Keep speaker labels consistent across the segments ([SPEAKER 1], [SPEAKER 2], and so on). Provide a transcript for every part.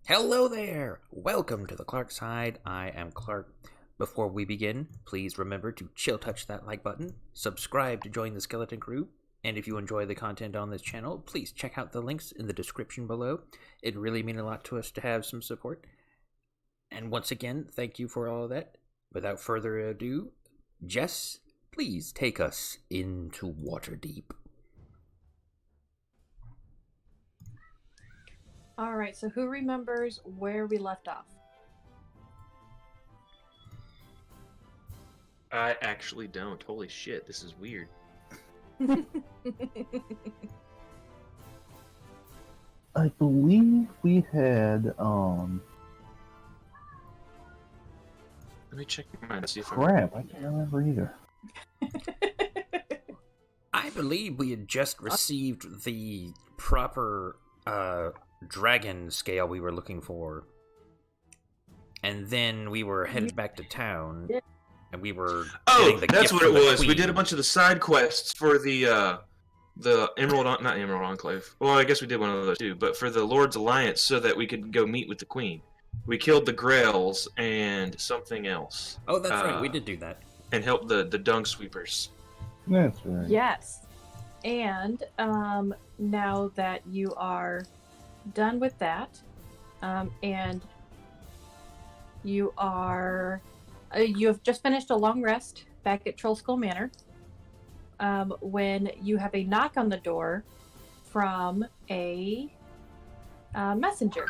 [SPEAKER 1] Hello there! Welcome to the Clark Side. I am Clark. Before we begin, please remember to chill touch that like button, subscribe to join the Skeleton Crew, and if you enjoy the content on this channel, please check out the links in the description below. It really means a lot to us to have some support. And once again, thank you for all of that. Without further ado, Jess, please take us into Waterdeep.
[SPEAKER 2] All right, so who remembers where we left off?
[SPEAKER 3] I actually don't. Holy shit, this is weird.
[SPEAKER 4] I believe we had
[SPEAKER 3] Let me check mine to see if
[SPEAKER 4] crap, I can't remember either.
[SPEAKER 1] I believe we had just received the proper dragon scale we were looking for. And then we were headed back to town. And we were getting the
[SPEAKER 3] that's
[SPEAKER 1] gift
[SPEAKER 3] what
[SPEAKER 1] from
[SPEAKER 3] it
[SPEAKER 1] the
[SPEAKER 3] was. We
[SPEAKER 1] queen.
[SPEAKER 3] did a bunch of the side quests for the not Emerald Enclave. Well, I guess we did one of those too, but for the Lord's Alliance so that we could go meet with the queen. We killed the Grails and something else.
[SPEAKER 1] Oh, that's right, we did do that.
[SPEAKER 3] And helped the dung sweepers.
[SPEAKER 4] That's right.
[SPEAKER 2] Yes. And now that you are done with that, and you are you have just finished a long rest back at Troll Skull Manor, when you have a knock on the door from a messenger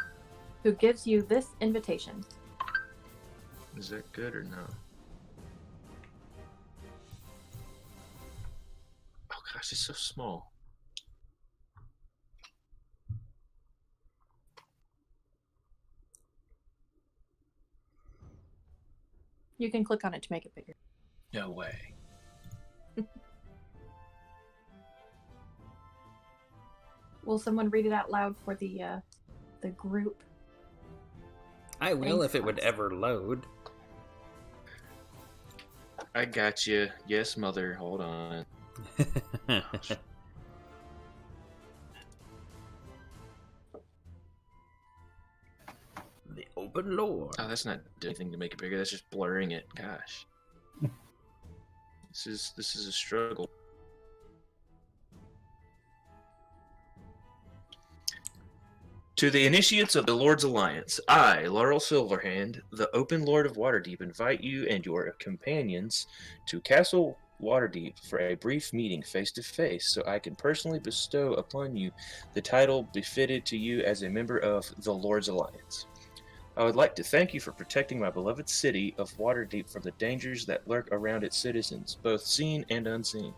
[SPEAKER 2] who gives you this invitation.
[SPEAKER 3] Is that good or no? Oh gosh, it's so small.
[SPEAKER 2] You can click on it to make it bigger.
[SPEAKER 3] No way.
[SPEAKER 2] Will someone read it out loud for the group?
[SPEAKER 1] I will
[SPEAKER 2] Thanks,
[SPEAKER 1] if it would
[SPEAKER 2] Fox.
[SPEAKER 1] ever load.
[SPEAKER 3] I got you. Yes, mother. Hold on.
[SPEAKER 1] The open lord.
[SPEAKER 3] Oh, that's not doing anything to make it bigger. That's just blurring it. Gosh, this is a struggle. To the initiates of the Lord's Alliance, I, Laurel Silverhand, the Open Lord of Waterdeep, invite you and your companions to Castle Waterdeep for a brief meeting face to face, so I can personally bestow upon you the title befitted to you as a member of the Lord's Alliance. I would like to thank you for protecting my beloved city of Waterdeep from the dangers that lurk around its citizens, both seen and unseen.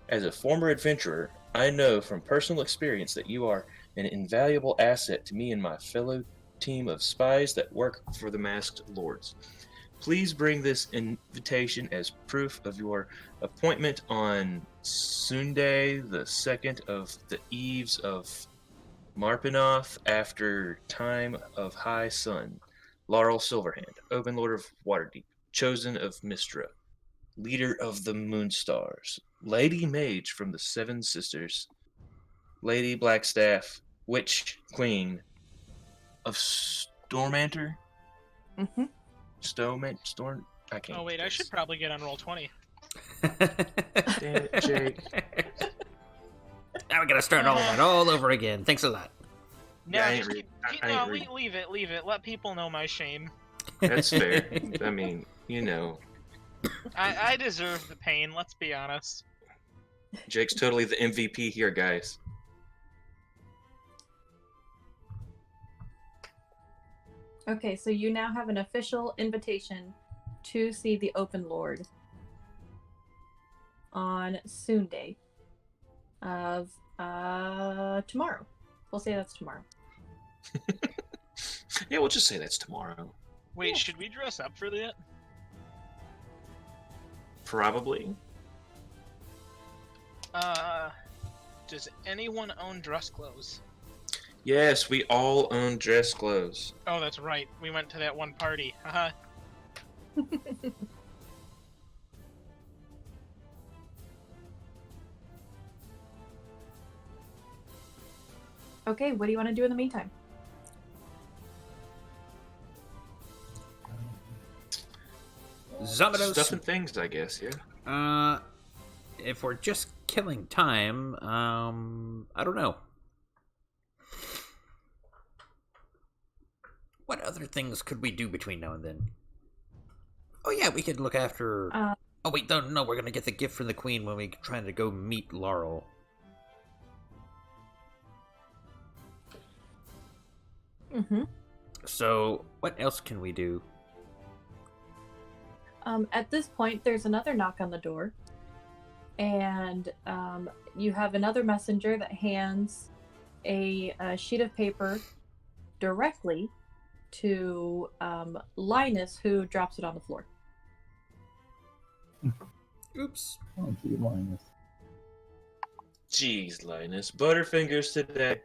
[SPEAKER 3] As a former adventurer, I know from personal experience that you are an invaluable asset to me and my fellow team of spies that work for the Masked Lords. Please bring this invitation as proof of your appointment on Sunday, the 2nd of the eves of Marpinoth, after time of high sun. Laurel Silverhand, Open Lord of Waterdeep, chosen of Mistra, leader of the Moonstars, Lady Mage from the Seven Sisters, Lady Blackstaff, Witch Queen of Stormanter?
[SPEAKER 2] Mm-hmm.
[SPEAKER 3] Storm? I can't.
[SPEAKER 5] Oh wait, I should probably get on roll 20.
[SPEAKER 3] Damn it, Jake.
[SPEAKER 1] Now we gotta start all that all over again. Thanks a lot.
[SPEAKER 5] No,
[SPEAKER 3] Yeah, I ain't
[SPEAKER 5] just
[SPEAKER 3] read-
[SPEAKER 5] keep,
[SPEAKER 3] I ain't
[SPEAKER 5] no,
[SPEAKER 3] read.
[SPEAKER 5] leave it. Let people know my shame.
[SPEAKER 3] That's fair. I mean, you know,
[SPEAKER 5] I deserve the pain. Let's be honest.
[SPEAKER 3] Jake's totally the MVP here, guys.
[SPEAKER 2] Okay, so you now have an official invitation to see the Open Lord on Sunday of tomorrow. We'll say that's tomorrow.
[SPEAKER 3] Yeah, we'll just say that's tomorrow.
[SPEAKER 5] Wait,
[SPEAKER 2] Yeah.
[SPEAKER 5] should we dress up for that?
[SPEAKER 3] Probably.
[SPEAKER 5] Does anyone own dress clothes?
[SPEAKER 3] Yes, we all own dress clothes.
[SPEAKER 5] Oh, that's right. We went to that one party. Haha.
[SPEAKER 2] Okay, what do you want to do in the meantime?
[SPEAKER 1] Zamados.
[SPEAKER 3] Stuff and things, I guess, yeah.
[SPEAKER 1] If we're just killing time, I don't know. What other things could we do between now and then? Oh yeah, we could look after. Oh wait, no, we're gonna get the gift from the queen when we try to go meet Laurel.
[SPEAKER 2] Mm-hmm.
[SPEAKER 1] So, what else can we do?
[SPEAKER 2] At this point, there's another knock on the door, and you have another messenger that hands a sheet of paper directly to Linus, who drops it on the floor.
[SPEAKER 1] Oops.
[SPEAKER 4] Oh, gee, Linus.
[SPEAKER 3] Jeez, Linus. Butterfingers today.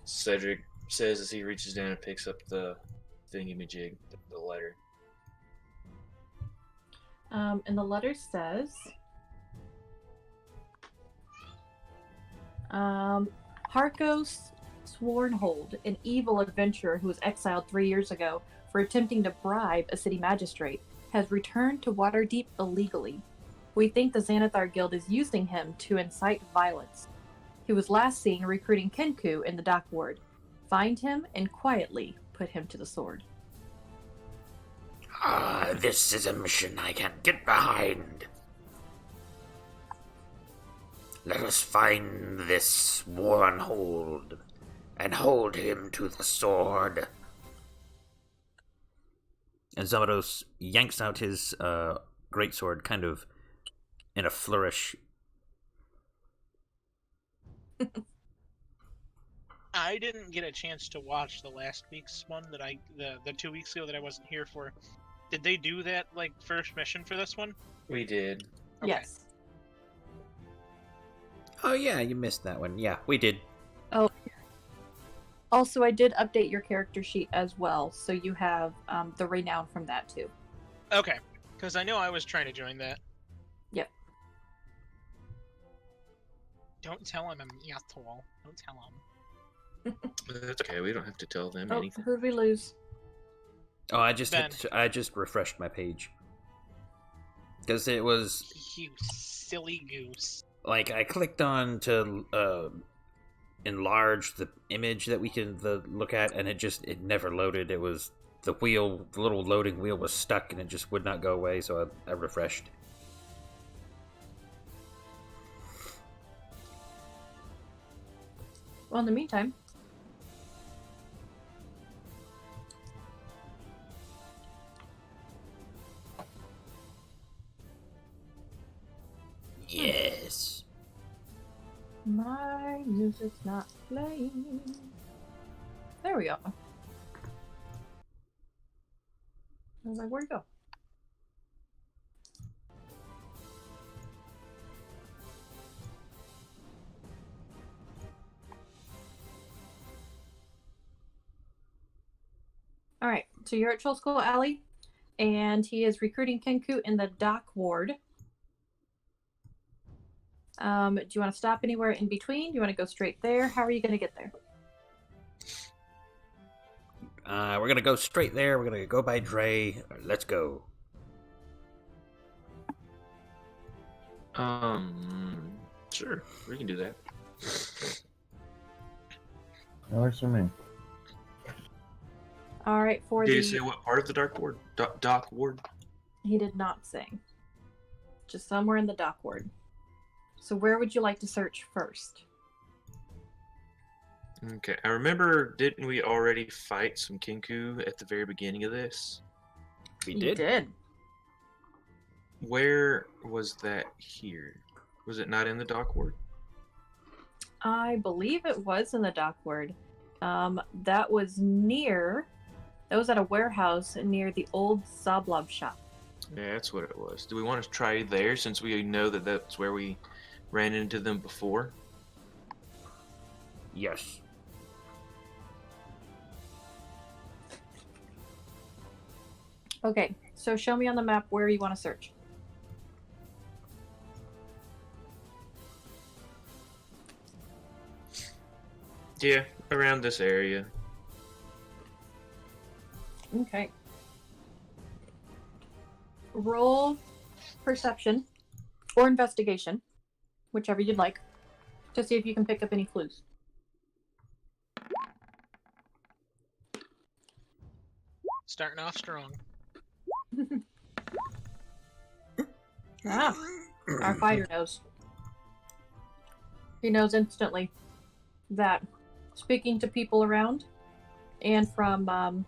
[SPEAKER 3] Cedric says as he reaches down and picks up the thingamajig, the letter.
[SPEAKER 2] And the letter says, Harkos Swornhold, an evil adventurer who was exiled 3 years ago for attempting to bribe a city magistrate, has returned to Waterdeep illegally. We think the Xanathar Guild is using him to incite violence. He was last seen recruiting Kenku in the dock ward. Find him and quietly put him to the sword.
[SPEAKER 1] This is a mission I can get behind. Let us find this Warrenhold and hold him to the sword. And Zamados yanks out his greatsword, kind of in a flourish.
[SPEAKER 5] I didn't get a chance to watch the last week's one that the 2 weeks ago that I wasn't here for. Did they do that like first mission for this one?
[SPEAKER 3] We did.
[SPEAKER 5] Okay.
[SPEAKER 2] Yes.
[SPEAKER 1] Oh yeah, you missed that one. Yeah, we did.
[SPEAKER 2] Oh. Also, I did update your character sheet as well, so you have the renown from that too.
[SPEAKER 5] Okay, because I know I was trying to join that.
[SPEAKER 2] Yep.
[SPEAKER 5] Don't tell him I'm Yathol. Don't tell him.
[SPEAKER 3] That's okay. We don't have to tell them
[SPEAKER 2] Oh,
[SPEAKER 3] anything.
[SPEAKER 2] who'd we lose?
[SPEAKER 1] Oh, I just
[SPEAKER 5] Ben.
[SPEAKER 1] I just refreshed my page because it was
[SPEAKER 5] You silly goose.
[SPEAKER 1] like I clicked on to enlarge the image that we can look at, and it never loaded. It was the little loading wheel was stuck, and it just would not go away. So I refreshed.
[SPEAKER 2] Well, in the meantime,
[SPEAKER 1] Yes.
[SPEAKER 2] my music's not playing. There we go. I was like, where'd it go? Alright, so you're at Troll School Alley, and he is recruiting Kenku in the dock ward. Do you want to stop anywhere in between? Do you want to go straight there? How are you going to get there?
[SPEAKER 1] We're gonna go straight there. We're gonna go by Dre. Let's go.
[SPEAKER 3] Sure, we can do that.
[SPEAKER 4] That works for me.
[SPEAKER 2] Alright, for
[SPEAKER 3] Did
[SPEAKER 2] the...
[SPEAKER 3] you say what part of the dark ward? Dock ward?
[SPEAKER 2] He did not say. Just somewhere in the dock ward. So where would you like to search first?
[SPEAKER 3] Okay, I remember, didn't we already fight some Kinku at the very beginning of this?
[SPEAKER 1] We
[SPEAKER 2] You
[SPEAKER 1] did.
[SPEAKER 2] did.
[SPEAKER 3] Where was that here? Was it not in the dock ward?
[SPEAKER 2] I believe it was in the dock ward. That was at a warehouse near the old Soblob shop.
[SPEAKER 3] Yeah, that's what it was. Do we want to try there since we know that that's where we ran into them before?
[SPEAKER 1] Yes.
[SPEAKER 2] Okay, so show me on the map where you want to search.
[SPEAKER 3] Yeah, around this area.
[SPEAKER 2] Okay. roll perception or investigation, whichever you'd like, to see if you can pick up any clues.
[SPEAKER 5] Starting off strong.
[SPEAKER 2] Ah, our fighter knows. He knows instantly that speaking to people around and from,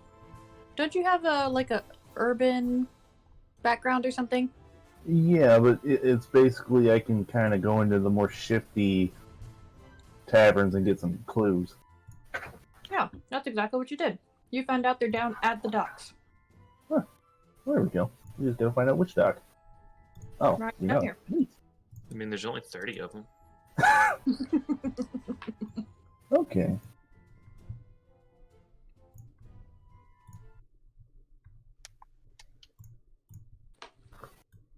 [SPEAKER 2] don't you have a urban background or something?
[SPEAKER 4] Yeah, but it's basically I can kind of go into the more shifty taverns and get some clues.
[SPEAKER 2] Yeah, that's exactly what you did. You found out they're down at the docks.
[SPEAKER 4] There we go. We just gotta find out which dock. Oh,
[SPEAKER 2] Right
[SPEAKER 4] we
[SPEAKER 2] down
[SPEAKER 4] know.
[SPEAKER 2] here.
[SPEAKER 4] Neat.
[SPEAKER 3] I mean, there's only 30 of them.
[SPEAKER 4] Okay.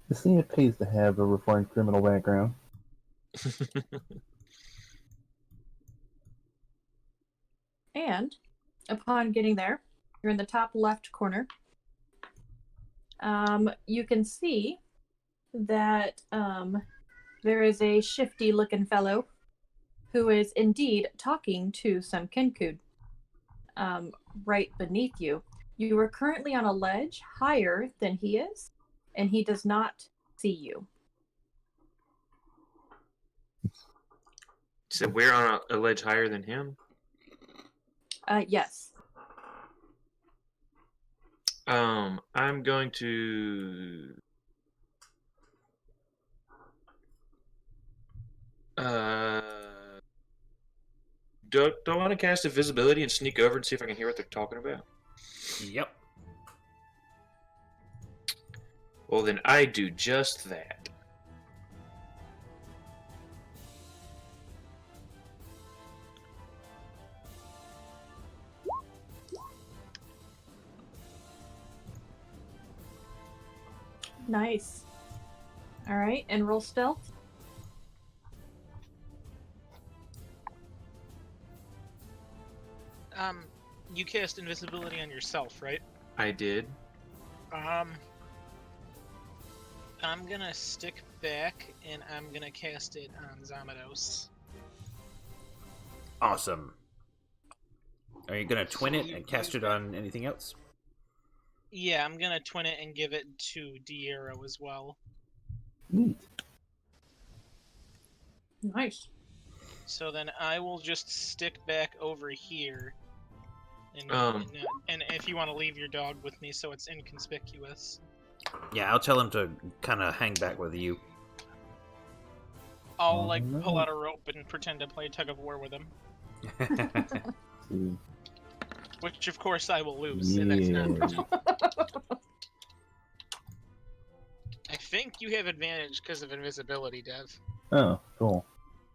[SPEAKER 4] You see, it pays to have a reformed criminal background.
[SPEAKER 2] And upon getting there, you're in the top left corner. You can see that there is a shifty looking fellow who is indeed talking to some Kenkud right beneath you. You are currently on a ledge higher than he is, and he does not see you.
[SPEAKER 3] So we're on a ledge higher than him?
[SPEAKER 2] Yes.
[SPEAKER 3] I'm going to... Do I want to cast invisibility and sneak over and see if I can hear what they're talking about?
[SPEAKER 1] Yep.
[SPEAKER 3] Well, then I do just that.
[SPEAKER 2] Nice. All right, and roll stealth.
[SPEAKER 5] You cast invisibility on yourself, right?
[SPEAKER 3] I did.
[SPEAKER 5] I'm gonna stick back and I'm gonna cast it on Zamados.
[SPEAKER 1] Awesome. Are you gonna twin it and cast it on anything else?
[SPEAKER 5] Yeah, I'm gonna twin it and give it to Diero as well.
[SPEAKER 4] Neat.
[SPEAKER 2] Nice.
[SPEAKER 5] So then I will just stick back over here. And if you want to leave your dog with me so it's inconspicuous.
[SPEAKER 1] Yeah, I'll tell him to kind of hang back with you.
[SPEAKER 5] I'll,
[SPEAKER 4] Oh, no.
[SPEAKER 5] pull out a rope and pretend to play tug of war with him.
[SPEAKER 4] See.
[SPEAKER 5] Which, of course, I will lose. And that's not... I think you have advantage because of invisibility, Dev.
[SPEAKER 4] Oh, cool.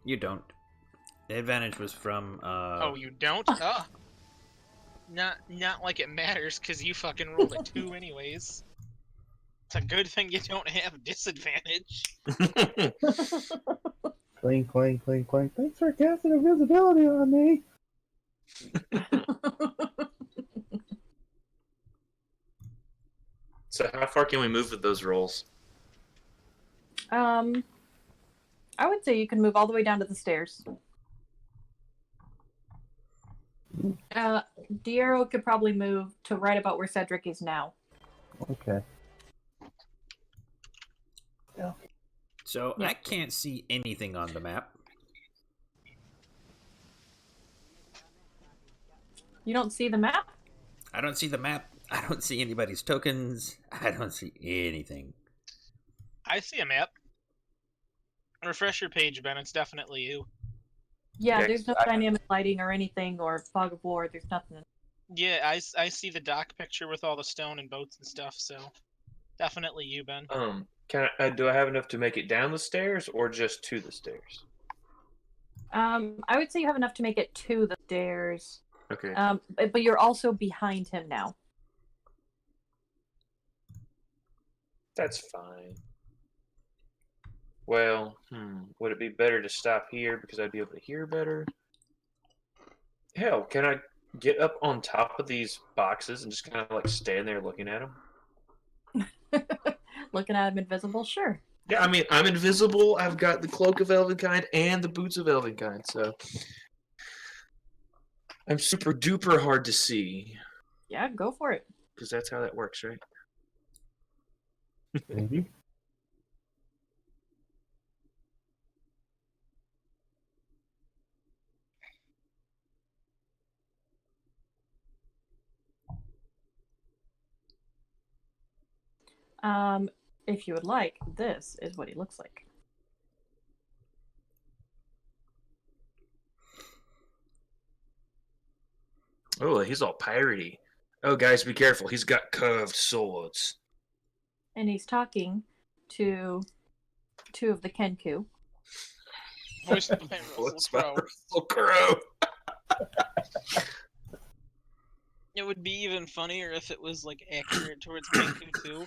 [SPEAKER 1] You don't. The advantage was from,
[SPEAKER 5] Oh, you don't? Oh. Not like it matters, because you fucking rolled a 2 anyways. It's a good thing you don't have disadvantage.
[SPEAKER 4] Clink, clink, clink, clink. Thanks for casting invisibility on me.
[SPEAKER 3] So how far can we move with those rolls?
[SPEAKER 2] I would say you can move all the way down to the stairs. Diero could probably move to right about where Cedric is now.
[SPEAKER 4] Okay.
[SPEAKER 1] So
[SPEAKER 2] Yeah.
[SPEAKER 1] I can't see anything on the map.
[SPEAKER 2] You don't see the map?
[SPEAKER 1] I don't see the map. I don't see anybody's tokens. I don't see anything.
[SPEAKER 5] I see a map. Refresh your page, Ben. It's definitely you.
[SPEAKER 2] Yeah,
[SPEAKER 3] Yeah,
[SPEAKER 2] there's no
[SPEAKER 3] I-
[SPEAKER 2] dynamic lighting or anything or fog of war. There's nothing.
[SPEAKER 5] Yeah, I see the dock picture with all the stone and boats and stuff, so definitely you, Ben.
[SPEAKER 3] Do I have enough to make it down the stairs or just to the stairs?
[SPEAKER 2] I would say you have enough to make it to the stairs.
[SPEAKER 3] Okay.
[SPEAKER 2] But you're also behind him now.
[SPEAKER 3] That's fine. Well, would it be better to stop here because I'd be able to hear better? Hell, can I get up on top of these boxes and just kind of like stand there looking at them?
[SPEAKER 2] Looking at him invisible, sure.
[SPEAKER 3] Yeah, I mean, I'm invisible. I've got the cloak of Elvenkind and the boots of Elvenkind, so I'm super duper hard to see.
[SPEAKER 2] Yeah, go for it.
[SPEAKER 3] Because that's how that works, right?
[SPEAKER 4] Maybe.
[SPEAKER 2] If you would like, this is what he looks like.
[SPEAKER 3] Oh, he's all piratey. Oh, guys, be careful. He's got curved swords.
[SPEAKER 2] And he's talking to two of the Kenku.
[SPEAKER 5] Voiced by
[SPEAKER 3] What's
[SPEAKER 5] Russell
[SPEAKER 3] my
[SPEAKER 5] Crowe.
[SPEAKER 3] Russell Crowe?
[SPEAKER 5] It would be even funnier if it was like accurate towards Kenku too,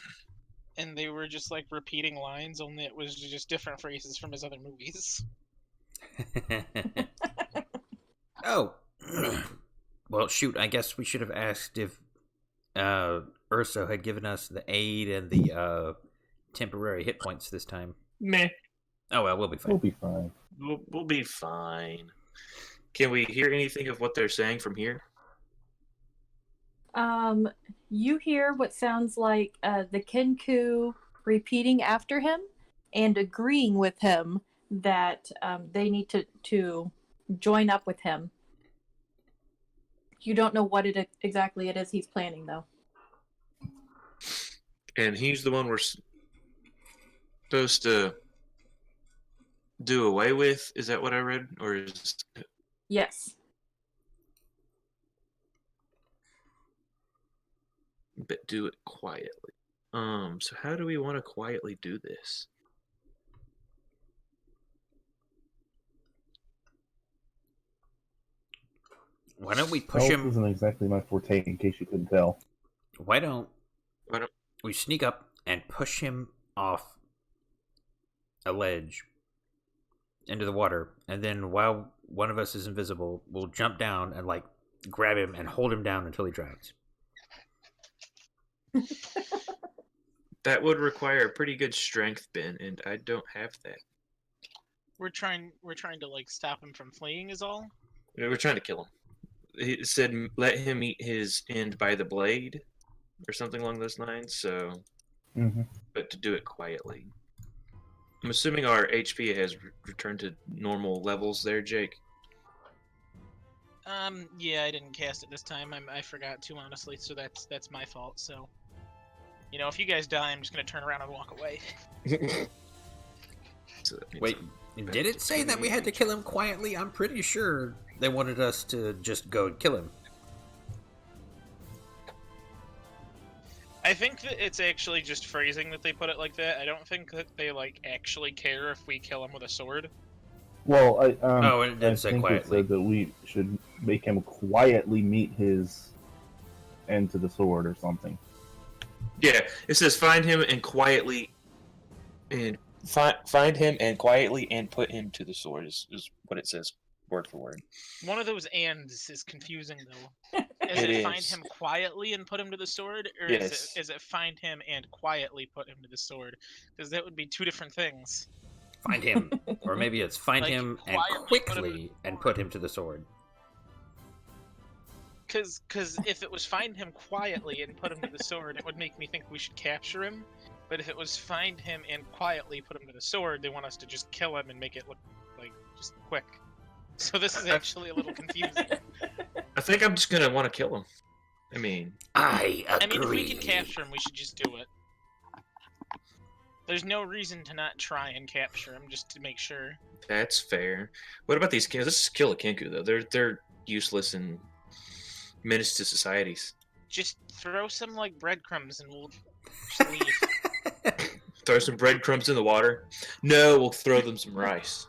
[SPEAKER 5] and they were just like repeating lines, only it was just different phrases from his other movies.
[SPEAKER 1] Oh. Well, shoot, I guess we should have asked if Urso had given us the aid and the temporary hit points this time.
[SPEAKER 3] Meh.
[SPEAKER 1] Oh, well, we'll be
[SPEAKER 4] We'll
[SPEAKER 1] fine.
[SPEAKER 4] be fine.
[SPEAKER 3] We'll be fine. Can we hear anything of what they're saying from here?
[SPEAKER 2] You hear what sounds like the Kenku repeating after him and agreeing with him that they need to join up with him. You don't know what exactly it is he's planning, though.
[SPEAKER 3] And he's the one we're supposed to do away with? Is that what I read? Or is...
[SPEAKER 2] Yes.
[SPEAKER 3] But do it quietly. So how do we want to quietly do this?
[SPEAKER 1] Why don't we push
[SPEAKER 4] Health
[SPEAKER 1] him?
[SPEAKER 4] isn't exactly my forte, in case you couldn't tell.
[SPEAKER 1] Why don't
[SPEAKER 3] Why don't...
[SPEAKER 1] we sneak up and push him off a ledge into the water, and then while one of us is invisible, we'll jump down and like grab him and hold him down until he drowns.
[SPEAKER 3] That would require a pretty good strength, Ben, and I don't have that.
[SPEAKER 5] We're trying to like stop him from fleeing is all.
[SPEAKER 3] We're trying to kill him. He said let him meet his end by the blade, or something along those lines, so...
[SPEAKER 4] Mm-hmm.
[SPEAKER 3] But to do it quietly. I'm assuming our HP has returned to normal levels there, Jake.
[SPEAKER 5] Yeah, I didn't cast it this time. I forgot to, honestly, so that's my fault. So, you know, if you guys die, I'm just gonna turn around and walk away.
[SPEAKER 3] So that means
[SPEAKER 1] Wait, did it say that we had to kill him quietly? I'm pretty sure they wanted us to just go and kill him.
[SPEAKER 5] I think that it's actually just phrasing that they put it like that. I don't think that they like actually care if we kill him with a sword.
[SPEAKER 4] Well,
[SPEAKER 1] Oh, it did
[SPEAKER 4] I
[SPEAKER 1] say
[SPEAKER 4] think
[SPEAKER 1] quietly.
[SPEAKER 4] it said that we should make him quietly meet his end to the sword or something.
[SPEAKER 3] Yeah, it says find him and quietly find him and quietly and put him to the sword is what it says word for word.
[SPEAKER 5] One of those ands is confusing though. Is
[SPEAKER 3] It
[SPEAKER 5] it find
[SPEAKER 3] is.
[SPEAKER 5] him quietly and put him to the sword, or
[SPEAKER 3] Yes.
[SPEAKER 5] is it find him and quietly put him to the sword? Because that would be two different things.
[SPEAKER 1] Find him. Or maybe it's find
[SPEAKER 5] Like,
[SPEAKER 1] him and
[SPEAKER 5] quietly put him
[SPEAKER 1] quickly and put him to the sword.
[SPEAKER 5] Because if it was find him quietly and put him to the sword, it would make me think we should capture him. But if it was find him and quietly put him to the sword, they want us to just kill him and make it look like just quick. So this is actually a little confusing.
[SPEAKER 3] I think I'm just gonna want to kill him. I mean,
[SPEAKER 1] I agree.
[SPEAKER 5] I mean, if we can capture him, we should just do it. There's no reason to not try and capture him, just to make sure.
[SPEAKER 3] that's fair. What about these kids? Let's just kill a Kenku though. They're useless and menace to societies.
[SPEAKER 5] Just throw some like breadcrumbs and we'll just leave.
[SPEAKER 3] Throw some breadcrumbs in the water. No, we'll throw them some rice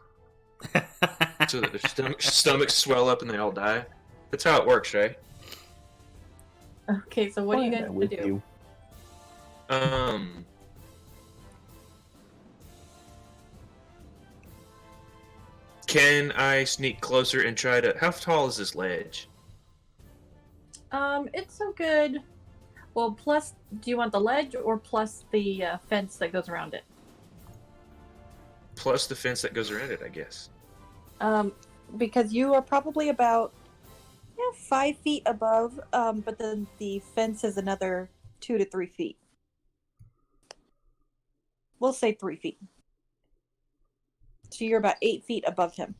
[SPEAKER 3] so that their stomachs swell up and they all die. That's how it works, right?
[SPEAKER 2] Okay, so what do you guys
[SPEAKER 4] Fine,
[SPEAKER 2] want
[SPEAKER 4] with
[SPEAKER 2] to do?
[SPEAKER 4] you.
[SPEAKER 3] Can I sneak closer and try to... How tall is this ledge?
[SPEAKER 2] It's so good. Well, plus, do you want the ledge or plus the fence that goes around it?
[SPEAKER 3] Plus the fence that goes around it, I guess.
[SPEAKER 6] Because you are probably about 5 feet above, but then the fence is another 2 to 3 feet. We'll say 3 feet. So you're about 8 feet above him.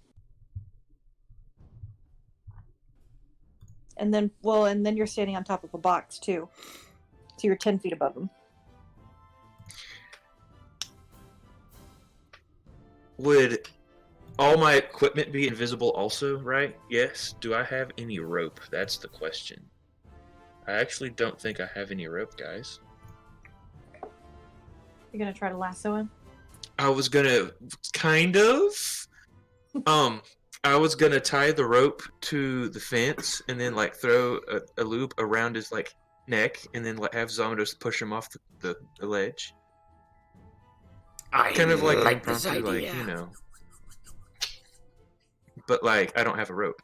[SPEAKER 6] And then you're standing on top of a box too. So you're 10 feet above him.
[SPEAKER 3] Would all my equipment be invisible also, right? Yes. Do I have any rope? That's the question. I actually don't think I have any rope, guys.
[SPEAKER 2] You're gonna try to lasso him?
[SPEAKER 3] I was gonna kind of. I was gonna tie the rope to the fence and then like throw a loop around his like neck and then like have Zombie push him off the ledge.
[SPEAKER 1] I
[SPEAKER 3] Kind of like
[SPEAKER 1] this
[SPEAKER 3] impromptu,
[SPEAKER 1] idea.
[SPEAKER 3] like, you know. But like I don't have a rope.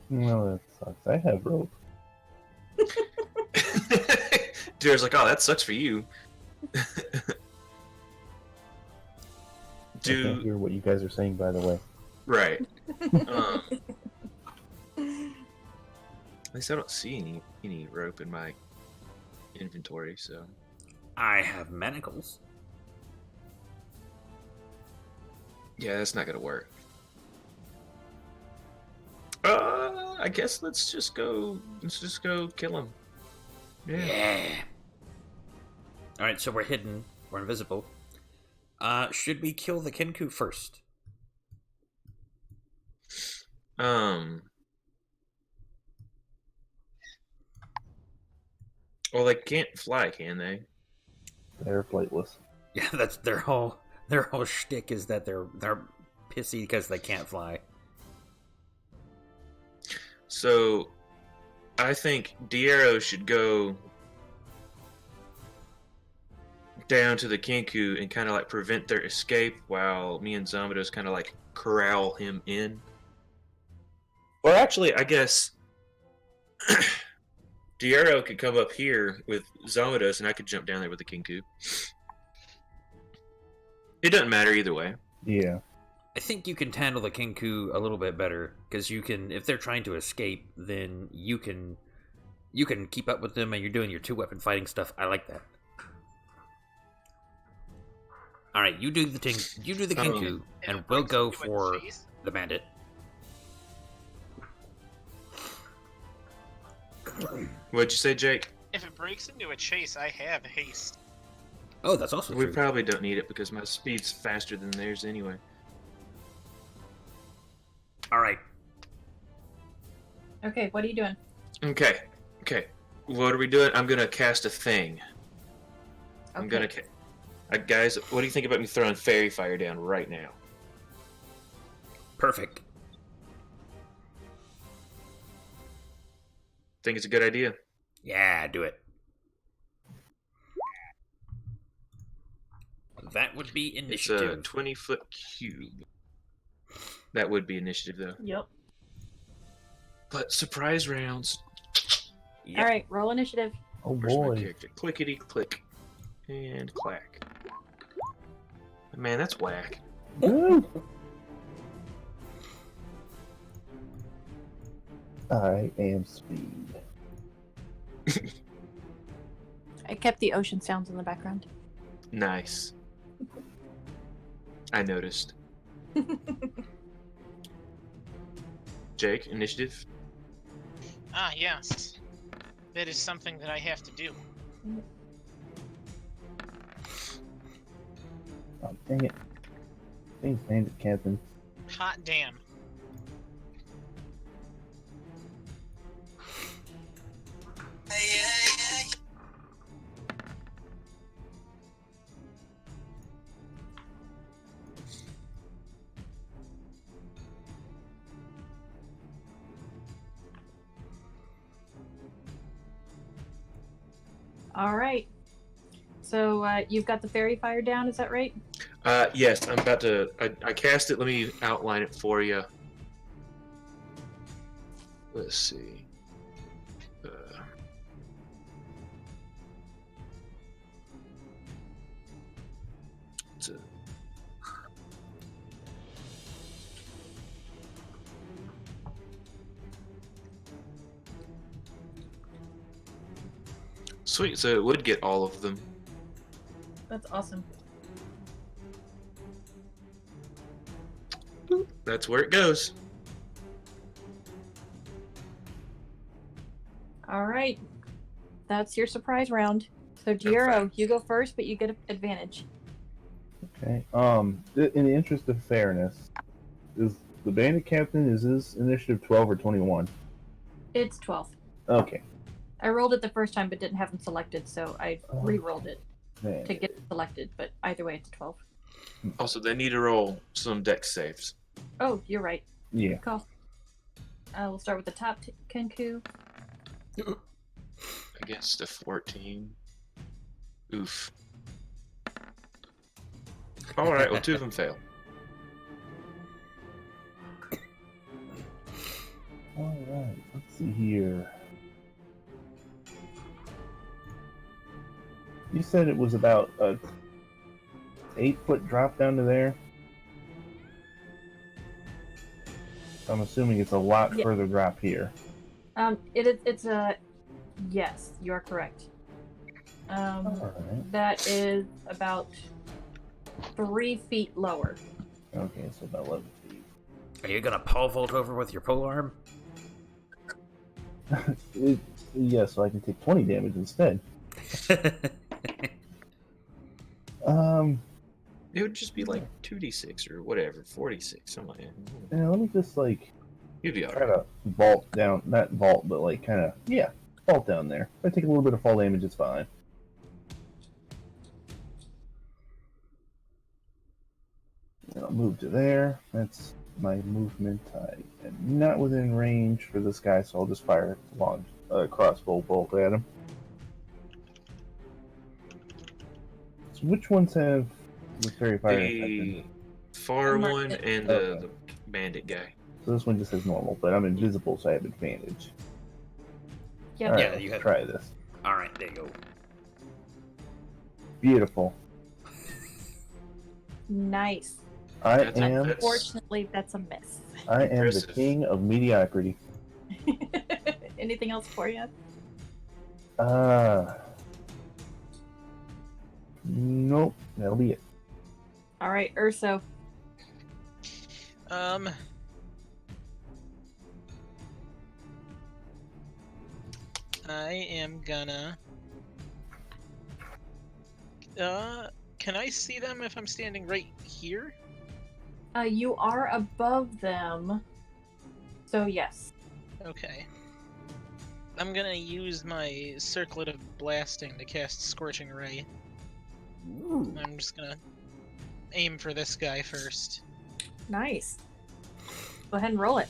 [SPEAKER 4] Well, that sucks. I have rope.
[SPEAKER 3] Deer's like, oh, that sucks for you.
[SPEAKER 4] I can't hear what you guys are saying, by the way.
[SPEAKER 3] Right. At least I don't see any rope in my inventory, so.
[SPEAKER 1] I have manacles.
[SPEAKER 3] Yeah, that's not gonna work. I guess let's just go kill him.
[SPEAKER 1] Yeah. All right, so we're hidden. We're invisible. Should we kill the Kenku first?
[SPEAKER 3] Well, they can't fly, can they?
[SPEAKER 4] They're flightless.
[SPEAKER 1] Yeah, that's their whole shtick is that they're pissy because they can't fly.
[SPEAKER 3] So, I think Diero should go down to the Kenku and kind of like prevent their escape while me and Zombie kind of like corral him in. Or actually, I guess Diero could come up here with Zombie and I could jump down there with the Kenku. It doesn't matter either way.
[SPEAKER 4] Yeah.
[SPEAKER 1] I think you can handle the Kenku a little bit better because you can, if they're trying to escape, then you can keep up with them and you're doing your 2-weapon fighting stuff. I like that. All right, you do the Kenku, and we'll go for the bandit.
[SPEAKER 3] What'd you say, Jake?
[SPEAKER 5] If it breaks into a chase, I have haste.
[SPEAKER 1] Oh, that's also
[SPEAKER 3] We
[SPEAKER 1] true.
[SPEAKER 3] probably don't need it because my speed's faster than theirs anyway.
[SPEAKER 1] All right.
[SPEAKER 2] Okay, what are you doing?
[SPEAKER 3] Okay. What are we doing? I'm gonna cast a thing. I'm
[SPEAKER 2] Okay.
[SPEAKER 3] gonna. Guys, what do you think about me throwing fairy fire down right now?
[SPEAKER 1] Perfect.
[SPEAKER 3] Think it's a good idea.
[SPEAKER 1] Yeah, do it. That would be
[SPEAKER 3] It's a
[SPEAKER 1] initiative.
[SPEAKER 3] 20-foot cube. That would be initiative, though.
[SPEAKER 2] Yep.
[SPEAKER 3] But surprise rounds.
[SPEAKER 1] Yep.
[SPEAKER 2] All right, roll initiative.
[SPEAKER 4] Oh
[SPEAKER 3] Where's my
[SPEAKER 4] boy.
[SPEAKER 3] character? Clickety click. And clack. Man, that's whack.
[SPEAKER 4] Woo! I am speed.
[SPEAKER 2] I kept the ocean sounds in the background.
[SPEAKER 3] Nice. I noticed. Jake, initiative?
[SPEAKER 5] Ah, yes. That is something that I have to do.
[SPEAKER 4] Oh, dang it. Thanks, Bandit Captain.
[SPEAKER 5] Hot damn.
[SPEAKER 2] All right. So you've got the fairy fire down, is that right?
[SPEAKER 3] Yes, I'm about to. I cast it. Let me outline it for you. Let's see. It's a- Sweet, so it would get all of them.
[SPEAKER 2] That's awesome.
[SPEAKER 3] That's where it goes.
[SPEAKER 2] All right. That's your surprise round. So, Giero, you go first, but you get advantage.
[SPEAKER 4] Okay. In the interest of fairness, is the bandit captain, is his initiative 12 or 21?
[SPEAKER 2] It's 12.
[SPEAKER 4] Okay.
[SPEAKER 2] I rolled it the first time, but didn't have him selected, so I re-rolled it
[SPEAKER 4] Man.
[SPEAKER 2] to get it selected. But either way, it's 12.
[SPEAKER 3] Also, they need to roll some dex saves.
[SPEAKER 2] Oh, you're right.
[SPEAKER 4] Yeah.
[SPEAKER 2] Cool. We'll start with the top Kenku.
[SPEAKER 3] Against a 14. Oof. Alright, well, 2 of them fail.
[SPEAKER 4] Alright, let's see here. You said it was about a 8-foot drop down to there? I'm assuming it's a lot
[SPEAKER 2] Yeah.
[SPEAKER 4] further drop here.
[SPEAKER 2] It's a yes, you are correct.
[SPEAKER 4] Alright.
[SPEAKER 2] That is about 3 feet lower.
[SPEAKER 4] Okay, so about 11 feet.
[SPEAKER 1] Are you gonna pole vault over with your pole arm?
[SPEAKER 4] Yeah, so I can take 20 damage instead.
[SPEAKER 3] It would just be like 2d6 or whatever, 46, something like that.
[SPEAKER 4] Yeah, let me just
[SPEAKER 3] You'd be
[SPEAKER 4] try
[SPEAKER 3] alright.
[SPEAKER 4] to vault down, not vault, but vault down there. If I take a little bit of fall damage, it's fine. And I'll move to there. That's my movement. I am not within range for this guy, so I'll just fire a long crossbow bolt at him. So which ones have the fairy fire
[SPEAKER 3] The
[SPEAKER 4] infection?
[SPEAKER 3] far
[SPEAKER 2] Mark
[SPEAKER 3] one
[SPEAKER 2] it.
[SPEAKER 3] and
[SPEAKER 4] Okay.
[SPEAKER 3] the bandit guy.
[SPEAKER 4] So this one just says normal, but I'm invisible, so I have advantage.
[SPEAKER 2] Yep.
[SPEAKER 4] All right,
[SPEAKER 1] Yeah,
[SPEAKER 4] let's
[SPEAKER 1] you have-
[SPEAKER 4] try this.
[SPEAKER 1] Alright, there you go.
[SPEAKER 4] Beautiful.
[SPEAKER 2] Nice.
[SPEAKER 4] I
[SPEAKER 3] That's-
[SPEAKER 4] am.
[SPEAKER 3] that's-
[SPEAKER 2] Unfortunately, that's a miss.
[SPEAKER 4] I am the
[SPEAKER 3] impressive.
[SPEAKER 4] king of mediocrity.
[SPEAKER 2] Anything else for you?
[SPEAKER 4] Nope. That'll be it.
[SPEAKER 2] All right, Urso.
[SPEAKER 5] I am gonna. Can I see them if I'm standing right here?
[SPEAKER 2] You are above them, so yes.
[SPEAKER 5] Okay. I'm gonna use my circlet of blasting to cast Scorching Ray.
[SPEAKER 1] Ooh.
[SPEAKER 5] I'm just gonna aim for this guy first.
[SPEAKER 2] Nice. Go ahead and roll it.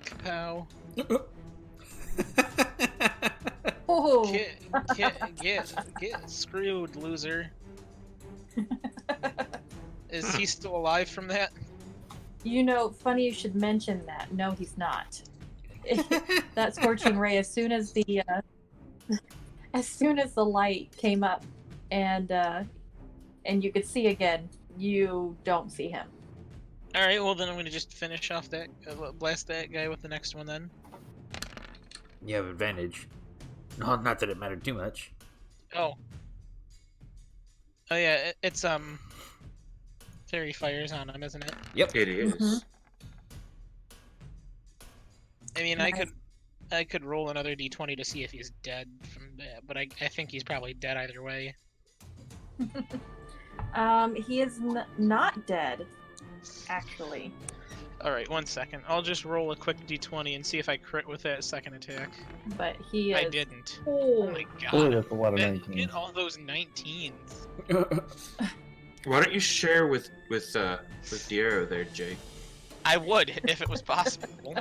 [SPEAKER 5] Kapow.
[SPEAKER 2] Oh.
[SPEAKER 5] Get screwed, loser. Is he still alive from that?
[SPEAKER 2] You know, funny you should mention that. No, he's not. That scorching ray, as soon as the light came up, and you could see again, you don't see him.
[SPEAKER 5] All right. Well, then I'm gonna just finish off that, blast that guy with the next one then.
[SPEAKER 1] You have advantage. No, not that it mattered too much.
[SPEAKER 5] Oh. Oh yeah, it's fairy fires on him, isn't it?
[SPEAKER 1] Yep.
[SPEAKER 3] It is.
[SPEAKER 2] Mhm.
[SPEAKER 5] I mean,
[SPEAKER 2] Nice.
[SPEAKER 5] I could roll another d20 to see if he's dead from that, but I think he's probably dead either way.
[SPEAKER 2] He is not dead, actually.
[SPEAKER 5] All right, 1 second. I'll just roll a quick d20 and see if I crit with that second attack.
[SPEAKER 2] But he is.
[SPEAKER 5] I didn't.
[SPEAKER 2] Oh,
[SPEAKER 5] Oh my
[SPEAKER 4] Boy,
[SPEAKER 5] god!
[SPEAKER 4] that's a lot of
[SPEAKER 5] Man,
[SPEAKER 4] 19.
[SPEAKER 5] get all those 19s.
[SPEAKER 3] Why don't you share with Diero there, Jake?
[SPEAKER 5] I would if it was possible.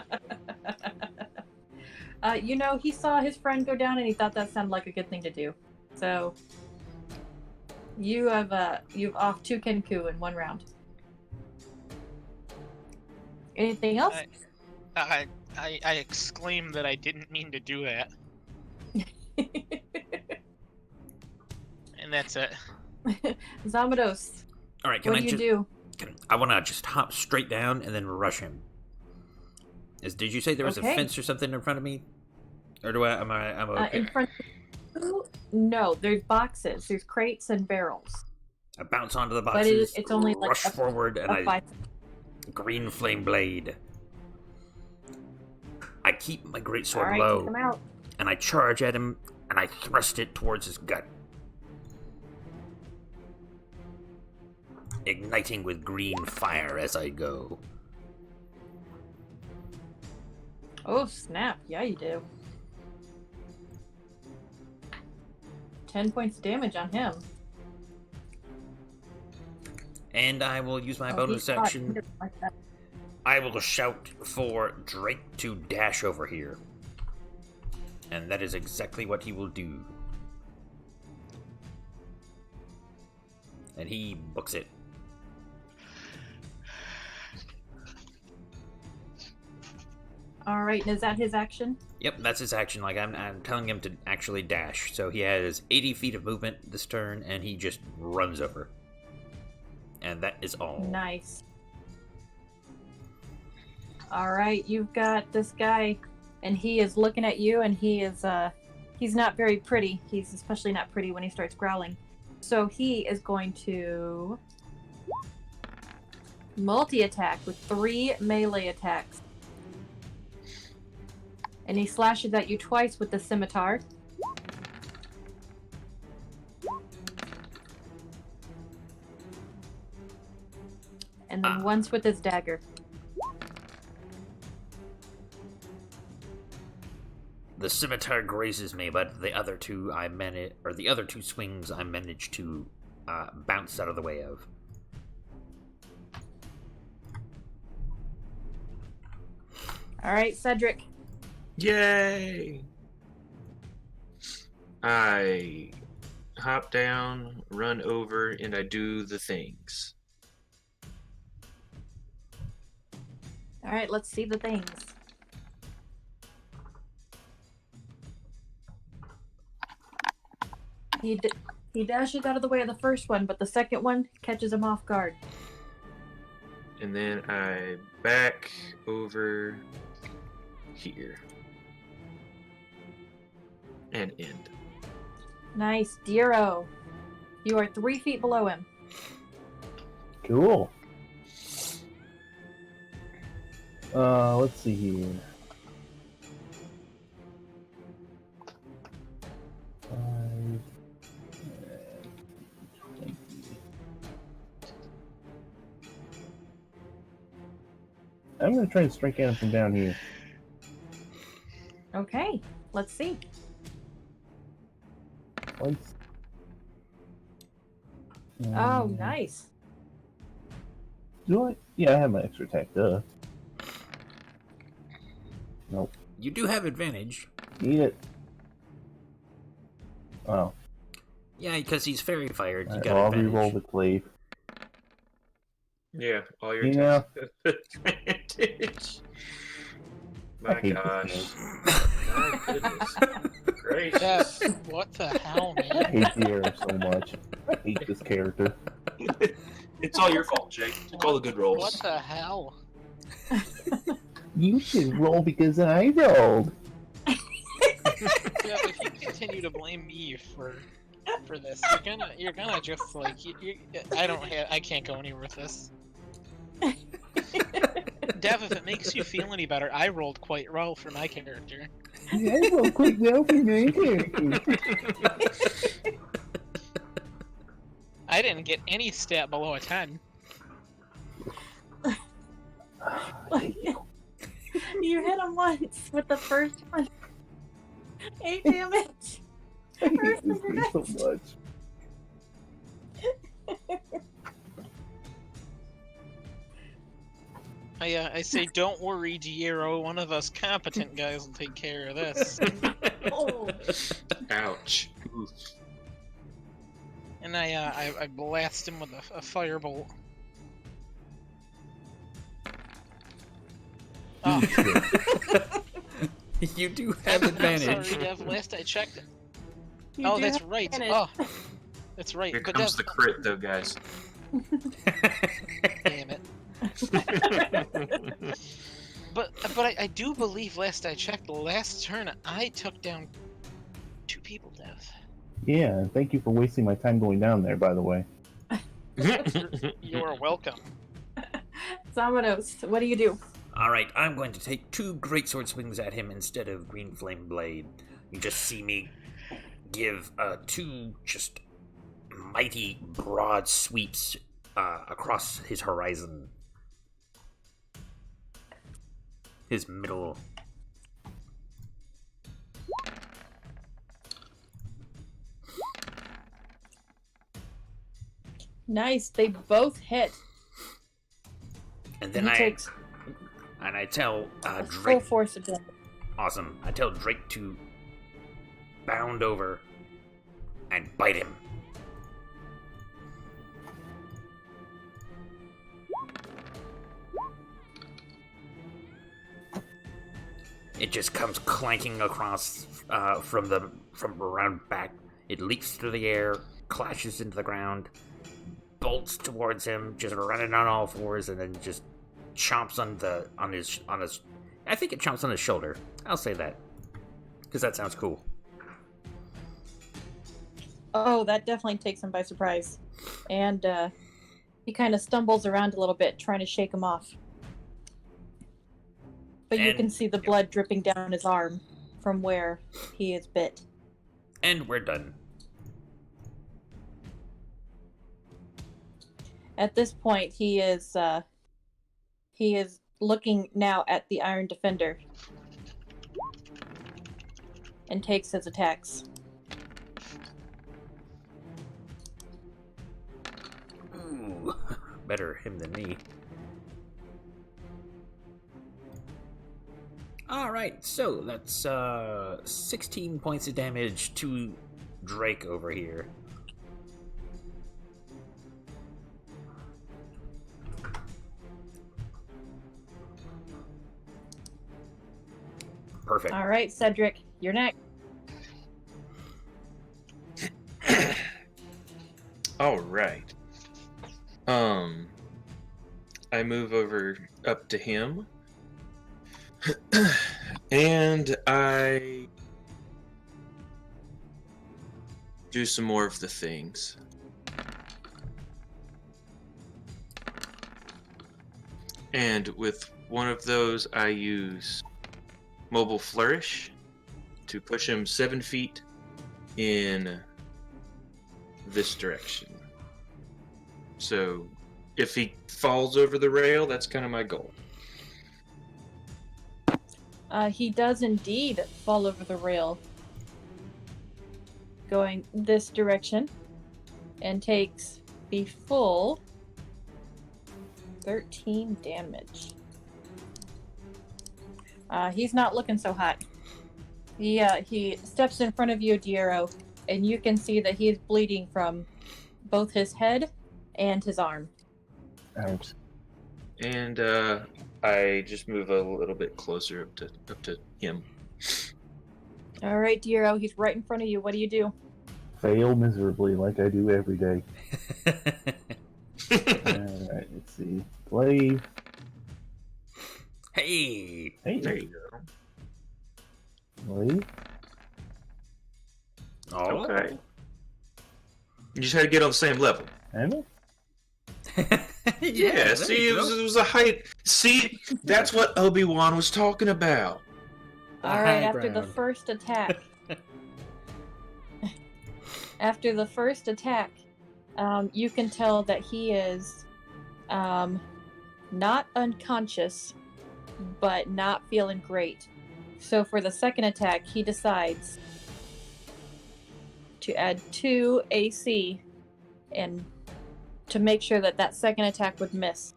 [SPEAKER 2] you know, he saw his friend go down, and he thought that sounded like a good thing to do. So you've off 2 Kenku in 1 round. Anything else?
[SPEAKER 5] I exclaim that I didn't mean to do that, and that's it.
[SPEAKER 2] Zamados,
[SPEAKER 1] All right, can
[SPEAKER 2] what
[SPEAKER 1] I
[SPEAKER 2] do you
[SPEAKER 1] just?
[SPEAKER 2] do?
[SPEAKER 1] I want to just hop straight down and then rush him. Did you say there was a
[SPEAKER 2] Okay.
[SPEAKER 1] fence or something in front of me, or do I'm okay?
[SPEAKER 2] In front of you? No, there's boxes. There's crates and barrels.
[SPEAKER 1] I bounce onto the
[SPEAKER 2] But
[SPEAKER 1] boxes,
[SPEAKER 2] it's only like
[SPEAKER 1] rush forward, and I
[SPEAKER 2] 5.
[SPEAKER 1] green flame blade. I keep my greatsword
[SPEAKER 2] All right,
[SPEAKER 1] low,
[SPEAKER 2] take them out.
[SPEAKER 1] and I charge at him, and I thrust it towards his gut, igniting with green fire as I go.
[SPEAKER 2] Oh, snap. Yeah, you do. 10 points of damage on him.
[SPEAKER 1] And I will use my
[SPEAKER 2] Oh,
[SPEAKER 1] bonus
[SPEAKER 2] he's caught.
[SPEAKER 1] action.
[SPEAKER 2] Like that.
[SPEAKER 1] I will shout for Drake to dash over here. And that is exactly what he will do. And he books it.
[SPEAKER 2] All right, and is that his action?
[SPEAKER 1] Yep, that's his action. Like, I'm telling him to actually dash. So he has 80 feet of movement this turn, and he just runs over. And that is all.
[SPEAKER 2] Nice. All right, you've got this guy, and he is looking at you, and he's not very pretty. He's especially not pretty when he starts growling. So he is going to multi-attack with 3 melee attacks. And he slashes at you twice with the scimitar. And then once with his dagger.
[SPEAKER 1] The scimitar grazes me, but the other two swings I managed to bounce out of the way of.
[SPEAKER 2] All right, Cedric.
[SPEAKER 3] Yay! I hop down, run over, and I do the things.
[SPEAKER 2] All right, let's see the things. He dashes out of the way of the first one, but the second one catches him off guard.
[SPEAKER 3] And then I back over here. And end.
[SPEAKER 2] Nice, Diro. You are 3 feet below him.
[SPEAKER 4] Cool. Let's see here. 5, 20. I'm gonna try and strike at him from down here.
[SPEAKER 2] Okay, let's see.
[SPEAKER 4] Twice.
[SPEAKER 2] Oh, nice.
[SPEAKER 4] Do I? Yeah, I have my extra attack, duh. Nope.
[SPEAKER 1] You do have advantage.
[SPEAKER 4] Eat it. Oh.
[SPEAKER 1] Yeah, because he's fairy fired. You
[SPEAKER 4] Alright,
[SPEAKER 1] got
[SPEAKER 4] well, I'll
[SPEAKER 1] advantage.
[SPEAKER 4] re-roll the clave.
[SPEAKER 3] Yeah, all your
[SPEAKER 4] Yeah.
[SPEAKER 3] advantage.
[SPEAKER 4] I
[SPEAKER 3] My
[SPEAKER 4] hate
[SPEAKER 3] gosh.
[SPEAKER 4] this
[SPEAKER 3] My goodness. Gracious.
[SPEAKER 5] Jeff, what the hell,
[SPEAKER 4] I
[SPEAKER 5] man?
[SPEAKER 4] hate the arrow so much. I hate this character.
[SPEAKER 3] It's all your fault, Jake. Took all the good rolls.
[SPEAKER 5] What the hell?
[SPEAKER 4] You should roll because I rolled.
[SPEAKER 5] Yeah, if you continue to blame me for this, you're gonna just like I can't go anywhere with this. Dev, if it makes you feel any better, I rolled quite well for my character.
[SPEAKER 4] I rolled quite well for my character.
[SPEAKER 5] I didn't get any stat below a 10.
[SPEAKER 2] You hit him once with the first one. 8 damage.
[SPEAKER 4] I hate this game so much.
[SPEAKER 5] I say, don't worry, Diero. One of us competent guys will take care of this.
[SPEAKER 2] Oh.
[SPEAKER 3] Ouch. Oof.
[SPEAKER 5] And I blast him with a firebolt. Oh,
[SPEAKER 1] You do have advantage.
[SPEAKER 5] sorry, Dev. Last I checked.
[SPEAKER 2] You
[SPEAKER 5] Oh,
[SPEAKER 2] do
[SPEAKER 5] that's
[SPEAKER 2] have
[SPEAKER 5] right.
[SPEAKER 2] advantage.
[SPEAKER 5] Oh, that's right.
[SPEAKER 3] Here
[SPEAKER 5] But
[SPEAKER 3] comes
[SPEAKER 5] Dev,
[SPEAKER 3] the crit, though, guys.
[SPEAKER 5] damn it. But I do believe last I checked, the last turn I took down 2 people, Dev.
[SPEAKER 4] Yeah, and thank you for wasting my time going down there, by the way.
[SPEAKER 5] You're welcome.
[SPEAKER 2] Zamanos, what do you do?
[SPEAKER 1] Alright, I'm going to take 2 greatsword swings at him instead of Green Flame Blade. You just see me give 2 just mighty broad sweeps across his horizon. His middle.
[SPEAKER 2] Nice. They both hit.
[SPEAKER 1] And then
[SPEAKER 2] He
[SPEAKER 1] I
[SPEAKER 2] takes
[SPEAKER 1] tell
[SPEAKER 2] full
[SPEAKER 1] Drake.
[SPEAKER 2] force of damage.
[SPEAKER 1] Awesome. I tell Drake to bound over and bite him. It just comes clanking across from around back. It leaps through the air, clashes into the ground, bolts towards him, just running on all fours, and then just chomps on his. I think it chomps on his shoulder. I'll say that because that sounds cool.
[SPEAKER 2] Oh, that definitely takes him by surprise. And he kind of stumbles around a little bit, trying to shake him off. But you
[SPEAKER 1] And-
[SPEAKER 2] can see the blood dripping down his arm from where he is bit.
[SPEAKER 1] And we're done.
[SPEAKER 2] At this point, he is looking now at the Iron Defender and takes his attacks.
[SPEAKER 1] Ooh, better him than me. Alright, so that's 16 points of damage to Drake over here. Perfect.
[SPEAKER 2] All right, Cedric, you're next.
[SPEAKER 3] All right. I move over up to him, and I do some more of the things. And with one of those, I use Mobile Flourish to push him 7 feet in this direction. So if he falls over the rail, that's kind of my goal.
[SPEAKER 2] He does indeed fall over the rail, going this direction, and takes the full 13 damage. He's not looking so hot. He steps in front of you, Diero, and you can see that he is bleeding from both his head and his arm.
[SPEAKER 4] Ouch.
[SPEAKER 3] And I just move a little bit closer up to him.
[SPEAKER 2] All right, Diero, he's right in front of you. What do you do?
[SPEAKER 4] Fail miserably like I do every day. Alright, let's see. Play.
[SPEAKER 1] Hey!
[SPEAKER 4] Hey,
[SPEAKER 3] There you go.
[SPEAKER 4] play.
[SPEAKER 1] Oh.
[SPEAKER 3] Okay. You just had to get on the same level.
[SPEAKER 4] Am I?
[SPEAKER 3] Yeah,
[SPEAKER 1] there
[SPEAKER 3] see,
[SPEAKER 1] you
[SPEAKER 3] it
[SPEAKER 1] go.
[SPEAKER 3] was a height. See, that's what Obi-Wan was talking about.
[SPEAKER 1] The
[SPEAKER 2] All right,
[SPEAKER 1] high
[SPEAKER 2] after the
[SPEAKER 1] ground.
[SPEAKER 2] first attack. After the first attack, you can tell that he is not unconscious, but not feeling great. So for the second attack, he decides to add 2 AC and to make sure that that second attack would miss.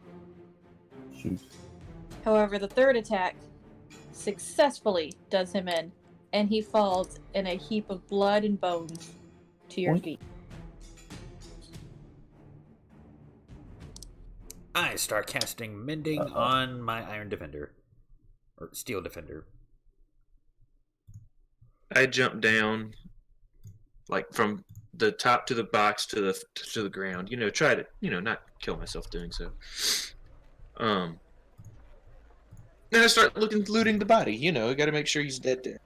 [SPEAKER 4] Shoot.
[SPEAKER 2] However, the third attack successfully does him in, and he falls in a heap of blood and bones to your
[SPEAKER 4] Oink.
[SPEAKER 2] feet.
[SPEAKER 1] I start casting Mending
[SPEAKER 4] Uh-oh.
[SPEAKER 1] on my Iron Defender. Or steel defender.
[SPEAKER 3] I jump down, like from the top to the box to the ground. Try to not kill myself doing so. Then I start looting the body. Got to make sure he's dead.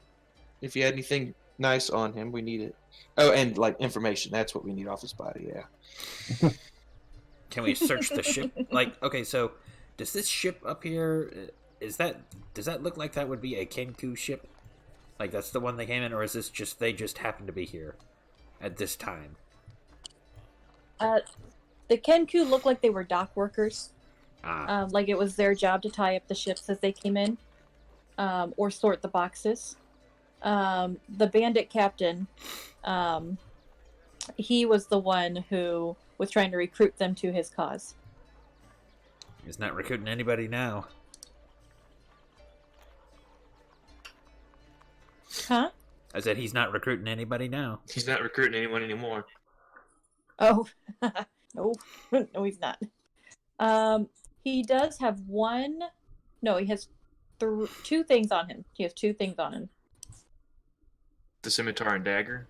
[SPEAKER 3] If you had anything nice on him, we need it. Oh, and like information. That's what we need off his body. Yeah.
[SPEAKER 1] Can we search the ship? Okay, so does this ship up here? Does that look like that would be a Kenku ship? Like that's the one they came in, or is this just they just happen to be here at this time?
[SPEAKER 6] The Kenku looked like they were dock workers.
[SPEAKER 1] Ah.
[SPEAKER 6] Like it was their job to tie up the ships as they came in, or sort the boxes. The bandit captain, he was the one who was trying to recruit them to his cause.
[SPEAKER 1] He's not recruiting anybody now.
[SPEAKER 6] Huh?
[SPEAKER 1] I said he's not recruiting anybody now.
[SPEAKER 3] He's not recruiting anyone anymore.
[SPEAKER 6] Oh, no, no, he's not. He does have one. No, he has two things on him. He has two things on him.
[SPEAKER 3] The scimitar and dagger.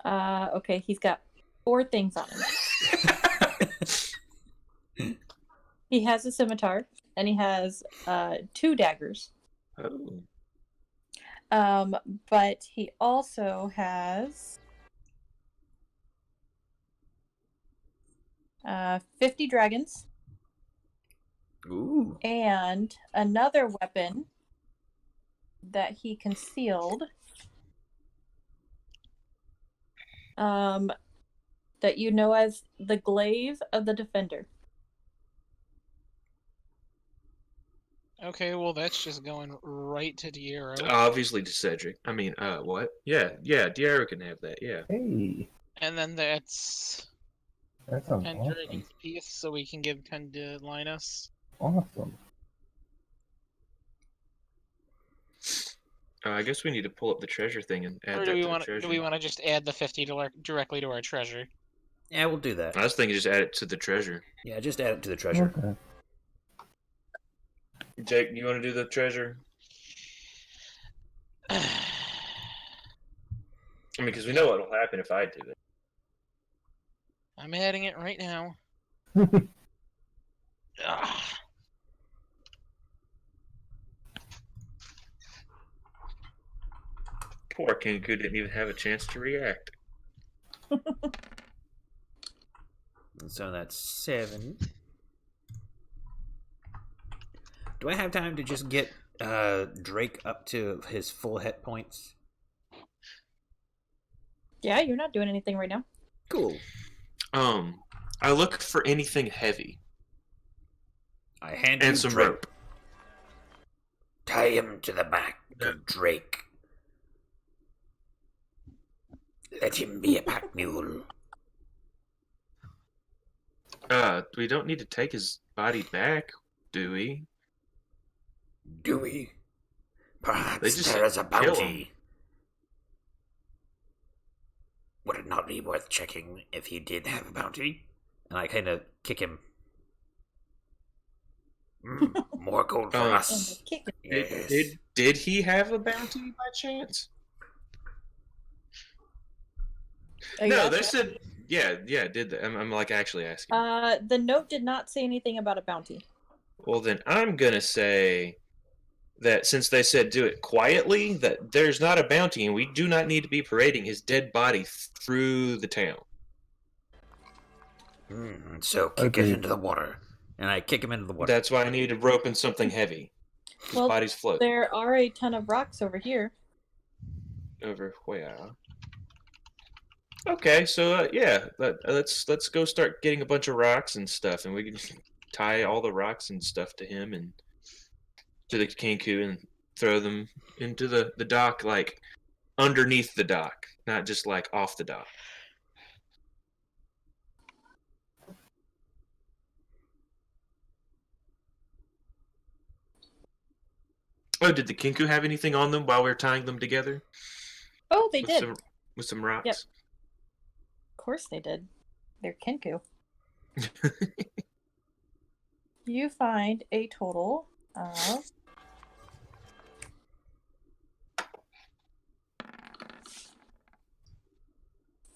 [SPEAKER 6] Okay, he's got 4 things on him. He has a scimitar, and he has 2 daggers.
[SPEAKER 3] Oh.
[SPEAKER 6] But he also has 50 dragons.
[SPEAKER 1] Ooh.
[SPEAKER 6] And another weapon that he concealed. That you know as the glaive of the defender.
[SPEAKER 5] Okay, well that's just going right to Diero.
[SPEAKER 3] Obviously to Cedric. I mean, what? Yeah, Diero can have that. Yeah.
[SPEAKER 4] Hey,
[SPEAKER 5] And then that's
[SPEAKER 4] that sounds
[SPEAKER 5] 10
[SPEAKER 4] awesome.
[SPEAKER 5] dragons piece, so we can give 10 to Linus.
[SPEAKER 4] Awesome.
[SPEAKER 3] I guess we need to pull up the treasure thing and add
[SPEAKER 5] Or
[SPEAKER 3] that
[SPEAKER 5] do we
[SPEAKER 3] to the
[SPEAKER 5] want
[SPEAKER 3] treasure.
[SPEAKER 5] do we want to just add the 50 directly to our treasure?
[SPEAKER 1] Yeah, we'll do that.
[SPEAKER 3] I was thinking just add it to the treasure.
[SPEAKER 1] Yeah, just add it to the treasure.
[SPEAKER 4] Okay.
[SPEAKER 3] Jake, you want to do the treasure? I mean, because we know what'll happen if I do it.
[SPEAKER 5] I'm adding it right now. Ugh.
[SPEAKER 3] Poor Kenku didn't even have a chance to react.
[SPEAKER 1] So that's 7. Do I have time to just get Drake up to his full hit points?
[SPEAKER 6] Yeah, you're not doing anything right now.
[SPEAKER 1] Cool.
[SPEAKER 3] I look for anything heavy
[SPEAKER 1] I hand
[SPEAKER 3] and
[SPEAKER 1] you
[SPEAKER 3] some
[SPEAKER 1] Drake.
[SPEAKER 3] rope.
[SPEAKER 1] Tie him to the back of Drake. Let him be a pack mule.
[SPEAKER 3] We don't need to take his body back, do we?
[SPEAKER 1] Do we?
[SPEAKER 3] They
[SPEAKER 1] Perhaps
[SPEAKER 3] just
[SPEAKER 1] there is a
[SPEAKER 3] kill him.
[SPEAKER 1] bounty. Would it not be worth checking if he did have a bounty? And I kind of kick him. More gold for
[SPEAKER 3] And
[SPEAKER 1] us.
[SPEAKER 6] kick him.
[SPEAKER 1] Yes.
[SPEAKER 3] Did he have a bounty by chance?
[SPEAKER 6] Are you
[SPEAKER 3] No,
[SPEAKER 6] asking?
[SPEAKER 3] they said yeah. Did they? I'm like actually asking.
[SPEAKER 6] The note did not say anything about a bounty.
[SPEAKER 3] Well, then I'm gonna say that since they said do it quietly, that there's not a bounty, and we do not need to be parading his dead body through the town.
[SPEAKER 1] So kick it
[SPEAKER 4] Agreed.
[SPEAKER 1] into the water. And I kick him into the water.
[SPEAKER 3] That's why I need a rope and something heavy. His
[SPEAKER 6] Well,
[SPEAKER 3] body's floating
[SPEAKER 6] There are a ton of rocks over here.
[SPEAKER 3] over where. Okay, so yeah, let's go start getting a bunch of rocks and stuff, and we can tie all the rocks and stuff to him and to the Kenku and throw them into the dock, like underneath the dock, not just like off the dock. Oh, did the Kenku have anything on them while we were tying them together?
[SPEAKER 6] Oh, they
[SPEAKER 3] with
[SPEAKER 6] did.
[SPEAKER 3] with some rocks.
[SPEAKER 6] Yep. Of course they did. They're Kenku. You find a total of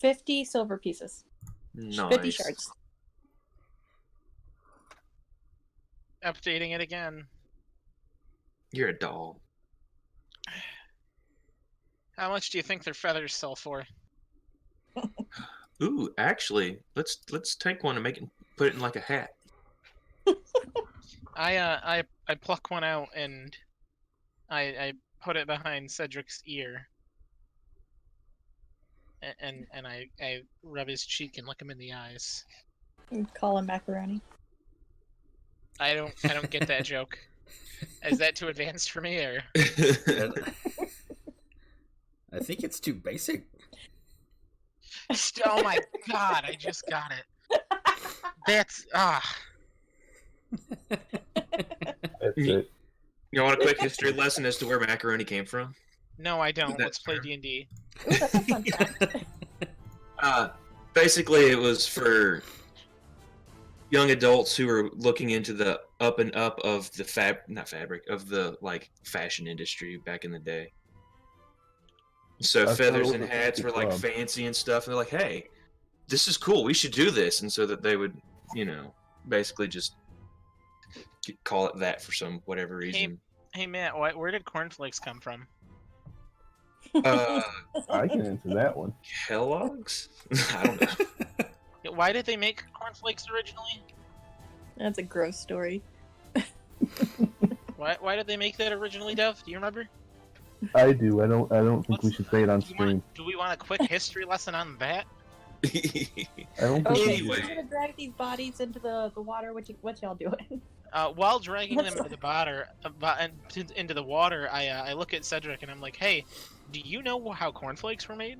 [SPEAKER 6] 50 silver pieces. 50
[SPEAKER 3] Nice.
[SPEAKER 6] shards.
[SPEAKER 5] Updating it again.
[SPEAKER 3] You're a doll.
[SPEAKER 5] How much do you think their feathers sell for?
[SPEAKER 3] Ooh, actually, let's take one and put it in like a hat.
[SPEAKER 5] I pluck one out and I put it behind Cedric's ear. And I rub his cheek and look him in the eyes.
[SPEAKER 6] Call him macaroni.
[SPEAKER 5] I don't get that joke. Is that too advanced for me, or?
[SPEAKER 1] I think it's too basic.
[SPEAKER 5] Oh my god! I just got it. That's
[SPEAKER 4] That's it.
[SPEAKER 3] You want a quick history lesson as to where macaroni came from?
[SPEAKER 5] No, I don't.
[SPEAKER 3] That's
[SPEAKER 5] Let's play
[SPEAKER 3] fair.
[SPEAKER 5] D&D.
[SPEAKER 6] Ooh, that's a fun fact.
[SPEAKER 3] Basically, it was for young adults who were looking into the up and up of the of the like fashion industry back in the day. So
[SPEAKER 4] I thought
[SPEAKER 3] feathers
[SPEAKER 4] it
[SPEAKER 3] and
[SPEAKER 4] was a
[SPEAKER 3] hats were like
[SPEAKER 4] club.
[SPEAKER 3] fancy and stuff. And they're like, hey, this is cool. We should do this. And so that they would, basically just call it that for some whatever reason.
[SPEAKER 5] Hey Matt, where did cornflakes come from?
[SPEAKER 3] Uh,
[SPEAKER 4] I get into that one.
[SPEAKER 3] Kellogg's? I don't know.
[SPEAKER 5] Why did they make cornflakes originally?
[SPEAKER 6] That's a gross story.
[SPEAKER 5] Why did they make that originally, Dev? Do you remember?
[SPEAKER 4] I do. I don't think we should say it on stream.
[SPEAKER 5] Do we want a quick history lesson on that?
[SPEAKER 4] I don't think
[SPEAKER 6] Okay,
[SPEAKER 4] we
[SPEAKER 3] Anyway.
[SPEAKER 6] so we're gonna drag these bodies into the water. What y'all doing?
[SPEAKER 5] While dragging them into the water, I look at Cedric and I'm like, "Hey, do you know how cornflakes were made?"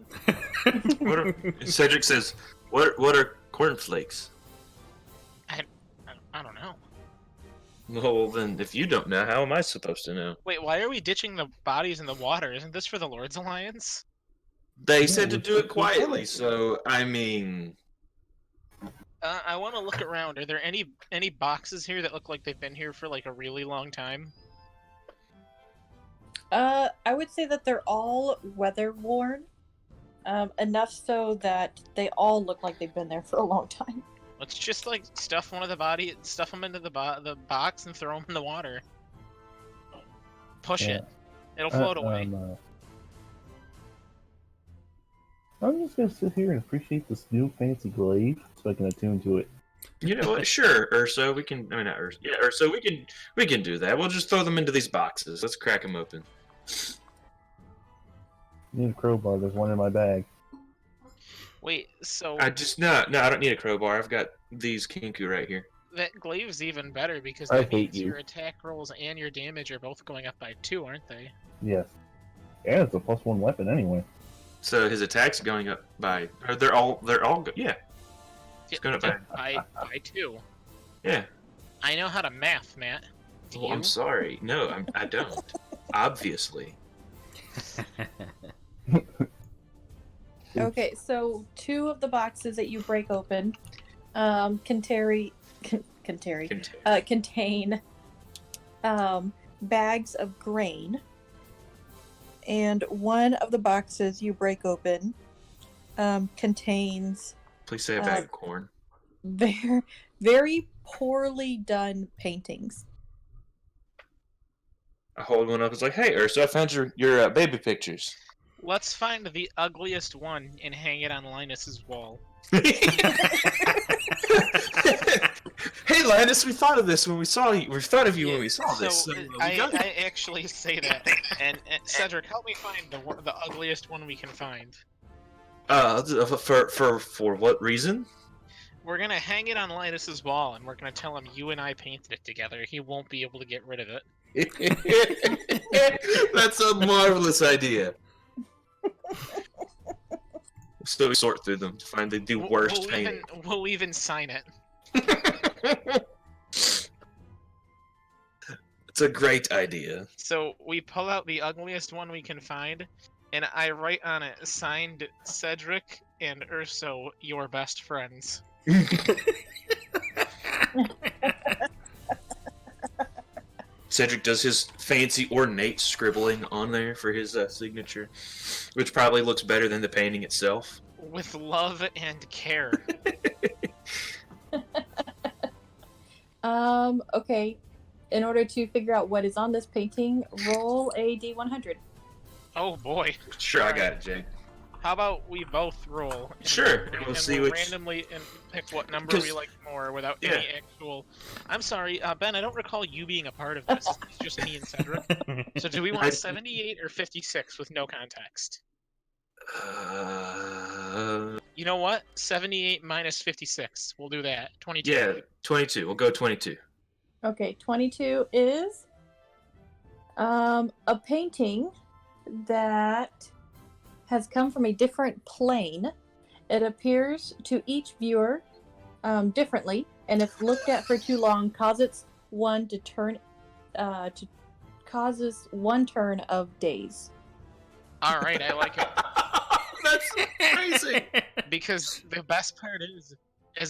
[SPEAKER 3] Cedric says, "What are cornflakes?"
[SPEAKER 5] I don't know.
[SPEAKER 3] Well, then, if you don't know, how am I supposed to know?
[SPEAKER 5] Wait, why are we ditching the bodies in the water? Isn't this for the Lord's Alliance?
[SPEAKER 3] They
[SPEAKER 4] Yeah,
[SPEAKER 3] said to
[SPEAKER 4] we're
[SPEAKER 3] do it
[SPEAKER 4] supposed to
[SPEAKER 3] quietly,
[SPEAKER 4] tell it.
[SPEAKER 3] so I mean,
[SPEAKER 5] I want to look around. Are there any boxes here that look like they've been here for like a really long time?
[SPEAKER 6] I would say that they're all weather worn, enough so that they all look like they've been there for a long time.
[SPEAKER 5] Let's just like stuff them into the box, and throw them in the water. Push
[SPEAKER 4] Yeah.
[SPEAKER 5] it. It'll float away.
[SPEAKER 4] I'm just gonna sit here and appreciate this new fancy glaive so I can attune to it.
[SPEAKER 3] you know what? Sure, Urso, we can. I mean, not Urso. Yeah, Urso, we can do that. We'll just throw them into these boxes. Let's crack them open.
[SPEAKER 4] Need a crowbar. There's one in my bag.
[SPEAKER 5] Wait, so
[SPEAKER 3] I just no, I don't need a crowbar. I've got these kinku right here.
[SPEAKER 5] that glaive's even better because
[SPEAKER 4] I
[SPEAKER 5] that
[SPEAKER 4] hate
[SPEAKER 5] means
[SPEAKER 4] you.
[SPEAKER 5] your attack rolls and your damage are both going up by 2, aren't they?
[SPEAKER 4] Yes. Yeah, it's a +1 weapon anyway.
[SPEAKER 3] So his attack's going up by. Or they're all. Yeah. It's going up by.
[SPEAKER 5] By 2.
[SPEAKER 3] Yeah.
[SPEAKER 5] I know how to math, Matt. Do
[SPEAKER 3] Well,
[SPEAKER 5] you?
[SPEAKER 3] I'm sorry. No, I don't. Obviously.
[SPEAKER 6] Okay, so 2 of the boxes that you break open contain bags of grain, and one of the boxes you break open contains
[SPEAKER 3] Please say a bag of corn.
[SPEAKER 6] very, very poorly done paintings.
[SPEAKER 3] I hold one up. It's like, hey, Urso, I found your baby pictures.
[SPEAKER 5] Let's find the ugliest one and hang it on Linus's wall.
[SPEAKER 3] Hey, Linus, we thought of this when we saw you. We thought of you when we saw this.
[SPEAKER 5] So
[SPEAKER 3] So,
[SPEAKER 5] I actually say that. And Cedric, help me find the ugliest one we can find.
[SPEAKER 3] For what reason?
[SPEAKER 5] We're gonna hang it on Linus's wall, and we're gonna tell him you and I painted it together. He won't be able to get rid of it.
[SPEAKER 3] That's a marvelous idea. So we sort through them to find the worst painting.
[SPEAKER 5] We'll even sign it.
[SPEAKER 3] It's a great idea.
[SPEAKER 5] So we pull out the ugliest one we can find, and I write on it, signed Cedric and Urso, your best friends.
[SPEAKER 3] Cedric does his fancy ornate scribbling on there for his signature, which probably looks better than the painting itself.
[SPEAKER 5] With love and care.
[SPEAKER 6] Okay. In order to figure out what is on this painting, roll a d100.
[SPEAKER 5] Oh boy.
[SPEAKER 3] Sure, I got it, Jake.
[SPEAKER 5] How about we both roll?
[SPEAKER 3] Sure, and we'll see which...
[SPEAKER 5] randomly and pick what number we like more without any actual... I'm sorry, Ben, I don't recall you being a part of this. It's just me and Cedric. So do we want 78 or 56 with no context? You know what? 78 minus 56. We'll do that. 22.
[SPEAKER 3] Yeah, 22. We'll go 22.
[SPEAKER 6] Okay, 22 is a painting that has come from a different plane. It appears to each viewer differently, and if looked at for too long, causes one turn of days.
[SPEAKER 5] All right, I like it.
[SPEAKER 3] That's crazy.
[SPEAKER 5] Because the best part is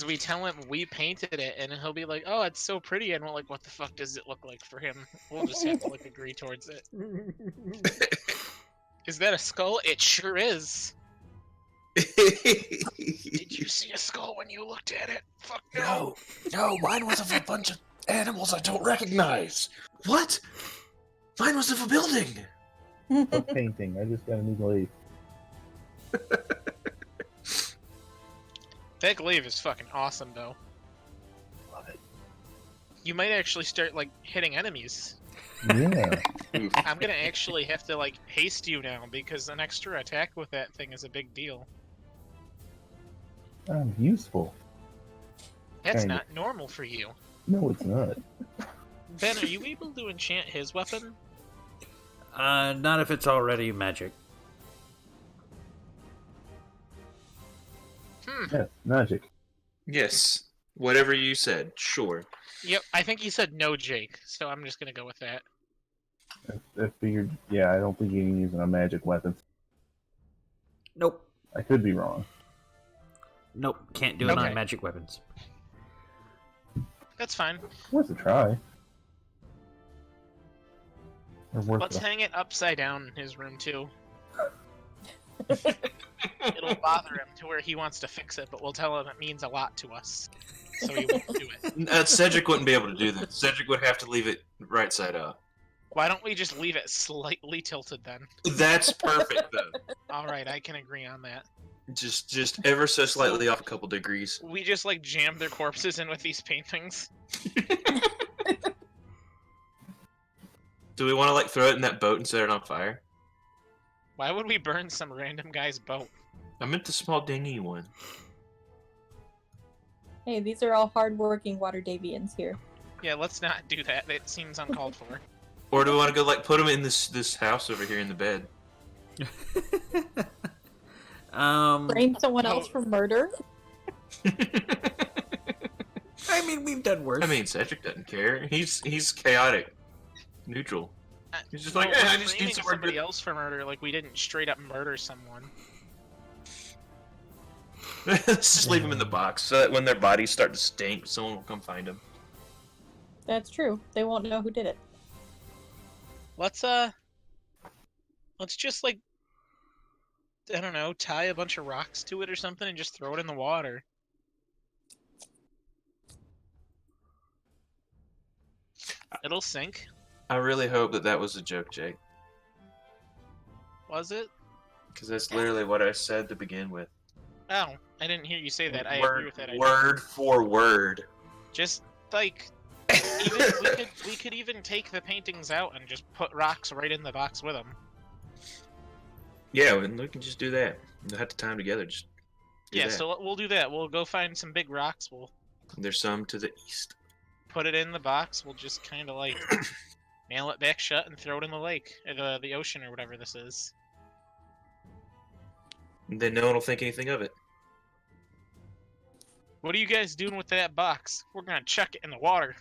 [SPEAKER 5] we tell him we painted it, and he'll be like, "Oh, it's so pretty," and we're like, "What the fuck does it look like for him?" We'll just have to like agree towards it. Is that a skull? It sure is. Did you see a skull when you looked at it? Fuck no.
[SPEAKER 3] No, mine was of a bunch of animals I don't recognize. What? Mine was of a building.
[SPEAKER 4] A painting. I just got a new glaive.
[SPEAKER 5] That glaive is fucking awesome, though.
[SPEAKER 4] Love it.
[SPEAKER 5] You might actually start like hitting enemies.
[SPEAKER 4] Yeah.
[SPEAKER 5] I'm gonna actually have to like haste you now because an extra attack with that thing is a big deal.
[SPEAKER 4] I'm useful.
[SPEAKER 5] That's
[SPEAKER 4] Kinda.
[SPEAKER 5] not normal for you.
[SPEAKER 4] No, it's not.
[SPEAKER 5] Ben, are you able to enchant his weapon?
[SPEAKER 1] Not if it's already magic.
[SPEAKER 4] Yeah, magic.
[SPEAKER 3] Yes. Whatever you said, sure.
[SPEAKER 5] Yep, I think you said no, Jake, so I'm just gonna go with that.
[SPEAKER 4] I figured, yeah, I don't think you can use it on magic weapons.
[SPEAKER 1] Nope.
[SPEAKER 4] I could be wrong.
[SPEAKER 1] Nope. Can't do it
[SPEAKER 5] Okay.
[SPEAKER 1] on magic weapons.
[SPEAKER 5] That's fine.
[SPEAKER 4] Worth a try. Or worth
[SPEAKER 5] Let's
[SPEAKER 4] a...
[SPEAKER 5] hang it upside down in his room too. It'll bother him to where he wants to fix it, but we'll tell him it means a lot to us, so he won't do it.
[SPEAKER 3] Cedric wouldn't be able to do that. Cedric would have to leave it right side up.
[SPEAKER 5] Why don't we just leave it slightly tilted then?
[SPEAKER 3] That's perfect, though.
[SPEAKER 5] All right, I can agree on that.
[SPEAKER 3] Just ever so slightly off a couple degrees.
[SPEAKER 5] We just like jam their corpses in with these paintings.
[SPEAKER 3] Do we want to like throw it in that boat and set it on fire?
[SPEAKER 5] Why would we burn some random guy's boat?
[SPEAKER 3] I meant the small dinghy one.
[SPEAKER 6] Hey, these are all hardworking Waterdeepians here.
[SPEAKER 5] Yeah, let's not do that. That seems uncalled for.
[SPEAKER 3] Or do we want to go like put them in this house over here in the bed?
[SPEAKER 6] Blame someone else for murder?
[SPEAKER 1] I mean, we've done worse.
[SPEAKER 3] I mean, Cedric doesn't care. He's chaotic, neutral. He's just like,
[SPEAKER 5] Well,
[SPEAKER 3] I
[SPEAKER 5] we're
[SPEAKER 3] just
[SPEAKER 5] blaming
[SPEAKER 3] need somewhere
[SPEAKER 5] somebody
[SPEAKER 3] good.
[SPEAKER 5] else for murder. Like we didn't straight up murder someone.
[SPEAKER 3] Let's just leave them in the box so that when their bodies start to stink, someone will come find them.
[SPEAKER 6] That's true. They won't know who did it.
[SPEAKER 5] Let's just like, I don't know, tie a bunch of rocks to it or something and just throw it in the water. It'll sink.
[SPEAKER 3] I really hope that was a joke, Jake,
[SPEAKER 5] Was it?
[SPEAKER 3] because that's literally what I said to begin with.
[SPEAKER 5] Oh, I didn't hear you say that. I
[SPEAKER 3] word,
[SPEAKER 5] agree with that idea.
[SPEAKER 3] word for word.
[SPEAKER 5] Just like we could even take the paintings out and just put rocks right in the box with them.
[SPEAKER 3] Yeah, and we can just do that. We'll have to tie them together. Just do
[SPEAKER 5] Yeah,
[SPEAKER 3] that.
[SPEAKER 5] so we'll do that. We'll go find some big rocks. We'll
[SPEAKER 3] There's some to the east.
[SPEAKER 5] put it in the box. We'll just kind of like nail it back shut and throw it in the lake, or the ocean, or whatever this is.
[SPEAKER 3] And then no one will think anything of it.
[SPEAKER 5] What are you guys doing with that box? We're gonna chuck it in the water.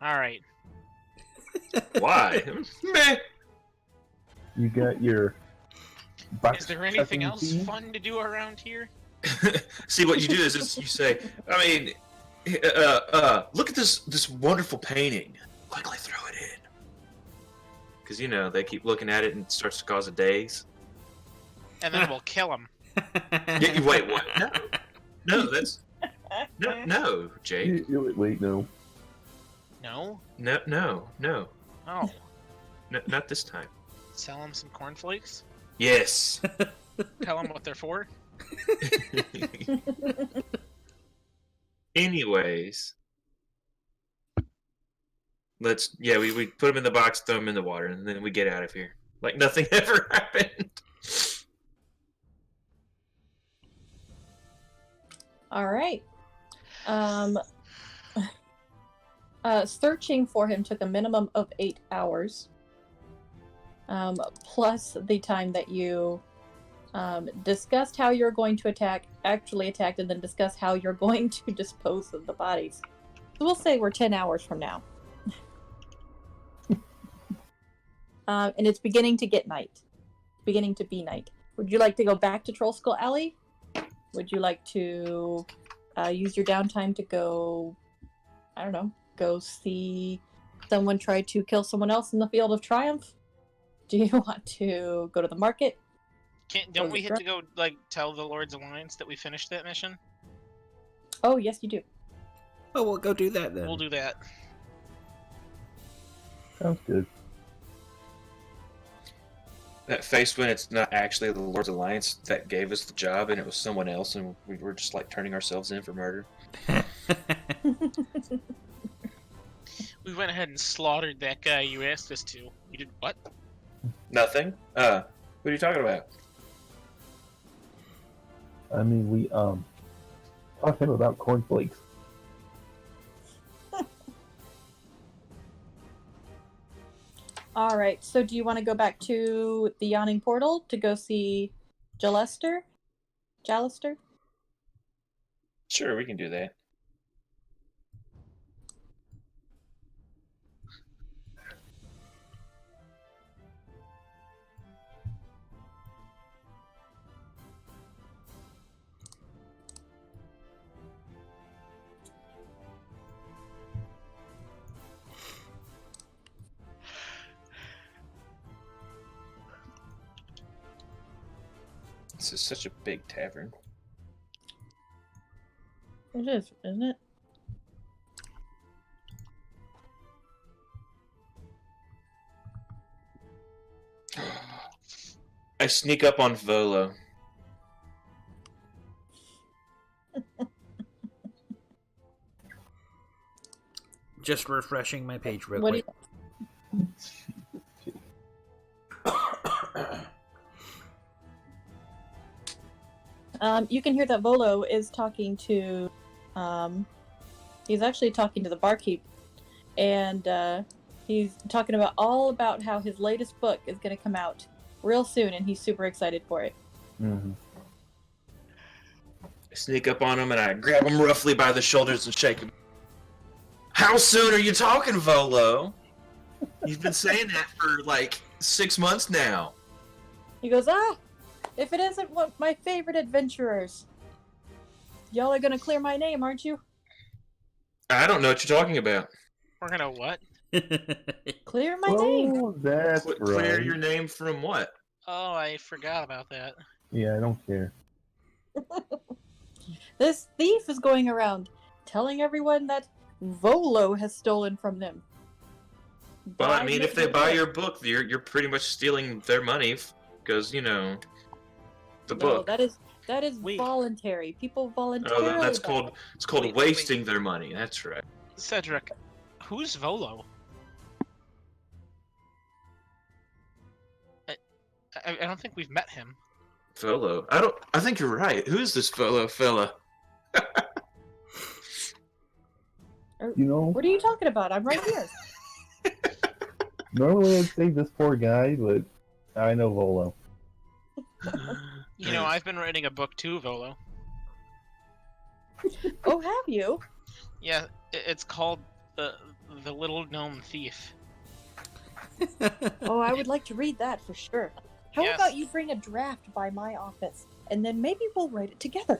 [SPEAKER 5] All right.
[SPEAKER 3] Why? Meh.
[SPEAKER 4] You got your box.
[SPEAKER 5] Is there anything
[SPEAKER 4] chucking
[SPEAKER 5] else
[SPEAKER 4] tea?
[SPEAKER 5] fun to do around here?
[SPEAKER 3] See, what you do is you say, I mean, look at this wonderful painting. Quickly throw it in. Because, they keep looking at it and it starts to cause a daze.
[SPEAKER 5] And then we'll kill him.
[SPEAKER 3] Wait, what? No. No, that's... No, Jake.
[SPEAKER 4] Wait, no.
[SPEAKER 5] No?
[SPEAKER 3] No.
[SPEAKER 5] Oh.
[SPEAKER 3] Not this time.
[SPEAKER 5] Sell him some cornflakes?
[SPEAKER 3] Yes.
[SPEAKER 5] Tell him what they're for?
[SPEAKER 3] Anyways. We put them in the box, throw them in the water, and then we get out of here. Like nothing ever happened.
[SPEAKER 6] All right. Searching for him took a minimum of 8 hours. Plus the time that you discussed how you're going to actually attacked, and then discussed how you're going to dispose of the bodies. So we'll say we're 10 hours from now. And it's beginning to get night. Beginning to be night. Would you like to go back to Troll Skull Alley? Would you like to use your downtime to go, I don't know, go see someone try to kill someone else in the Field of Triumph? Do you want to go to the market?
[SPEAKER 5] Don't we have to go, tell the Lord's Alliance that we finished that mission?
[SPEAKER 6] Oh, yes, you do.
[SPEAKER 1] Oh, we'll go do that then.
[SPEAKER 5] We'll do that.
[SPEAKER 4] Sounds good.
[SPEAKER 3] That face when it's not actually the Lord's Alliance that gave us the job and it was someone else and we were just turning ourselves in for murder.
[SPEAKER 5] We went ahead and slaughtered that guy you asked us to. You did what?
[SPEAKER 3] Nothing. What are you talking about?
[SPEAKER 4] I mean, we talked to him about cornflakes.
[SPEAKER 6] All right, so do you want to go back to the Yawning Portal to go see Jalester?
[SPEAKER 3] Sure, we can do that. This is such a big tavern.
[SPEAKER 6] It is, isn't it?
[SPEAKER 3] I sneak up on Volo.
[SPEAKER 1] Just refreshing my page real
[SPEAKER 6] What do
[SPEAKER 1] quick.
[SPEAKER 6] You can hear that Volo is talking to, he's actually talking to the barkeep, and he's talking about how his latest book is going to come out real soon, and he's super excited for it.
[SPEAKER 4] Mm-hmm.
[SPEAKER 3] I sneak up on him and I grab him roughly by the shoulders and shake him. How soon are you talking, Volo? You've been saying that for 6 months now.
[SPEAKER 6] He goes, if it isn't one of my favorite adventurers. Y'all are going to clear my name, aren't you?
[SPEAKER 3] I don't know what you're talking about.
[SPEAKER 5] We're gonna what?
[SPEAKER 6] Clear my name.
[SPEAKER 4] Oh, that's right.
[SPEAKER 3] Clear your name from what?
[SPEAKER 5] Oh, I forgot about that.
[SPEAKER 4] Yeah, I don't care.
[SPEAKER 6] This thief is going around telling everyone that Volo has stolen from them.
[SPEAKER 3] Well, I
[SPEAKER 6] By
[SPEAKER 3] mean, if they
[SPEAKER 6] Mr.
[SPEAKER 3] buy
[SPEAKER 6] Red.
[SPEAKER 3] your book, you're pretty much stealing their money because the
[SPEAKER 6] No,
[SPEAKER 3] book.
[SPEAKER 6] that is
[SPEAKER 5] Wait.
[SPEAKER 6] voluntary. People voluntarily.
[SPEAKER 3] Oh, that's
[SPEAKER 6] buy
[SPEAKER 3] called
[SPEAKER 6] it.
[SPEAKER 3] it's called
[SPEAKER 5] Wait,
[SPEAKER 3] wasting their money. That's right.
[SPEAKER 5] Cedric, who's Volo? I don't think we've met him.
[SPEAKER 3] Volo. I think you're right. Who's this Volo fella?
[SPEAKER 4] You know,
[SPEAKER 6] What are you talking about? I'm right here.
[SPEAKER 4] normally I'd say this poor guy, but I know Volo.
[SPEAKER 5] You know, I've been writing a book too, Volo.
[SPEAKER 6] Oh, have you?
[SPEAKER 5] Yeah, it's called the Little Gnome Thief.
[SPEAKER 6] Oh, I would like to read that for sure. How
[SPEAKER 5] Yes.
[SPEAKER 6] about you bring a draft by my office, and then maybe we'll write it together.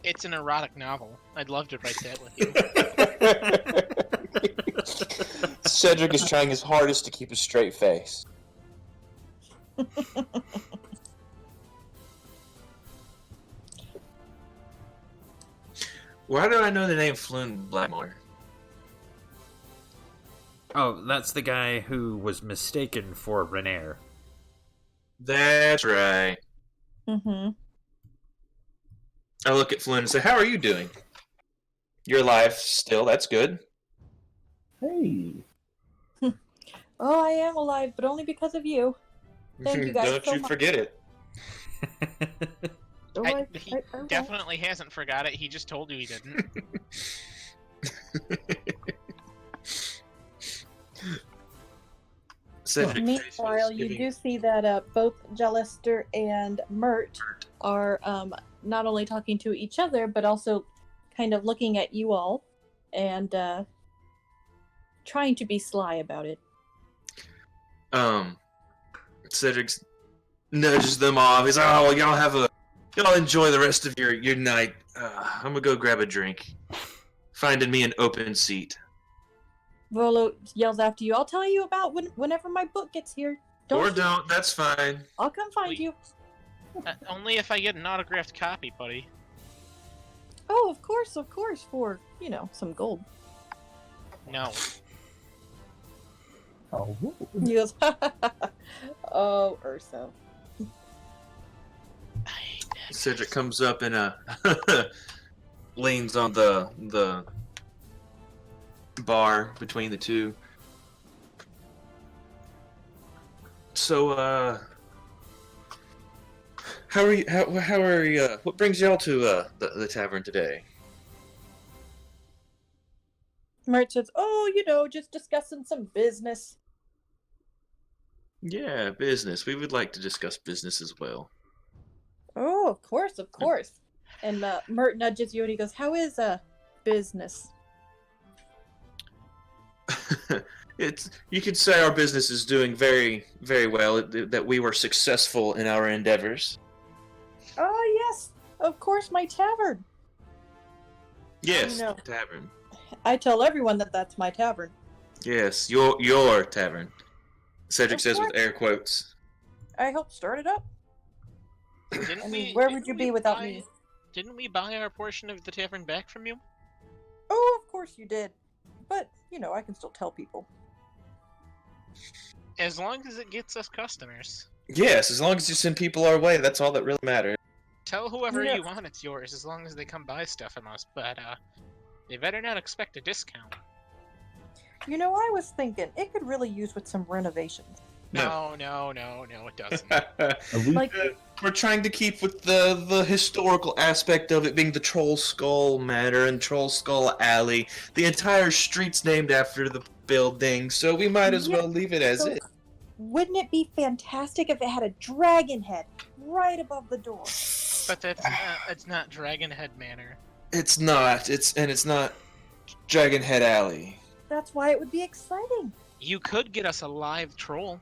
[SPEAKER 5] It's an erotic novel. I'd love to write that with you.
[SPEAKER 3] Cedric is trying his hardest to keep a straight face. Why do I know the name Floon Blackmore?
[SPEAKER 1] Oh, that's the guy who was mistaken for Renair.
[SPEAKER 3] That's right.
[SPEAKER 6] Mm-hmm.
[SPEAKER 3] I look at Floon and say, "How are you doing? You're alive still. That's good."
[SPEAKER 4] Hey.
[SPEAKER 6] Oh, I am alive, but only because of you. Thank you guys
[SPEAKER 3] Don't
[SPEAKER 6] so
[SPEAKER 3] you
[SPEAKER 6] much.
[SPEAKER 3] forget it.
[SPEAKER 6] Oh,
[SPEAKER 5] He
[SPEAKER 6] I won't.
[SPEAKER 5] definitely hasn't forgot it. He just told you he didn't.
[SPEAKER 3] Cedric
[SPEAKER 6] Meanwhile,
[SPEAKER 3] faces
[SPEAKER 6] you
[SPEAKER 3] giving-
[SPEAKER 6] do see that both Jalester and Mert are not only talking to each other, but also kind of looking at you all and trying to be sly about it.
[SPEAKER 3] Cedric nudges them off. He's like, "Oh, y'all enjoy the rest of your night. I'm gonna go grab a drink. Finding me an open seat.
[SPEAKER 6] Volo yells after you. I'll tell you about whenever my book gets here.
[SPEAKER 3] Or
[SPEAKER 6] you-
[SPEAKER 3] don't. That's fine."
[SPEAKER 6] I'll come find
[SPEAKER 5] Wait.
[SPEAKER 6] you.
[SPEAKER 5] Only if I get an autographed copy, buddy.
[SPEAKER 6] Oh, of course, for, some gold.
[SPEAKER 5] No.
[SPEAKER 4] Oh,
[SPEAKER 6] He goes, oh, Urso.
[SPEAKER 5] I hate that.
[SPEAKER 3] Cedric comes up and leans on the bar between the two. So, how are you? How are you? What brings y'all to the tavern today?
[SPEAKER 6] Mert says, oh, just discussing some business.
[SPEAKER 3] Yeah, business. We would like to discuss business as well.
[SPEAKER 6] Oh, of course. And Mert nudges you and he goes, how is business?
[SPEAKER 3] You could say our business is doing very, very well. That we were successful in our endeavors.
[SPEAKER 6] Oh, yes, of course, my tavern.
[SPEAKER 3] Yes,
[SPEAKER 6] No.
[SPEAKER 3] the tavern.
[SPEAKER 6] I tell everyone that that's my tavern.
[SPEAKER 3] Yes, your tavern. Cedric
[SPEAKER 6] Of
[SPEAKER 3] says with
[SPEAKER 6] course.
[SPEAKER 3] air quotes.
[SPEAKER 6] I helped start it up.
[SPEAKER 5] Didn't
[SPEAKER 6] I
[SPEAKER 5] we?
[SPEAKER 6] mean, where would
[SPEAKER 5] didn't
[SPEAKER 6] you
[SPEAKER 5] we
[SPEAKER 6] be without
[SPEAKER 5] buy-
[SPEAKER 6] me?
[SPEAKER 5] Didn't we buy our portion of the tavern back from you?
[SPEAKER 6] Oh, of course you did. But, I can still tell people.
[SPEAKER 5] As long as it gets us customers.
[SPEAKER 3] Yes, as long as you send people our way, that's all that really matters.
[SPEAKER 5] Tell whoever
[SPEAKER 6] No.
[SPEAKER 5] you want it's yours, as long as they come buy stuff from us. But they better not expect a discount.
[SPEAKER 6] I was thinking it could really use with some renovations.
[SPEAKER 5] No, it doesn't.
[SPEAKER 4] at least
[SPEAKER 6] Like,
[SPEAKER 3] We're trying to keep with the historical aspect of it being the Troll Skull Manor and Troll Skull Alley. The entire street's named after the building, so we might as
[SPEAKER 6] Yeah,
[SPEAKER 3] well leave it as
[SPEAKER 6] so
[SPEAKER 3] is.
[SPEAKER 6] wouldn't it be fantastic if it had a dragon head right above the door?
[SPEAKER 5] But it's not Dragonhead Manor.
[SPEAKER 3] It's not. It's not Dragonhead Alley.
[SPEAKER 6] That's why it would be exciting.
[SPEAKER 5] You could get us a live troll.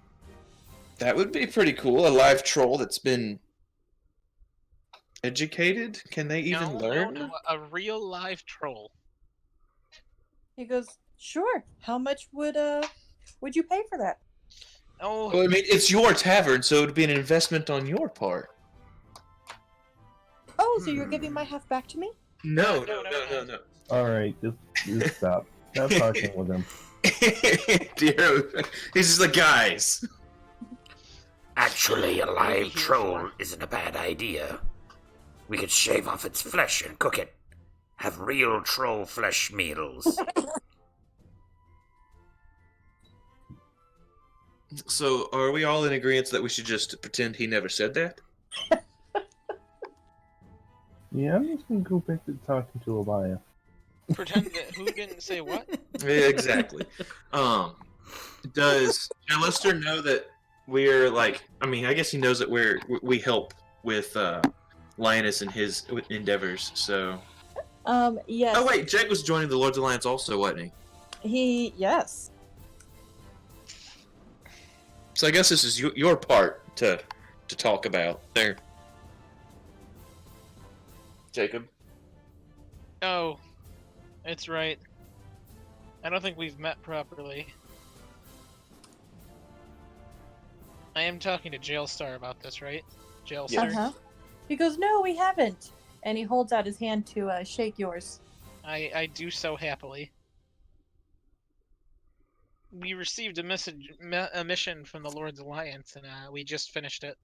[SPEAKER 3] That would be pretty cool. A live troll that's been educated. Can they even learn?
[SPEAKER 5] No, a real live troll.
[SPEAKER 6] He goes, sure. How much would you pay for that?
[SPEAKER 5] Oh,
[SPEAKER 3] Well, I mean, it's your tavern, so it would be an investment on your part.
[SPEAKER 6] Oh, so you're giving my half back to me?
[SPEAKER 3] No.
[SPEAKER 4] all right, just stop talking with him.
[SPEAKER 3] Dear, he's just like, guys.
[SPEAKER 1] Actually, a
[SPEAKER 5] What are we
[SPEAKER 1] live
[SPEAKER 5] here
[SPEAKER 1] troll
[SPEAKER 5] for?
[SPEAKER 1] isn't a bad idea. We could shave off its flesh and cook it. Have real troll flesh meals.
[SPEAKER 3] So, are we all in agreement that we should just pretend he never said that?
[SPEAKER 4] Yeah, I'm just gonna go back to talking to Abaya.
[SPEAKER 5] pretend that who didn't say what?
[SPEAKER 3] Yeah, exactly. Does Lister know that we're like? I mean, I guess he knows that we help with Linus and his endeavors. So.
[SPEAKER 6] Yes.
[SPEAKER 3] Oh wait, Jake was joining the Lord's Alliance also, wasn't he?
[SPEAKER 6] Yes.
[SPEAKER 3] So I guess this is your part to talk about there, Jacob.
[SPEAKER 5] Oh, it's right. I don't think we've met properly. I am talking to Jailstar about this, right?
[SPEAKER 3] Yeah.
[SPEAKER 5] Jailstar?
[SPEAKER 6] Uh-huh. He goes, no, we haven't. And he holds out his hand to shake yours.
[SPEAKER 5] I do so happily. We received a mission from the Lord's Alliance, and we just finished it.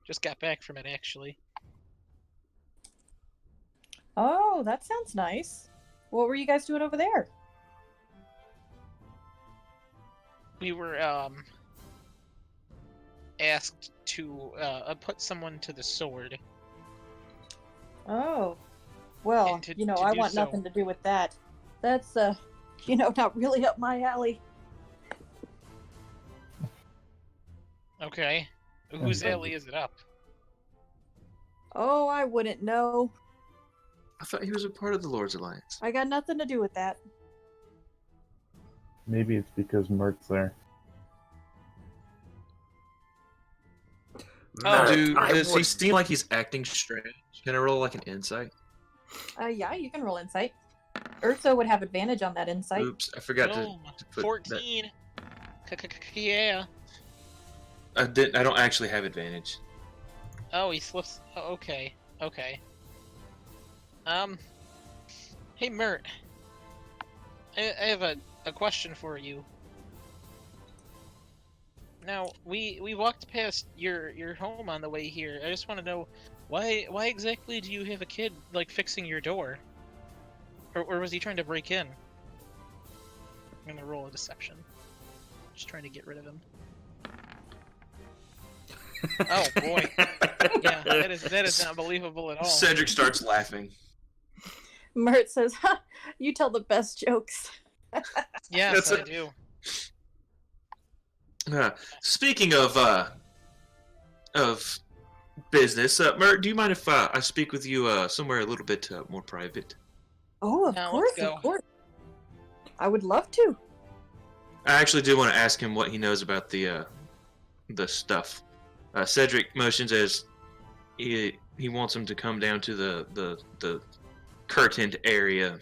[SPEAKER 5] Just got back from it, actually.
[SPEAKER 6] Oh, that sounds nice. What were you guys doing over there?
[SPEAKER 5] We were asked to put someone to the sword.
[SPEAKER 6] Oh. Well,
[SPEAKER 5] And to
[SPEAKER 6] I
[SPEAKER 5] do
[SPEAKER 6] want
[SPEAKER 5] so-
[SPEAKER 6] nothing to do with that. That's, not really up my alley.
[SPEAKER 5] Okay. Whose
[SPEAKER 4] Okay.
[SPEAKER 5] alley is it up?
[SPEAKER 6] Oh, I wouldn't know.
[SPEAKER 3] I thought he was a part of the Lord's Alliance.
[SPEAKER 6] I got nothing to do with that.
[SPEAKER 4] Maybe it's because Mert's there.
[SPEAKER 5] Oh,
[SPEAKER 3] Dude,
[SPEAKER 1] I
[SPEAKER 3] does he
[SPEAKER 1] would-
[SPEAKER 3] seem like he's acting strange? Can I roll like an insight?
[SPEAKER 6] Yeah, you can roll insight. Ursa would have advantage on that insight.
[SPEAKER 3] Oops, I forgot
[SPEAKER 5] Boom.
[SPEAKER 3] to put
[SPEAKER 5] 14. Yeah.
[SPEAKER 3] that. I don't actually have advantage.
[SPEAKER 5] Oh, he slips. Oh, okay. Okay. Hey, Mert. I have a question for you. Now, we walked past your home on the way here. I just want to know why exactly do you have a kid like fixing your door? Or was he trying to break in? I'm gonna roll a deception. Just trying to get rid of him. Oh boy. Yeah, that is not believable at all.
[SPEAKER 3] Cedric starts laughing.
[SPEAKER 6] Mert says, ha, you tell the best jokes.
[SPEAKER 5] Yes,
[SPEAKER 3] That's
[SPEAKER 5] I
[SPEAKER 3] a-
[SPEAKER 5] do.
[SPEAKER 3] Speaking of business, Mert, do you mind if I speak with you somewhere a little bit more private?
[SPEAKER 6] Oh, of
[SPEAKER 5] Now,
[SPEAKER 6] course,
[SPEAKER 5] let's go.
[SPEAKER 6] of course. I would love to.
[SPEAKER 3] I actually do want to ask him what he knows about the stuff. Cedric motions as he wants him to come down to the curtained area.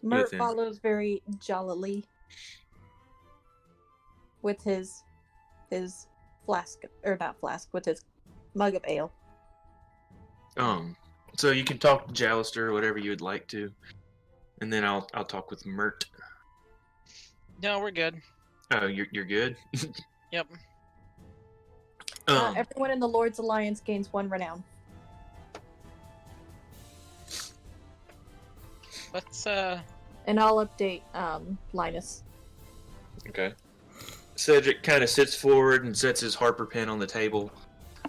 [SPEAKER 6] Mert
[SPEAKER 3] Within.
[SPEAKER 6] follows very jollily with his flask, or not flask, with his mug of ale.
[SPEAKER 3] So you can talk to Jallister or whatever you would like to, and then I'll talk with Mert.
[SPEAKER 5] No, we're good.
[SPEAKER 3] Oh, you're good.
[SPEAKER 5] Yep.
[SPEAKER 6] Everyone in the Lord's Alliance gains 1 renown.
[SPEAKER 5] Let's
[SPEAKER 6] And I'll update Linus.
[SPEAKER 3] Okay. Cedric kind of sits forward and sets his Harper pen on the table.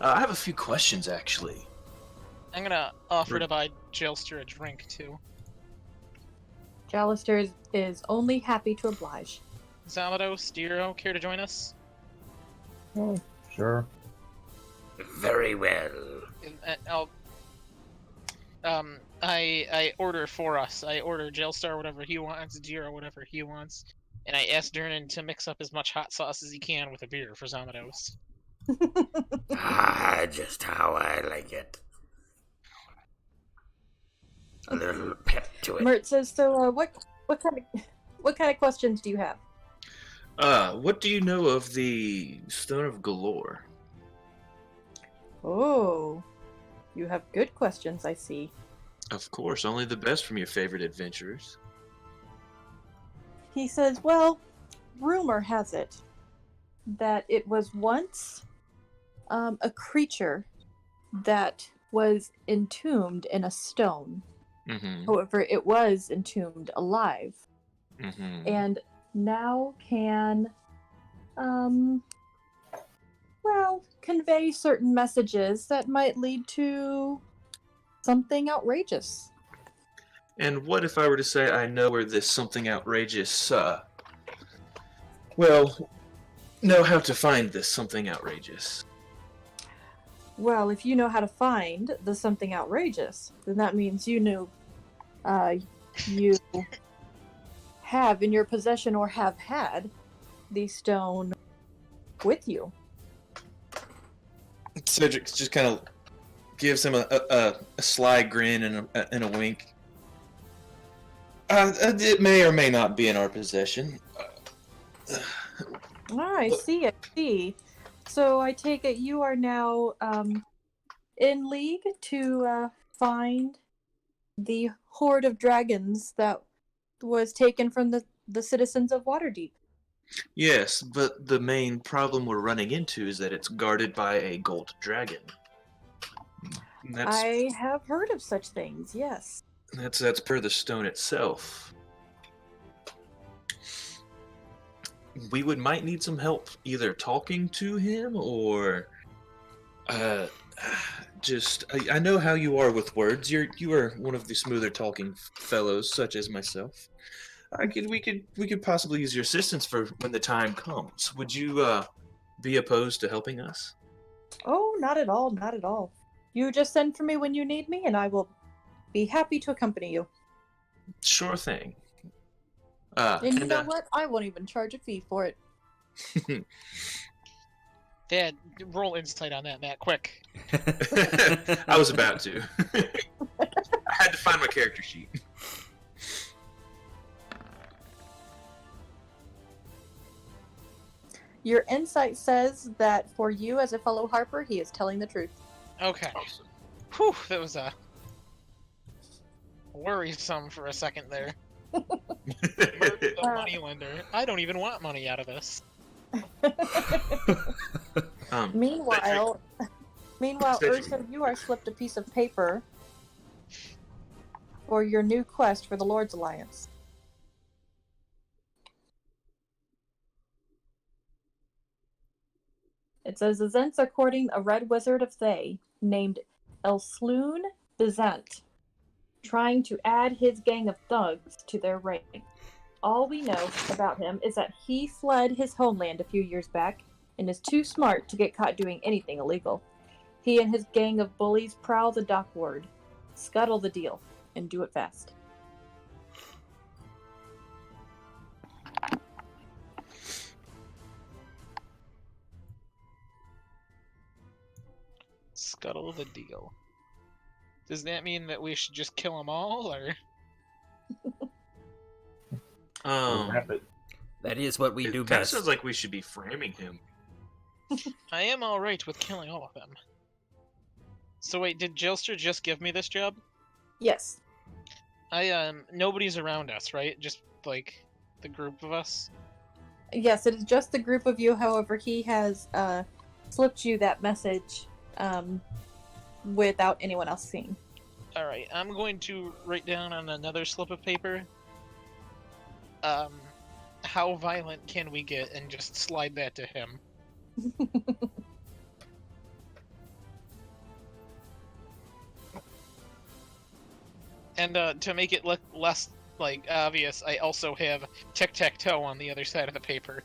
[SPEAKER 3] I have a few questions, actually.
[SPEAKER 5] I'm gonna offer to buy Jailster a drink too.
[SPEAKER 6] Jallister is only happy to oblige.
[SPEAKER 5] Zamados, Diro, care to join us?
[SPEAKER 4] Oh, sure.
[SPEAKER 1] Very well.
[SPEAKER 5] I'll I order for us. I order Jailstar whatever he wants, Diro whatever he wants, and I ask Durnan to mix up as much hot sauce as he can with a beer for Zamados.
[SPEAKER 1] Just how I like it. A little pep to it.
[SPEAKER 6] Mert says, so what kind of questions do you have?
[SPEAKER 3] What do you know of the Stone of Galore?
[SPEAKER 6] Oh, you have good questions, I see.
[SPEAKER 3] Of course, only the best from your favorite adventurers.
[SPEAKER 6] He says, well, rumor has it that it was once a creature that was entombed in a stone.
[SPEAKER 3] Mm-hmm.
[SPEAKER 6] However, it was entombed alive
[SPEAKER 3] Mm-hmm.
[SPEAKER 6] and now can, convey certain messages that might lead to something outrageous.
[SPEAKER 3] And what if I were to say I know where this something outrageous, know how to find this something outrageous?
[SPEAKER 6] Well, if you know how to find the something outrageous, then that means you have in your possession or have had the stone with you.
[SPEAKER 3] Cedric just kind of gives him a sly grin and a wink. It may or may not be in our possession.
[SPEAKER 6] Ah, I see, I see. So I take it you are now in league to find the horde of dragons that was taken from the citizens of Waterdeep.
[SPEAKER 3] Yes, but the main problem we're running into is that it's guarded by a gold dragon. And
[SPEAKER 6] I have heard of such things, yes.
[SPEAKER 3] that's per the stone itself. We might need some help either talking to him or I know how you are with words. You are one of the smoother talking fellows such as myself. We could possibly use your assistance for when the time comes. Would you be opposed to helping us?
[SPEAKER 6] Oh, not at all, not at all. You just send for me when you need me, and I will be happy to accompany you.
[SPEAKER 3] Sure thing.
[SPEAKER 6] And you know what? I won't even charge a fee for it.
[SPEAKER 5] Dad, roll insight on that, Matt, quick.
[SPEAKER 3] I was about to. I had to find my character sheet.
[SPEAKER 6] Your insight says that for you as a fellow Harper, he is telling the truth.
[SPEAKER 5] Okay.
[SPEAKER 3] Awesome.
[SPEAKER 5] Whew, that was worrisome for a second there. Bert, the moneylender. I don't even want money out of this.
[SPEAKER 6] Meanwhile,
[SPEAKER 3] Cedric.
[SPEAKER 6] Ursa, you are slipped a piece of paper for your new quest for the Lord's Alliance. It says, events are courting a red wizard of Thay named Elsloon Bizant, trying to add his gang of thugs to their rank. All we know about him is that he fled his homeland a few years back and is too smart to get caught doing anything illegal. He and his gang of bullies prowl the dockward, scuttle the deal, and do it fast.
[SPEAKER 5] Scuttle the deal. Does that mean that we should just kill them all, or?
[SPEAKER 4] Wrap it.
[SPEAKER 1] That is what we do
[SPEAKER 3] Kind of
[SPEAKER 1] best.
[SPEAKER 3] sounds like we should be framing him.
[SPEAKER 5] I am alright with killing all of them. So wait, did Jilster just give me this job?
[SPEAKER 6] Yes.
[SPEAKER 5] Nobody's around us, right? Just, like, the group of us?
[SPEAKER 6] Yes, it is just the group of you. However, he has slipped you that message without anyone else seeing.
[SPEAKER 5] Alright, I'm going to write down on another slip of paper, how violent can we get, and just slide that to him. And to make it look less, like, obvious, I also have tic-tac-toe on the other side of the paper.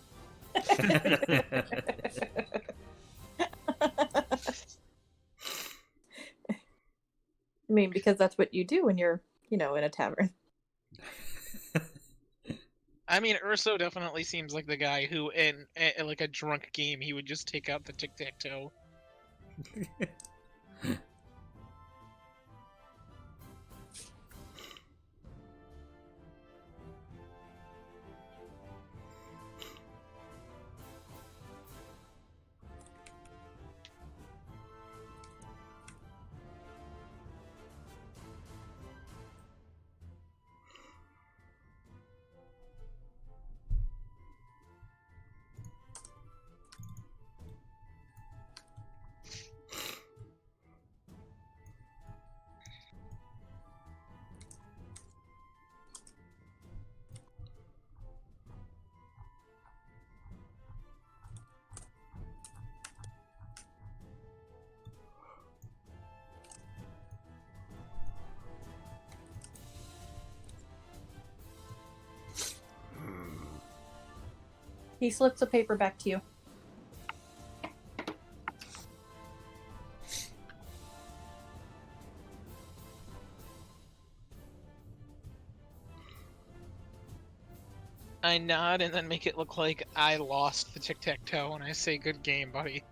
[SPEAKER 6] I mean, because that's what you do when you're, in a tavern.
[SPEAKER 5] I mean, Urso definitely seems like the guy who, in like a drunk game, he would just take out the tic-tac-toe.
[SPEAKER 6] He slips a paper back to you.
[SPEAKER 5] I nod and then make it look like I lost the tic-tac-toe, and I say, "Good game, buddy."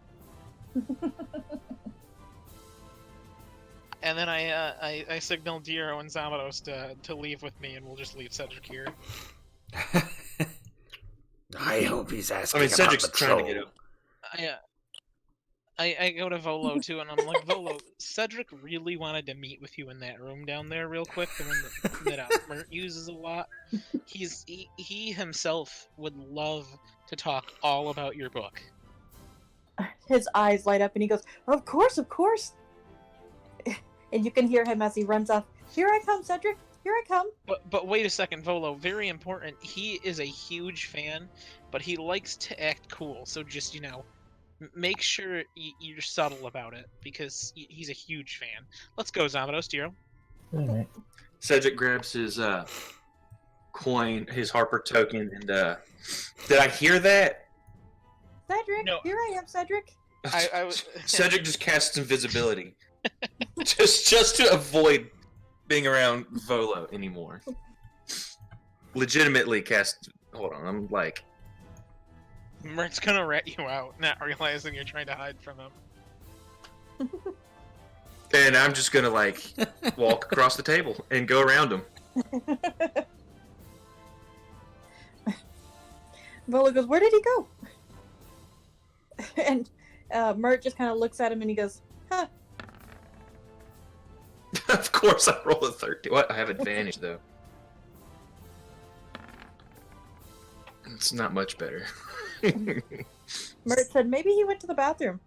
[SPEAKER 5] And then I signal Diero and Zamados to leave with me, and we'll just leave Cedric here.
[SPEAKER 1] I hope he's asking
[SPEAKER 3] I mean,
[SPEAKER 1] about
[SPEAKER 3] Cedric's
[SPEAKER 1] the
[SPEAKER 3] trying to
[SPEAKER 1] troll.
[SPEAKER 3] get up.
[SPEAKER 5] I go to Volo too, and I'm like, Volo, Cedric really wanted to meet with you in that room down there real quick, the one that Mert uses a lot. He himself would love to talk all about your book.
[SPEAKER 6] His eyes light up and he goes, of course, of course. And you can hear him as he runs off. Here I come, Cedric. Here I come.
[SPEAKER 5] But wait a second, Volo, very important. He is a huge fan, but he likes to act cool. So just, make sure you're subtle about it, because he's a huge fan. Let's go, Zamados, Diro.
[SPEAKER 4] Alright.
[SPEAKER 3] Cedric grabs his coin, his Harper token, and did I hear that?
[SPEAKER 6] Cedric,
[SPEAKER 5] No.
[SPEAKER 6] here I am, Cedric.
[SPEAKER 5] I was
[SPEAKER 3] Cedric just casts invisibility, just to avoid being around Volo anymore. Legitimately cast. Hold on, I'm like.
[SPEAKER 5] Mert's gonna rat you out, not realizing you're trying to hide from him.
[SPEAKER 3] And I'm just gonna like walk across the table and go around him.
[SPEAKER 6] Vola goes, where did he go? And Mert just kind of looks at him and he goes, huh.
[SPEAKER 3] Of course, I roll a 13. What? I have advantage though. It's not much better.
[SPEAKER 6] Mert said, maybe he went to the bathroom.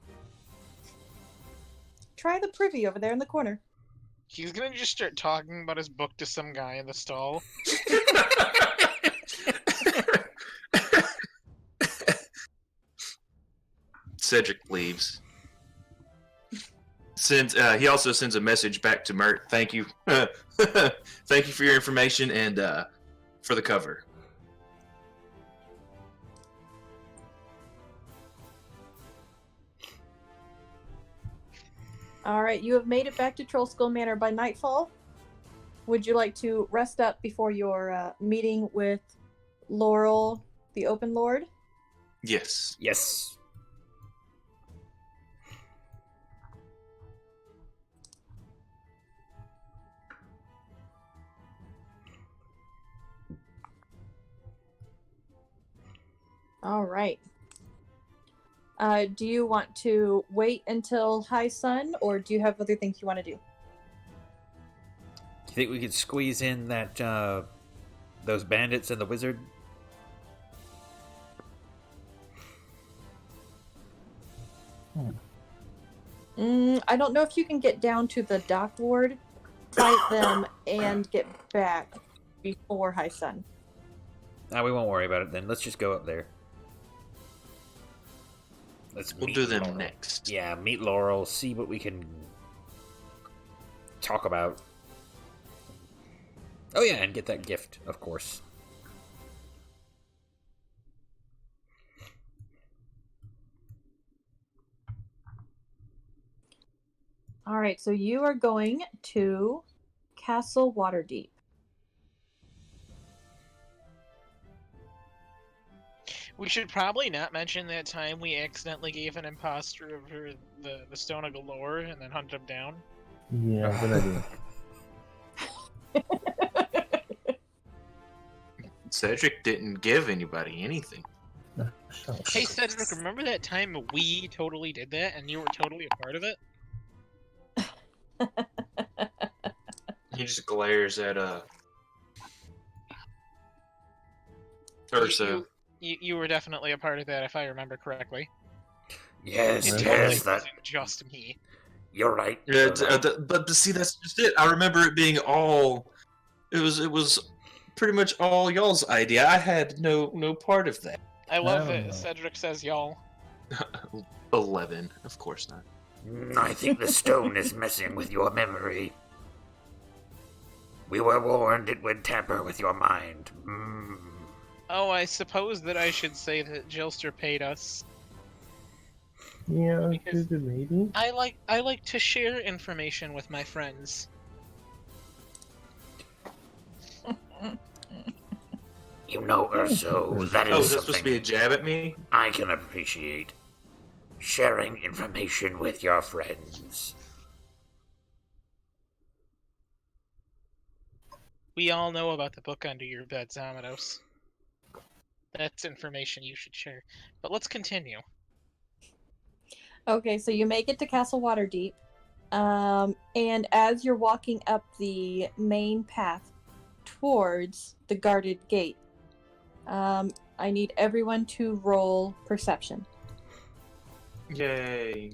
[SPEAKER 6] Try the privy over there in the corner.
[SPEAKER 5] He's gonna just start talking about his book to some guy in the stall.
[SPEAKER 3] Cedric leaves. He also sends a message back to Mert. Thank you. Thank you for your information and for the cover.
[SPEAKER 6] All right, you have made it back to Trollskull Manor by nightfall. Would you like to rest up before your meeting with Laurel, the Open Lord?
[SPEAKER 3] Yes.
[SPEAKER 1] Yes.
[SPEAKER 6] All right. Do you want to wait until high sun, or do you have other things you want to do?
[SPEAKER 1] Do you think we could squeeze in that those bandits and the wizard?
[SPEAKER 6] I don't know if you can get down to the dock ward, fight them, and get back before high sun.
[SPEAKER 1] Nah, we won't worry about it then. Let's just go up there.
[SPEAKER 3] We'll
[SPEAKER 1] meet
[SPEAKER 3] do them
[SPEAKER 1] Laurel.
[SPEAKER 3] next.
[SPEAKER 1] Yeah, meet Laurel, see what we can talk about. Oh yeah, and get that gift, of course.
[SPEAKER 6] All right, so you are going to Castle Waterdeep.
[SPEAKER 5] We should probably not mention that time we accidentally gave an imposter over the Stone of Galore and then hunt him down.
[SPEAKER 4] Yeah, good idea.
[SPEAKER 3] Cedric didn't give anybody anything.
[SPEAKER 5] Hey Cedric, remember that time we totally did that and you were totally a part of it?
[SPEAKER 3] He just glares at Ursa.
[SPEAKER 5] You were definitely a part of that, if I remember correctly.
[SPEAKER 1] Yes,
[SPEAKER 5] It
[SPEAKER 1] yes, that
[SPEAKER 5] wasn't just me.
[SPEAKER 1] you're right.
[SPEAKER 3] Yeah, but see, that's just it. I remember it being all. It was pretty much all y'all's idea. I had no part of that.
[SPEAKER 5] I love
[SPEAKER 4] don't
[SPEAKER 5] that
[SPEAKER 4] know.
[SPEAKER 5] Cedric says y'all.
[SPEAKER 3] 11, of course not.
[SPEAKER 1] I think the stone is messing with your memory. We were warned it would tamper with your mind.
[SPEAKER 5] Oh, I suppose that I should say that Jilster paid us.
[SPEAKER 4] Yeah,
[SPEAKER 5] Because-
[SPEAKER 4] maybe.
[SPEAKER 5] I like to share information with my friends.
[SPEAKER 1] You know, Urso, that
[SPEAKER 3] Oh,
[SPEAKER 1] is
[SPEAKER 3] is that supposed to be a
[SPEAKER 1] something
[SPEAKER 3] jab at me?
[SPEAKER 1] I can appreciate. Sharing information with your friends.
[SPEAKER 5] We all know about the book under your bed, Zamados. That's information you should share. But let's continue.
[SPEAKER 6] Okay, so you make it to Castle Waterdeep. And as you're walking up the main path towards the guarded gate, I need everyone to roll perception.
[SPEAKER 3] Yay.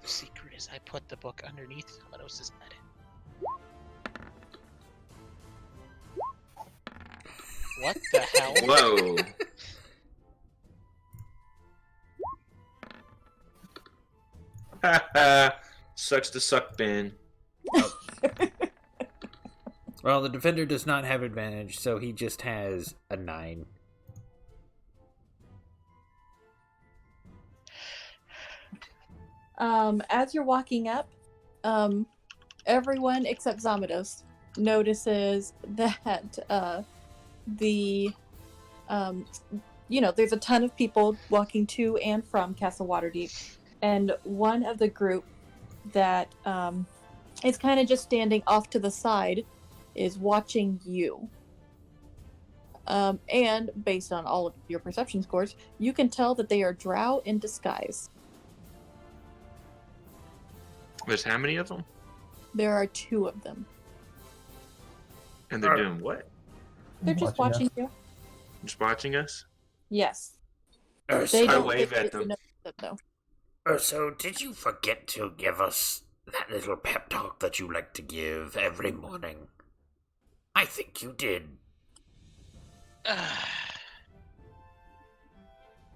[SPEAKER 5] The secret is I put the book underneath Amados' bed. What the hell?
[SPEAKER 3] Whoa. Sucks to suck, Ben.
[SPEAKER 1] Well, the defender does not have advantage, so he just has a 9.
[SPEAKER 6] As you're walking up, everyone except Zamados notices that there's a ton of people walking to and from Castle Waterdeep, and one of the group that is kind of just standing off to the side is watching you. And based on all of your perception scores, you can tell that they are drow in disguise.
[SPEAKER 3] There's how many of them?
[SPEAKER 6] There are 2 of them.
[SPEAKER 3] And they're doing what?
[SPEAKER 6] They're just watching you.
[SPEAKER 3] Just watching us?
[SPEAKER 6] Yes.
[SPEAKER 1] They
[SPEAKER 3] I wave at them.
[SPEAKER 1] So, did you forget to give us that little pep talk that you like to give every morning? I think you did.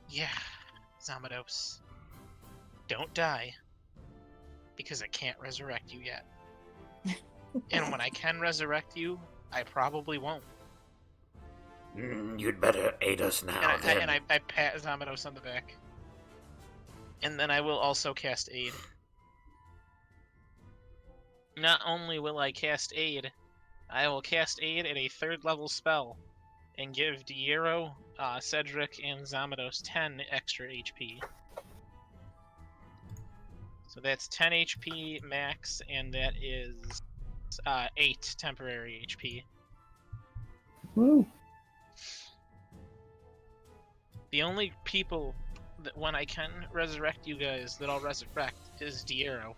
[SPEAKER 5] Yeah, Zamados. Don't die. Because I can't resurrect you yet. And when I can resurrect you, I probably won't.
[SPEAKER 1] You'd better aid us now,
[SPEAKER 5] And I pat Zamados on the back. And then I will also cast Aid. Not only will I cast Aid, I will cast Aid at a 3rd level spell and give Diero, Cedric, and Zamados 10 extra HP. So that's 10 HP max, and that is 8 temporary HP.
[SPEAKER 4] Woo.
[SPEAKER 5] The only people that when I can resurrect you guys that I'll resurrect is Diero.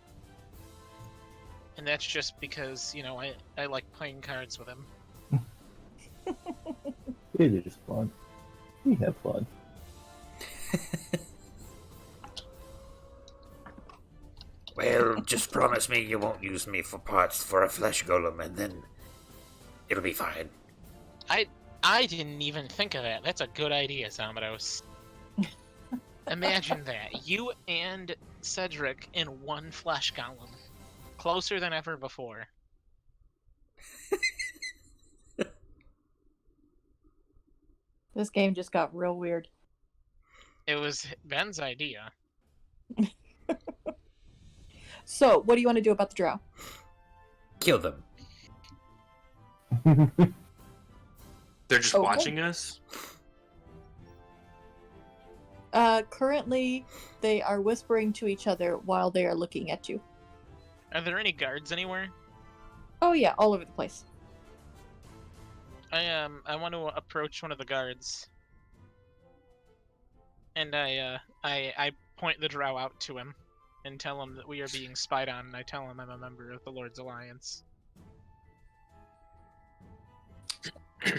[SPEAKER 5] And that's just because, I like playing cards with him.
[SPEAKER 4] It is fun. We have fun.
[SPEAKER 1] Well, just promise me you won't use me for parts for a flesh golem, and then it'll be fine.
[SPEAKER 5] I didn't even think of that. That's a good idea, Zamados. Imagine that. You and Cedric in one flesh golem. Closer than ever before.
[SPEAKER 6] This game just got real weird.
[SPEAKER 5] It was Ben's idea.
[SPEAKER 6] So, what do you want to do about the drow?
[SPEAKER 1] Kill them.
[SPEAKER 3] They're just
[SPEAKER 6] Okay.
[SPEAKER 3] watching us?
[SPEAKER 6] Currently, they are whispering to each other while they are looking at you.
[SPEAKER 5] Are there any guards anywhere?
[SPEAKER 6] Oh yeah, all over the place.
[SPEAKER 5] I want to approach one of the guards. And I point the drow out to him and tell him that we are being spied on, and I tell him I'm a member of the Lord's Alliance.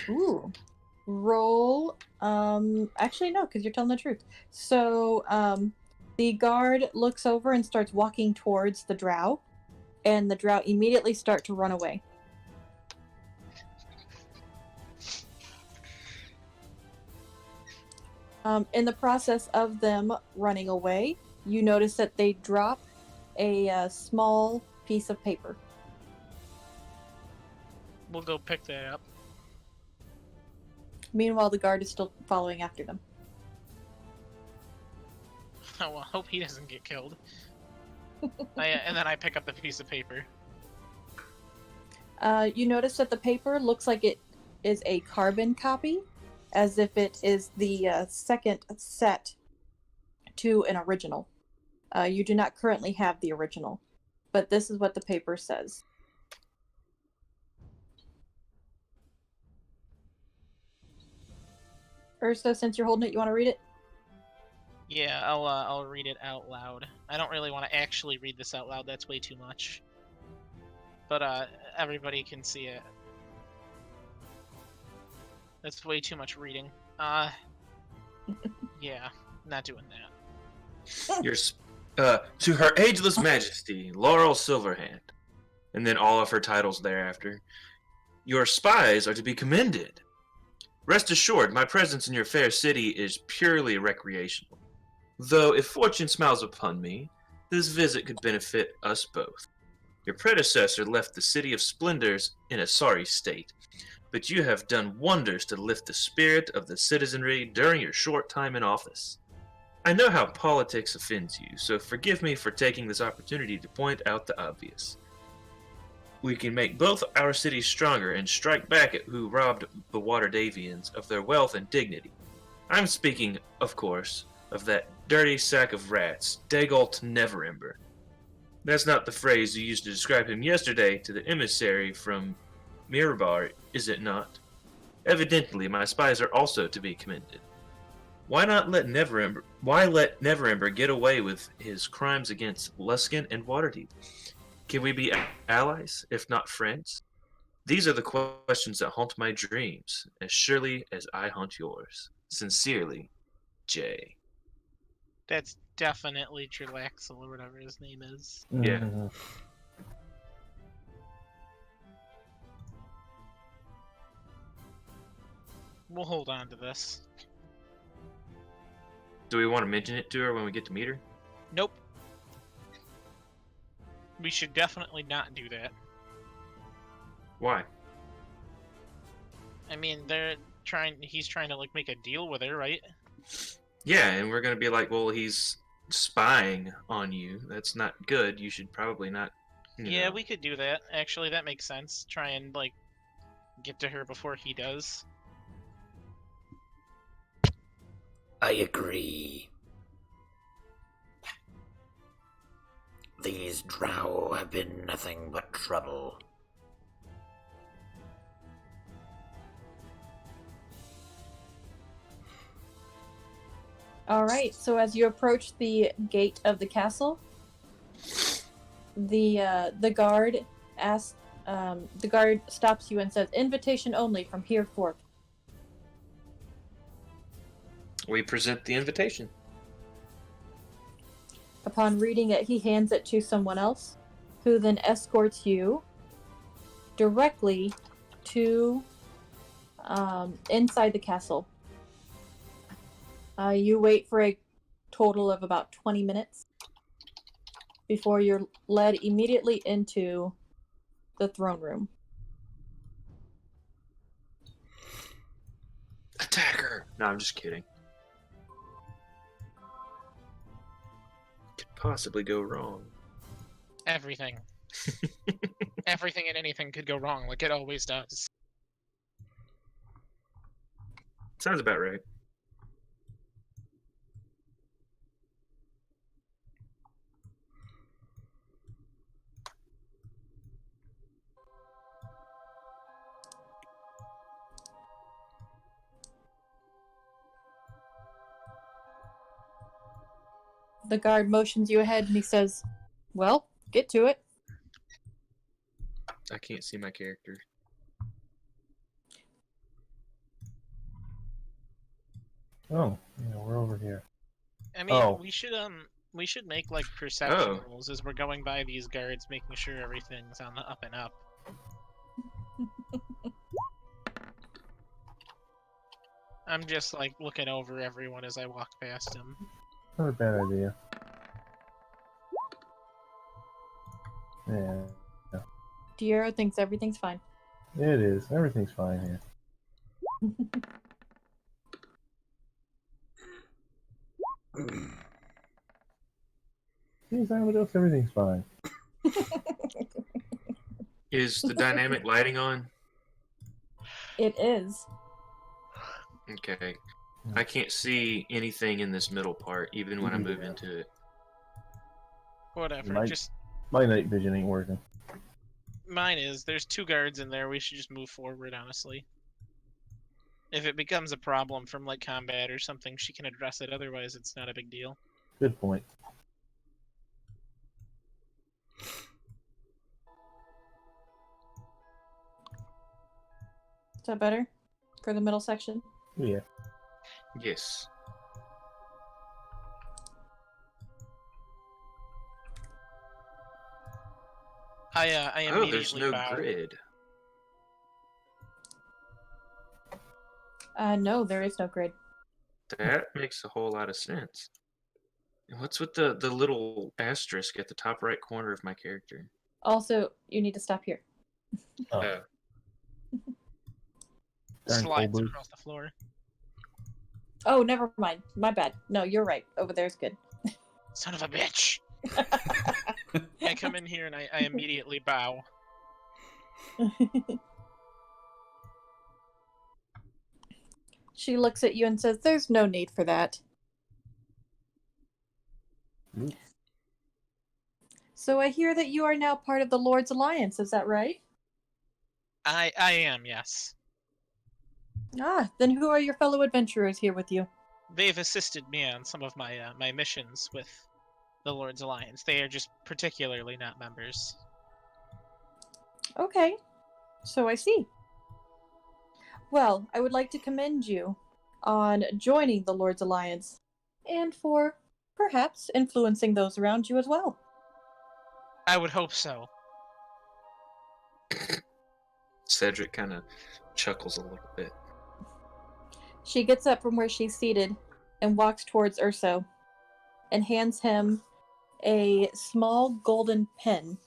[SPEAKER 6] Ooh. Roll. Actually, no, because you're telling the truth. So, the guard looks over and starts walking towards the drow, and the drow immediately start to run away. In the process of them running away, you notice that they drop a small piece of paper.
[SPEAKER 5] We'll go pick that up.
[SPEAKER 6] Meanwhile, the guard is still following after them.
[SPEAKER 5] Oh, well, I hope he doesn't get killed. And then I pick up the piece of paper.
[SPEAKER 6] You notice that the paper looks like it is a carbon copy, as if it is the second set to an original. You do not currently have the original, but this is what the paper says. Ursa, since you're holding it, you want to read it?
[SPEAKER 5] Yeah, I'll read it out loud. I don't really want to actually read this out loud. That's way too much. But everybody can see it. That's way too much reading. Yeah, not doing that.
[SPEAKER 3] To her ageless majesty, Laurel Silverhand, and then all of her titles thereafter. Your spies are to be commended. Rest assured, my presence in your fair city is purely recreational. Though, if fortune smiles upon me, this visit could benefit us both. Your predecessor left the City of Splendors in a sorry state, but you have done wonders to lift the spirit of the citizenry during your short time in office. I know how politics offends you, so forgive me for taking this opportunity to point out the obvious. We can make both our cities stronger and strike back at who robbed the Waterdavians of their wealth and dignity. I'm speaking, of course, of that dirty sack of rats, Dagult Neverember. That's not the phrase you used to describe him yesterday to the emissary from Mirabar, is it not? Evidently, my spies are also to be commended. Why let Neverember get away with his crimes against Luskin and Waterdeep? Can we be allies, if not friends? These are the questions that haunt my dreams, as surely as I haunt yours. Sincerely, Jay.
[SPEAKER 5] That's definitely Trilaxel or whatever his name is.
[SPEAKER 3] Yeah.
[SPEAKER 4] Mhm.
[SPEAKER 5] We'll hold on to this.
[SPEAKER 3] Do we want to mention it to her when we get to meet her?
[SPEAKER 5] Nope. We should definitely not do that.
[SPEAKER 3] Why?
[SPEAKER 5] I mean, he's trying to like make a deal with her, right?
[SPEAKER 3] Yeah, and we're gonna be like, well, he's spying on you. That's not good. You should probably not.
[SPEAKER 5] Yeah, we could do that. Actually, that makes sense. Try and like get to her before he does.
[SPEAKER 1] I agree. These drow have been nothing but trouble.
[SPEAKER 6] All right. So as you approach the gate of the castle, the guard asks. The guard stops you and says, "Invitation only from here forth."
[SPEAKER 3] We present the invitation.
[SPEAKER 6] Upon reading it, he hands it to someone else, who then escorts you directly to inside the castle. You wait for a total of about 20 minutes before you're led immediately into the throne room.
[SPEAKER 3] Attack her! No, I'm just kidding. Could possibly go wrong.
[SPEAKER 5] Everything. Everything and anything could go wrong, like it always does.
[SPEAKER 3] Sounds about right.
[SPEAKER 6] The guard motions you ahead and he says, "Well, get to it."
[SPEAKER 3] I can't see my character.
[SPEAKER 4] Oh, yeah, we're over here.
[SPEAKER 5] I mean,
[SPEAKER 4] Oh.
[SPEAKER 5] we should make like perception rolls as we're going by these guards, making sure everything's on the up and up. I'm just like looking over everyone as I walk past him.
[SPEAKER 4] Not a bad idea. Yeah,
[SPEAKER 6] Diero thinks everything's fine.
[SPEAKER 4] it is. Everything's fine here. Geez, Amadeus, everything's fine.
[SPEAKER 3] Is the dynamic lighting on?
[SPEAKER 6] It is.
[SPEAKER 3] Okay. I can't see anything in this middle part, even when I move into it.
[SPEAKER 5] Whatever.
[SPEAKER 4] My-
[SPEAKER 5] Just
[SPEAKER 4] My night vision ain't working.
[SPEAKER 5] mine is. There's two guards in there. We should just move forward, honestly. If it becomes a problem from like combat or something, she can address it. Otherwise, it's not a big deal.
[SPEAKER 4] Good point.
[SPEAKER 6] Is that better for the middle section?
[SPEAKER 4] Yeah.
[SPEAKER 3] Yes.
[SPEAKER 5] I
[SPEAKER 3] Oh,
[SPEAKER 5] immediately
[SPEAKER 3] there's no
[SPEAKER 5] bow.
[SPEAKER 3] grid.
[SPEAKER 6] No, there is no grid.
[SPEAKER 3] That makes a whole lot of sense. And what's with the little asterisk at the top right corner of my character?
[SPEAKER 6] Also, you need to stop here.
[SPEAKER 4] Oh,
[SPEAKER 3] Oh.
[SPEAKER 4] darn
[SPEAKER 5] Slides
[SPEAKER 4] Colbert.
[SPEAKER 5] across the floor.
[SPEAKER 6] Oh, never mind. My bad. No, you're right. Over there's good.
[SPEAKER 5] Son of a bitch! I come in here and I immediately bow.
[SPEAKER 6] She looks at you and says, "There's no need for that."
[SPEAKER 4] Mm.
[SPEAKER 6] So I hear that you are now part of the Lord's Alliance, is that right?
[SPEAKER 5] I am, yes.
[SPEAKER 6] Ah, then who are your fellow adventurers here with you?
[SPEAKER 5] They've assisted me on some of my my missions with the Lord's Alliance. They are just particularly not members.
[SPEAKER 6] Okay, so I see. Well, I would like to commend you on joining the Lord's Alliance, and for perhaps influencing those around you as well.
[SPEAKER 5] I would hope so.
[SPEAKER 3] Cedric kind of chuckles a little bit.
[SPEAKER 6] She gets up from where she's seated and walks towards Urso and hands him a small golden pin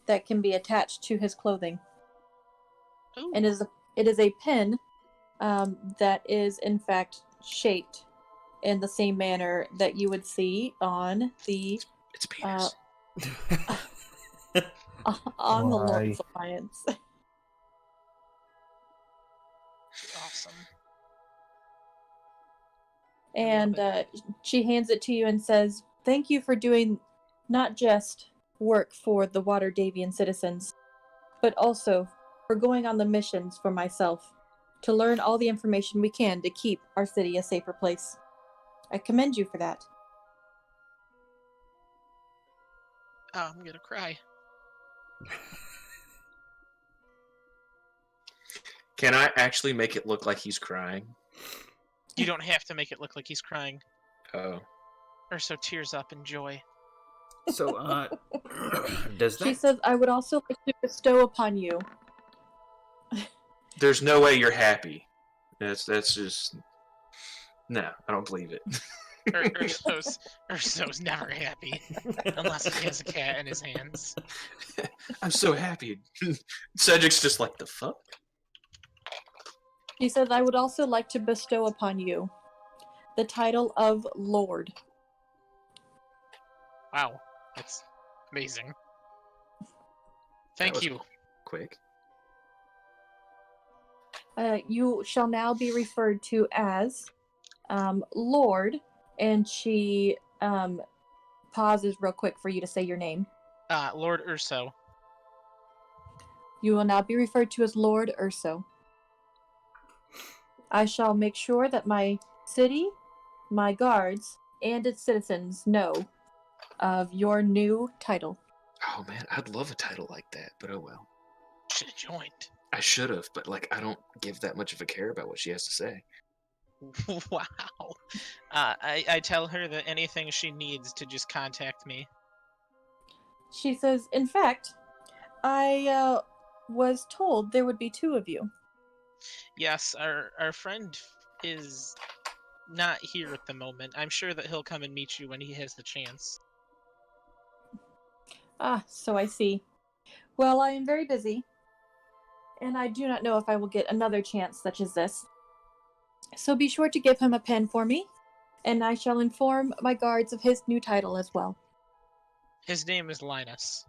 [SPEAKER 6] that can be attached to his clothing.
[SPEAKER 5] Ooh.
[SPEAKER 6] And it is a pin that is in fact shaped in the same manner that you would see on the
[SPEAKER 3] It's penis.
[SPEAKER 6] on the
[SPEAKER 4] Why?
[SPEAKER 6] Lord's Alliance.
[SPEAKER 5] Awesome.
[SPEAKER 6] And she hands it to you and says, "Thank you for doing not just work for the Waterdavian citizens, but also for going on the missions for myself to learn all the information we can to keep our city a safer place. I commend you for that."
[SPEAKER 5] Oh, I'm gonna cry.
[SPEAKER 3] Can I actually make it look like he's crying?
[SPEAKER 5] You don't have to make it look like he's crying.
[SPEAKER 3] Oh.
[SPEAKER 5] Urso tears up in joy.
[SPEAKER 1] So, does
[SPEAKER 6] She
[SPEAKER 1] that...
[SPEAKER 6] says, "I would also like to bestow upon you."
[SPEAKER 3] There's no way you're happy. That's just... No, I don't believe it.
[SPEAKER 5] Urso's never happy unless he has a cat in his hands.
[SPEAKER 3] I'm so happy. Cedric's just like, the fuck?
[SPEAKER 6] She says, "I would also like to bestow upon you the title of Lord."
[SPEAKER 5] Wow, that's amazing.
[SPEAKER 3] That
[SPEAKER 5] Thank
[SPEAKER 3] was
[SPEAKER 5] you.
[SPEAKER 3] Quick.
[SPEAKER 6] You shall now be referred to as Lord, and she pauses real quick for you to say your name.
[SPEAKER 5] Lord Urso.
[SPEAKER 6] You will now be referred to as Lord Urso. I shall make sure that my city, my guards, and its citizens know of your new title.
[SPEAKER 3] Oh man, I'd love a title like that, but oh well.
[SPEAKER 5] Should have joined.
[SPEAKER 3] I should have, but like I don't give that much of a care about what she has to say.
[SPEAKER 5] Wow. I tell her that anything she needs to just contact me.
[SPEAKER 6] She says, "In fact, I was told there would be two of you."
[SPEAKER 5] Yes, our friend is not here at the moment. I'm sure that he'll come and meet you when he has the chance.
[SPEAKER 6] Ah, so I see. Well, I am very busy, and I do not know if I will get another chance such as this. So be sure to give him a pen for me, and I shall inform my guards of his new title as well.
[SPEAKER 5] His name is Linus.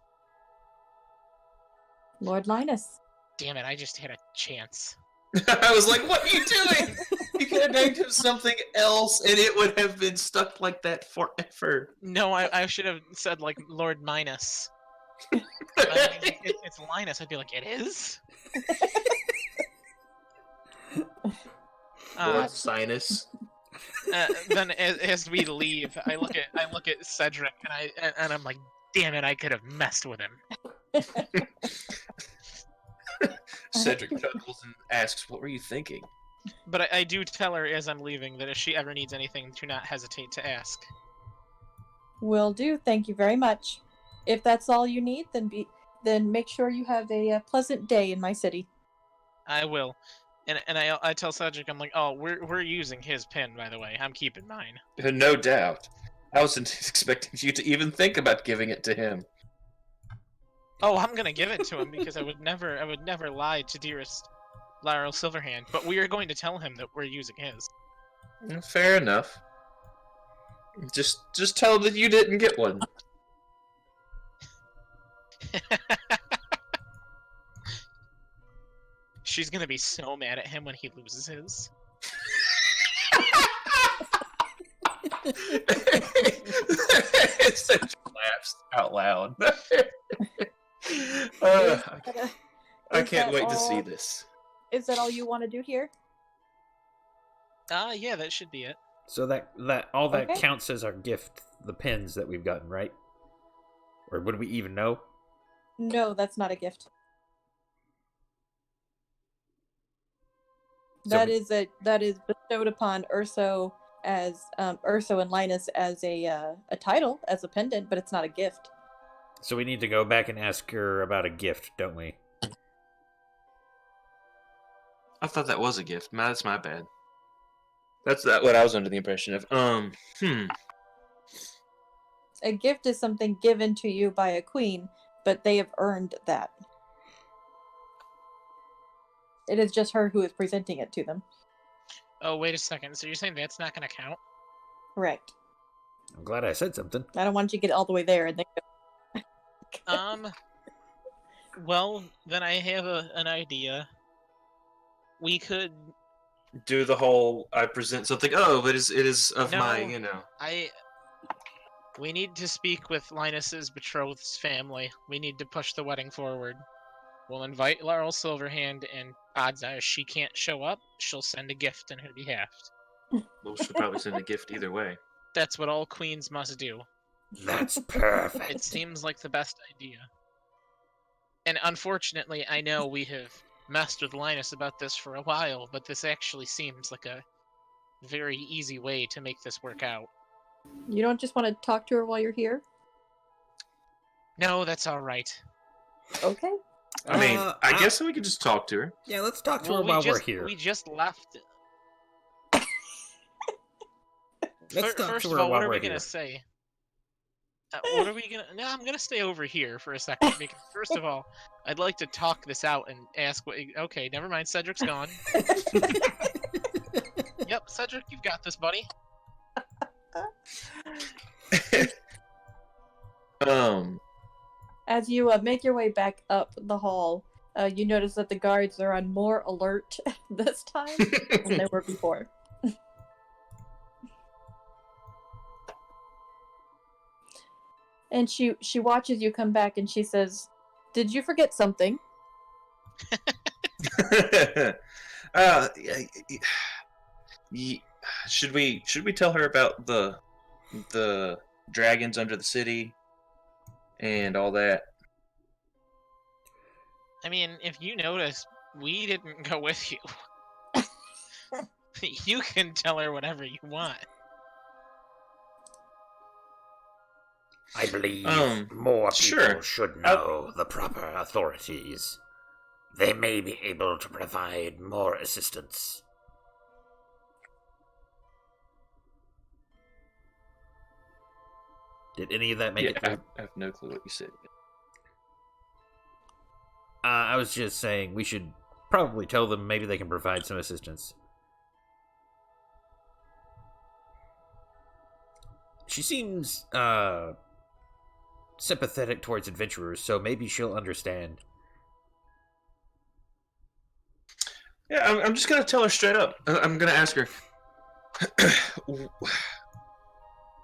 [SPEAKER 6] Lord Linus.
[SPEAKER 5] Damn it, I just had a chance.
[SPEAKER 3] I was like, what are you doing? You could have named him something else and it would have been stuck like that forever.
[SPEAKER 5] No, I should have said, like, Lord Minus. It's Linus. I'd be like, it is?
[SPEAKER 3] Lord Sinus.
[SPEAKER 5] Then as we leave, I look at Cedric and I'm like, damn it, I could have messed with him.
[SPEAKER 3] Cedric chuckles and asks, "What were you thinking?"
[SPEAKER 5] But I do tell her as I'm leaving that if she ever needs anything, do not hesitate to ask.
[SPEAKER 6] Will do. Thank you very much. If that's all you need, then make sure you have a pleasant day in my city.
[SPEAKER 5] I will. And I tell Cedric, I'm like, oh, we're using his pen, by the way. I'm keeping mine.
[SPEAKER 3] No doubt. I wasn't expecting you to even think about giving it to him.
[SPEAKER 5] Oh, I'm gonna give it to him because I would never lie to dearest Laurel Silverhand. But we are going to tell him that we're using his.
[SPEAKER 3] Fair enough. Just tell him that you didn't get one.
[SPEAKER 5] She's gonna be so mad at him when he loses his.
[SPEAKER 3] Cedric laughs out loud. I can't wait to see this.
[SPEAKER 6] Is that all you want to do here?
[SPEAKER 5] Yeah, that should be it.
[SPEAKER 1] So that all that
[SPEAKER 6] Okay.
[SPEAKER 1] counts as our gift, the pins that we've gotten, right? Or would we even know?
[SPEAKER 6] No, that's not a gift.
[SPEAKER 1] So
[SPEAKER 6] That is bestowed upon Urso as Urso and Linus as a title, as a pendant, but it's not a gift.
[SPEAKER 1] So we need to go back and ask her about a gift, don't we?
[SPEAKER 3] I thought that was a gift. That's my bad. That's what I was under the impression of.
[SPEAKER 6] A gift is something given to you by a queen, but they have earned that. It is just her who is presenting it to them.
[SPEAKER 5] Oh, wait a second. So you're saying that's not gonna count?
[SPEAKER 6] Correct.
[SPEAKER 1] I'm glad I said something.
[SPEAKER 6] I don't want you to get all the way there and then go.
[SPEAKER 5] Well, then I have an idea. We could.
[SPEAKER 3] Do the whole I present something. Oh, it is of
[SPEAKER 5] No.
[SPEAKER 3] my,
[SPEAKER 5] We need to speak with Linus's betrothed's family. We need to push the wedding forward. We'll invite Laurel Silverhand, and odds are she can't show up. She'll send a gift in her behalf.
[SPEAKER 3] Well, she'll probably send a gift either way.
[SPEAKER 5] That's what all queens must do.
[SPEAKER 1] That's perfect.
[SPEAKER 5] It seems like the best idea. And unfortunately, I know we have messed with Linus about this for a while, but this actually seems like a very easy way to make this work out.
[SPEAKER 6] You don't just want to talk to her while you're here?
[SPEAKER 5] No, that's all right.
[SPEAKER 6] Okay.
[SPEAKER 3] I mean, I guess we could just talk to her.
[SPEAKER 1] Yeah, let's talk to her
[SPEAKER 5] Well,
[SPEAKER 1] while we're here.
[SPEAKER 5] We just left.
[SPEAKER 1] Let's talk
[SPEAKER 5] First
[SPEAKER 1] to
[SPEAKER 5] of
[SPEAKER 1] her
[SPEAKER 5] all,
[SPEAKER 1] while
[SPEAKER 5] what are
[SPEAKER 1] we're
[SPEAKER 5] we
[SPEAKER 1] here.
[SPEAKER 5] gonna say? What are we gonna? No, I'm gonna stay over here for a second because first of all, I'd like to talk this out and ask what. Okay, never mind. Cedric's gone. Yep, Cedric, you've got this, buddy.
[SPEAKER 6] As you make your way back up the hall, you notice that the guards are on more alert this time than they were before. And she watches you come back and she says, "Did you forget something?"
[SPEAKER 3] Should we tell her about the dragons under the city and all that?
[SPEAKER 5] I mean, if you notice, we didn't go with you. You can tell her whatever you want.
[SPEAKER 1] I believe more people
[SPEAKER 3] sure.
[SPEAKER 1] should know the proper authorities. They may be able to provide more assistance. Did any of that make it
[SPEAKER 3] I
[SPEAKER 1] through?
[SPEAKER 3] have no clue what you said.
[SPEAKER 1] I was just saying we should probably tell them maybe they can provide some assistance. She seems sympathetic towards adventurers, so maybe she'll understand.
[SPEAKER 3] Yeah, I'm just gonna tell her straight up. I'm gonna ask her.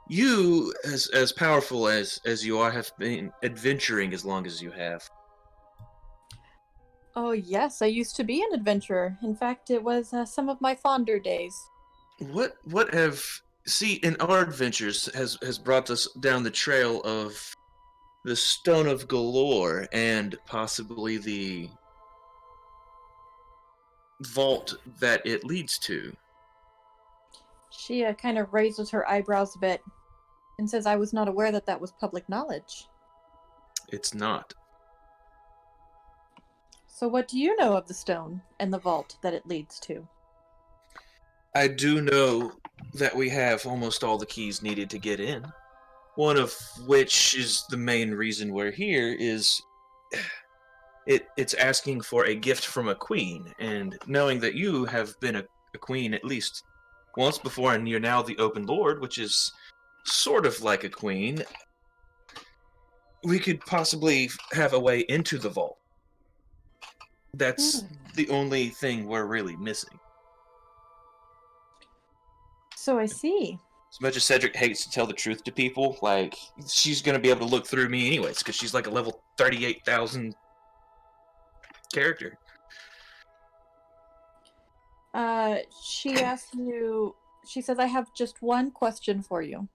[SPEAKER 3] You, as powerful as you are, have been adventuring as long as you have.
[SPEAKER 6] Oh, yes, I used to be an adventurer. In fact, it was some of my fonder days.
[SPEAKER 3] What have in our adventures has brought us down the trail of the Stone of Galore and possibly the vault that it leads to.
[SPEAKER 6] She kind of raises her eyebrows a bit and says, I was not aware that that was public knowledge.
[SPEAKER 3] It's not.
[SPEAKER 6] So what do you know of the stone and the vault that it leads to?
[SPEAKER 3] I do know that we have almost all the keys needed to get in. One of which is the main reason we're here is it's asking for a gift from a queen, and knowing that you have been a queen at least once before, and you're now the open lord, which is sort of like a queen, we could possibly have a way into the vault. That's the only thing we're really missing.
[SPEAKER 6] So I see.
[SPEAKER 3] As much as Cedric hates to tell the truth to people, like, she's going to be able to look through me anyways, because she's like a level 38,000 character.
[SPEAKER 6] She asks you, she says, I have just one question for you.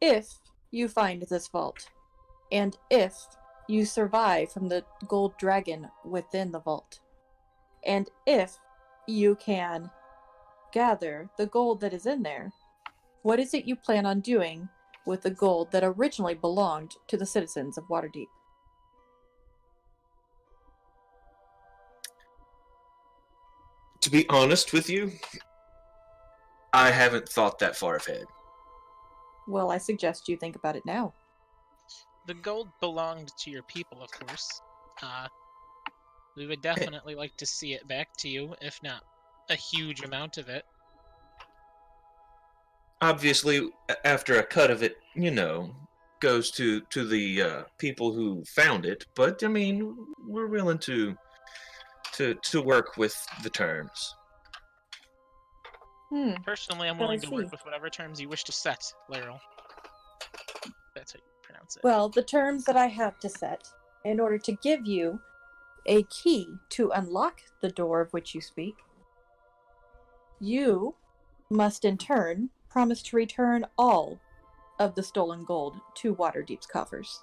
[SPEAKER 6] If you find this vault, and if you survive from the gold dragon within the vault, and if you can gather the gold that is in there, what is it you plan on doing with the gold that originally belonged to the citizens of Waterdeep?
[SPEAKER 3] To be honest with you, I haven't thought that far ahead.
[SPEAKER 6] Well, I suggest you think about it now.
[SPEAKER 5] The gold belonged to your people, of course. We would definitely like to see it back to you, if not a huge amount of it.
[SPEAKER 3] Obviously, after a cut of it, goes to the people who found it. But I mean, we're willing to work with the terms.
[SPEAKER 5] Personally, I'm willing to work with whatever terms you wish to set, Laryl. That's how you pronounce it.
[SPEAKER 6] Well, the terms that I have to set in order to give you a key to unlock the door of which you speak, you must in turn promise to return all of the stolen gold to Waterdeep's coffers.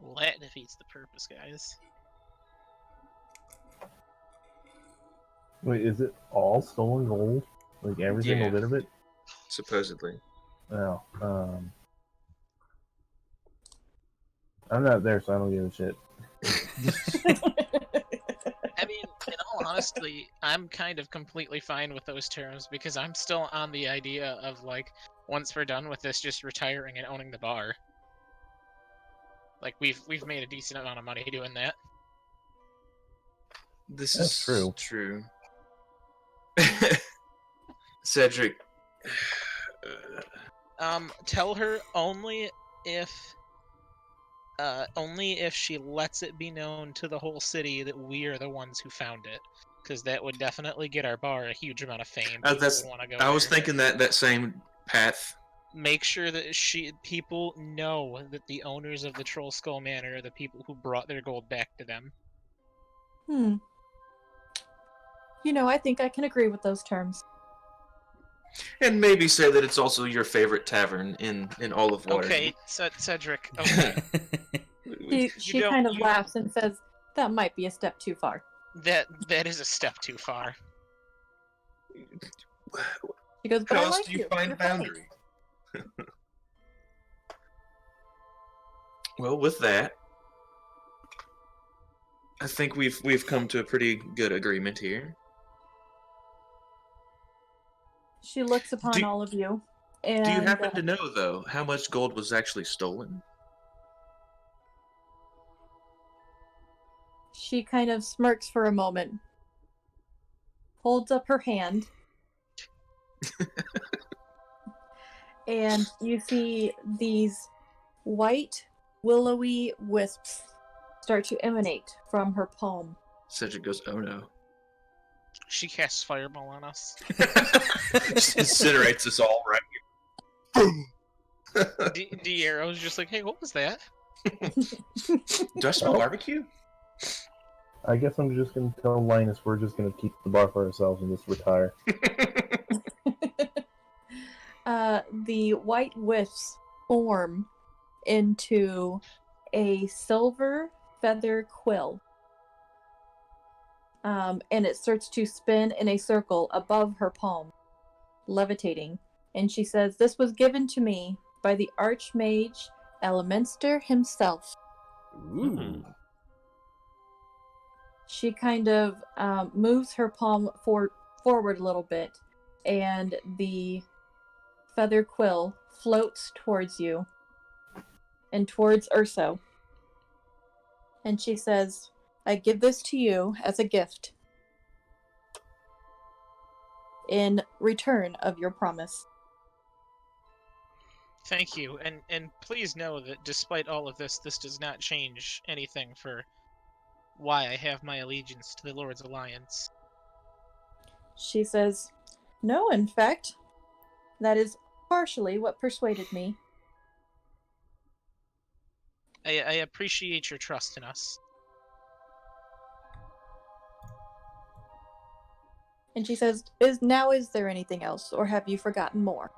[SPEAKER 5] Well, that defeats the purpose, guys.
[SPEAKER 4] Wait, is it all stolen gold? Like every single bit of it?
[SPEAKER 3] Supposedly.
[SPEAKER 4] No. I'm not there, so I don't give a shit.
[SPEAKER 5] I mean, in all honesty, I'm kind of completely fine with those terms because I'm still on the idea of, like, once we're done with this, just retiring and owning the bar. Like, we've made a decent amount of money doing that.
[SPEAKER 3] That's
[SPEAKER 4] true.
[SPEAKER 3] True. Cedric.
[SPEAKER 5] Tell her only if she lets it be known to the whole city that we are the ones who found it, because that would definitely get our bar a huge amount of fame.
[SPEAKER 3] I was thinking that same path.
[SPEAKER 5] Make sure that people know that the owners of the Troll Skull Manor are the people who brought their gold back to them.
[SPEAKER 6] I think I can agree with those terms.
[SPEAKER 3] And maybe say that it's also your favorite tavern in all of Waterdeep.
[SPEAKER 5] Okay, Cedric. Okay.
[SPEAKER 6] She kind of laughs and says, that might be a step too far.
[SPEAKER 5] That is a step too far.
[SPEAKER 6] She goes, but
[SPEAKER 3] How
[SPEAKER 6] I
[SPEAKER 3] else
[SPEAKER 6] like
[SPEAKER 3] do you
[SPEAKER 6] you.
[SPEAKER 3] find
[SPEAKER 6] You're
[SPEAKER 3] boundary? Well, with that, I think we've come to a pretty good agreement here.
[SPEAKER 6] She looks upon all of you. And,
[SPEAKER 3] do you happen to know, though, how much gold was actually stolen?
[SPEAKER 6] She kind of smirks for a moment, holds up her hand, and you see these white, willowy wisps start to emanate from her palm.
[SPEAKER 3] Cedric goes, oh no.
[SPEAKER 5] She casts Fireball on us.
[SPEAKER 3] She incinerates us all right here. Boom!
[SPEAKER 5] D'Arrow's just like, hey, what was that?
[SPEAKER 3] Do I smell barbecue?
[SPEAKER 4] I guess I'm just gonna tell Linus we're just gonna keep the bar for ourselves and just retire.
[SPEAKER 6] The white wisps form into a silver feather quill. And it starts to spin in a circle above her palm, levitating. And she says, "This was given to me by the Archmage Elemenster himself."
[SPEAKER 1] Ooh.
[SPEAKER 6] She kind of moves her palm forward a little bit, and the feather quill floats towards you and towards Urso. And she says, "I give this to you as a gift in return of your promise."
[SPEAKER 5] Thank you, and please know that despite all of this, this does not change anything for why I have my allegiance to the Lord's Alliance.
[SPEAKER 6] She says, "No, in fact, that is partially what persuaded me."
[SPEAKER 5] I appreciate your trust in us.
[SPEAKER 6] And she says, is there anything else, or have you forgotten more?"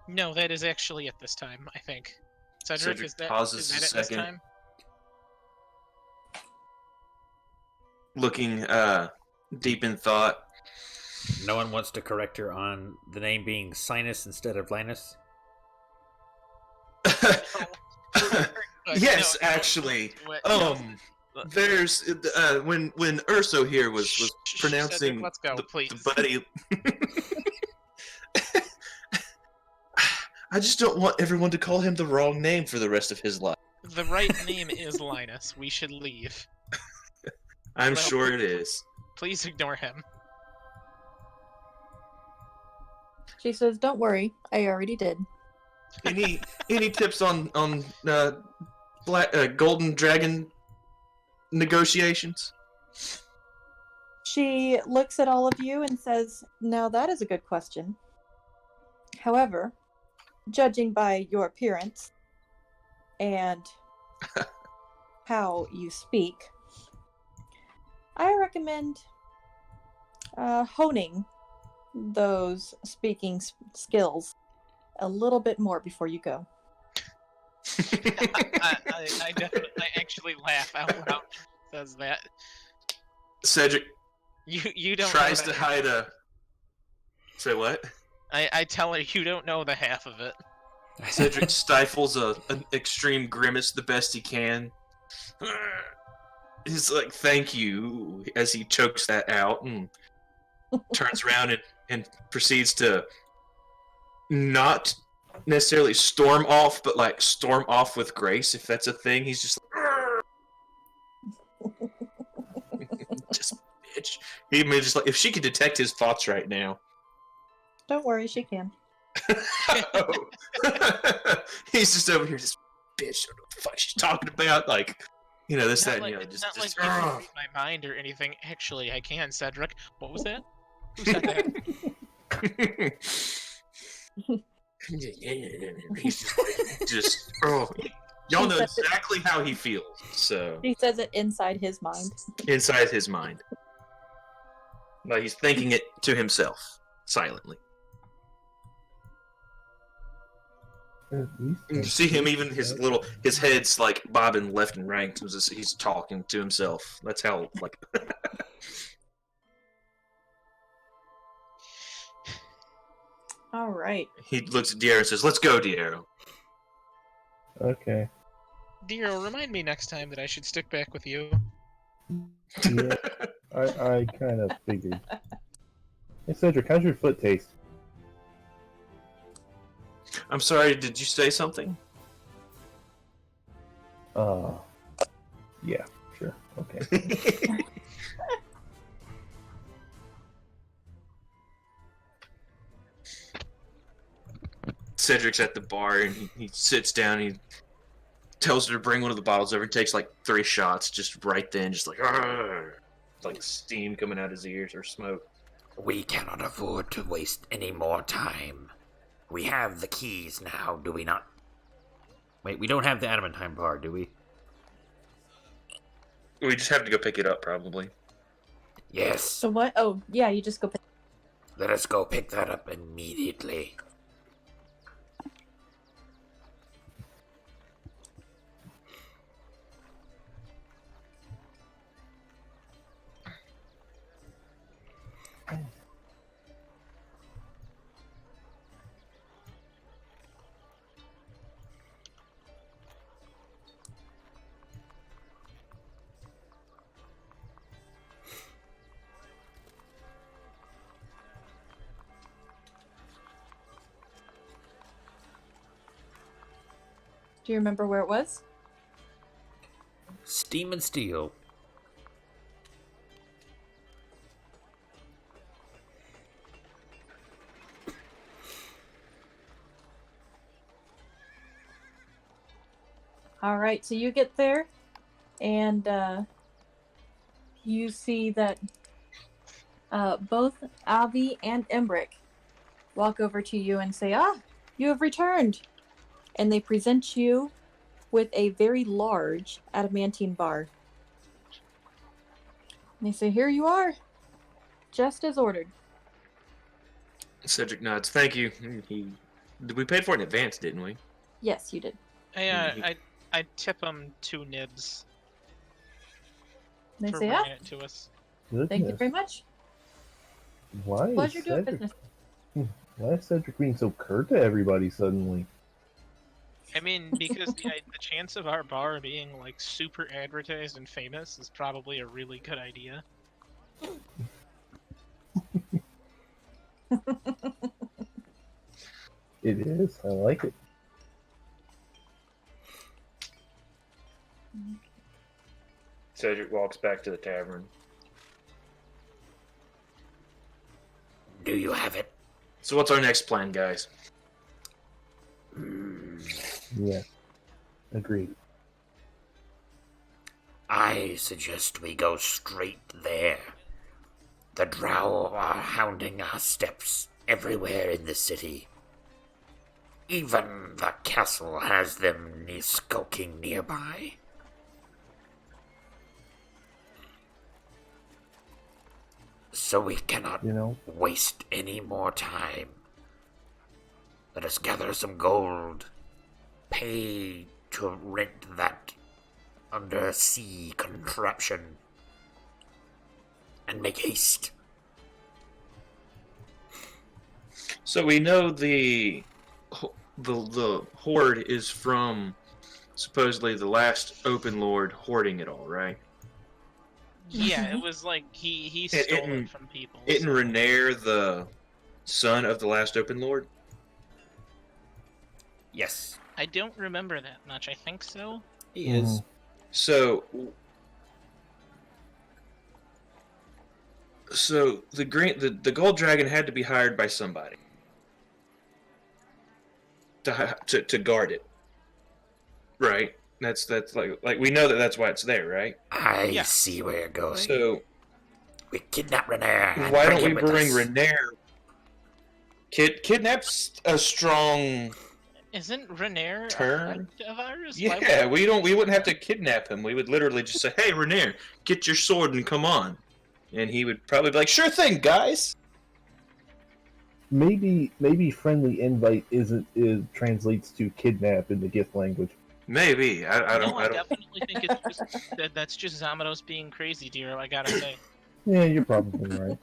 [SPEAKER 5] No, that is actually it this time, I think. Cedric,
[SPEAKER 3] Cedric
[SPEAKER 5] is that
[SPEAKER 3] pauses
[SPEAKER 5] it
[SPEAKER 3] a
[SPEAKER 5] this
[SPEAKER 3] second.
[SPEAKER 5] time?
[SPEAKER 3] Looking deep in thought.
[SPEAKER 1] No one wants to correct her on the name being Sinus instead of Linus.
[SPEAKER 3] Yes,
[SPEAKER 5] No,
[SPEAKER 3] actually.
[SPEAKER 5] no.
[SPEAKER 3] There's when Urso here was
[SPEAKER 5] Shh,
[SPEAKER 3] pronouncing
[SPEAKER 5] Cedric, let's go, please.
[SPEAKER 3] the buddy. I just don't want everyone to call him the wrong name for the rest of his life.
[SPEAKER 5] The right name is Linus. We should leave.
[SPEAKER 3] I'm
[SPEAKER 5] Well,
[SPEAKER 3] sure it is.
[SPEAKER 5] Please ignore him.
[SPEAKER 6] She says, "Don't worry, I already did."
[SPEAKER 3] Any tips on black golden dragon negotiations?
[SPEAKER 6] She looks at all of you and says, "Now that is a good question. However, judging by your appearance and how you speak, I recommend honing those speaking skills a little bit more before you go."
[SPEAKER 5] I actually laugh out loud. Says that.
[SPEAKER 3] Cedric
[SPEAKER 5] You don't
[SPEAKER 3] tries
[SPEAKER 5] know
[SPEAKER 3] to hide a. Say what?
[SPEAKER 5] I tell her you don't know the half of it.
[SPEAKER 3] Cedric stifles an extreme grimace the best he can. He's like, "Thank you," as he chokes that out and turns around and proceeds to not necessarily storm off, but like storm off with grace, if that's a thing. He's just like, just bitch. He may just like, if she could detect his thoughts right now.
[SPEAKER 6] Don't worry, she can.
[SPEAKER 3] He's just over here, just bitch. I don't know what the fuck she's talking about. Like, this,
[SPEAKER 5] Not
[SPEAKER 3] that,
[SPEAKER 5] like,
[SPEAKER 3] and the other.
[SPEAKER 5] not like you can read my mind or anything. Actually, I can, Cedric. What was that? Who said that?
[SPEAKER 3] He's just y'all know exactly how he feels. So
[SPEAKER 6] She says it inside his mind.
[SPEAKER 3] inside his mind, like he's thinking it to himself silently. You see him, even his head's like bobbing left and right. He's talking to himself. That's how like.
[SPEAKER 6] All right.
[SPEAKER 3] He looks at D'Arrow and says, "Let's go, D'Arrow."
[SPEAKER 4] Okay.
[SPEAKER 5] D'Arrow, remind me next time that I should stick back with you.
[SPEAKER 4] Yeah, I kind of figured. Hey, Cedric, how's your foot taste?
[SPEAKER 3] I'm sorry, did you say something?
[SPEAKER 4] Yeah, sure. Okay.
[SPEAKER 3] Cedric's at the bar and he sits down and he tells her to bring one of the bottles over and takes like 3 shots just right then, just like, "Argh!" Like steam coming out his ears or smoke.
[SPEAKER 1] We cannot afford to waste any more time. We have the keys now, do we not? Wait, we don't have the adamantine bar, do we?
[SPEAKER 3] We just have to go pick it up, probably.
[SPEAKER 1] Yes.
[SPEAKER 6] So what? Oh, yeah, you just go pick.
[SPEAKER 1] Let us go pick that up immediately.
[SPEAKER 6] Do you remember where it was?
[SPEAKER 1] Steam and steel.
[SPEAKER 6] All right, so you get there, and you see that both Avi and Embrick walk over to you and say, "Ah, you have returned," and they present you with a very large adamantine bar. And they say, "Here you are, just as ordered."
[SPEAKER 3] Cedric nods. Thank you. We paid for it in advance, didn't we?
[SPEAKER 6] Yes, you did.
[SPEAKER 5] I tip him 2 nibs
[SPEAKER 6] And they
[SPEAKER 5] for
[SPEAKER 6] say,
[SPEAKER 5] bringing
[SPEAKER 6] "Ah,
[SPEAKER 5] it to us.
[SPEAKER 6] thank you very much.
[SPEAKER 4] Why
[SPEAKER 6] Pleasure
[SPEAKER 4] is
[SPEAKER 6] doing
[SPEAKER 4] Cedric?
[SPEAKER 6] business."
[SPEAKER 4] Why is Cedric being so curt to everybody suddenly?
[SPEAKER 5] I mean, because the chance of our bar being like super advertised and famous is probably a really good idea.
[SPEAKER 4] It is. I like it.
[SPEAKER 3] Cedric walks back to the tavern.
[SPEAKER 1] Do you have it?
[SPEAKER 3] So what's our next plan, guys?
[SPEAKER 4] Yeah. Agreed.
[SPEAKER 1] I suggest we go straight there. The drow are hounding our steps everywhere in the city. Even the castle has them skulking nearby. So we cannot waste any more time. Let us gather some gold, pay to rent that undersea contraption, and make haste.
[SPEAKER 3] So we know the hoard is from supposedly the last open lord hoarding it all, right?
[SPEAKER 5] Yeah, it was like he stole it from people.
[SPEAKER 3] Isn't Renair the son of the last open lord?
[SPEAKER 1] Yes,
[SPEAKER 5] I don't remember that much. I think so.
[SPEAKER 1] he is.
[SPEAKER 3] So the gold dragon had to be hired by somebody to guard it, right? That's like we know that's why it's there, right?
[SPEAKER 1] I see where you're going.
[SPEAKER 3] So
[SPEAKER 1] we kidnap Renair.
[SPEAKER 3] why don't we bring Renair? Kidnap's a strong
[SPEAKER 5] Isn't Renair
[SPEAKER 3] turn
[SPEAKER 5] a friend of ours?
[SPEAKER 3] Yeah, we wouldn't have to kidnap him. We would literally just say, "Hey, Renair, get your sword and come on," and he would probably be like, "Sure thing, guys."
[SPEAKER 4] Maybe friendly invite translates to kidnap in the gift language.
[SPEAKER 3] Maybe I don't.
[SPEAKER 5] I definitely think it's just that's just Zamados being crazy, dear. I gotta say.
[SPEAKER 4] Yeah, you're probably right.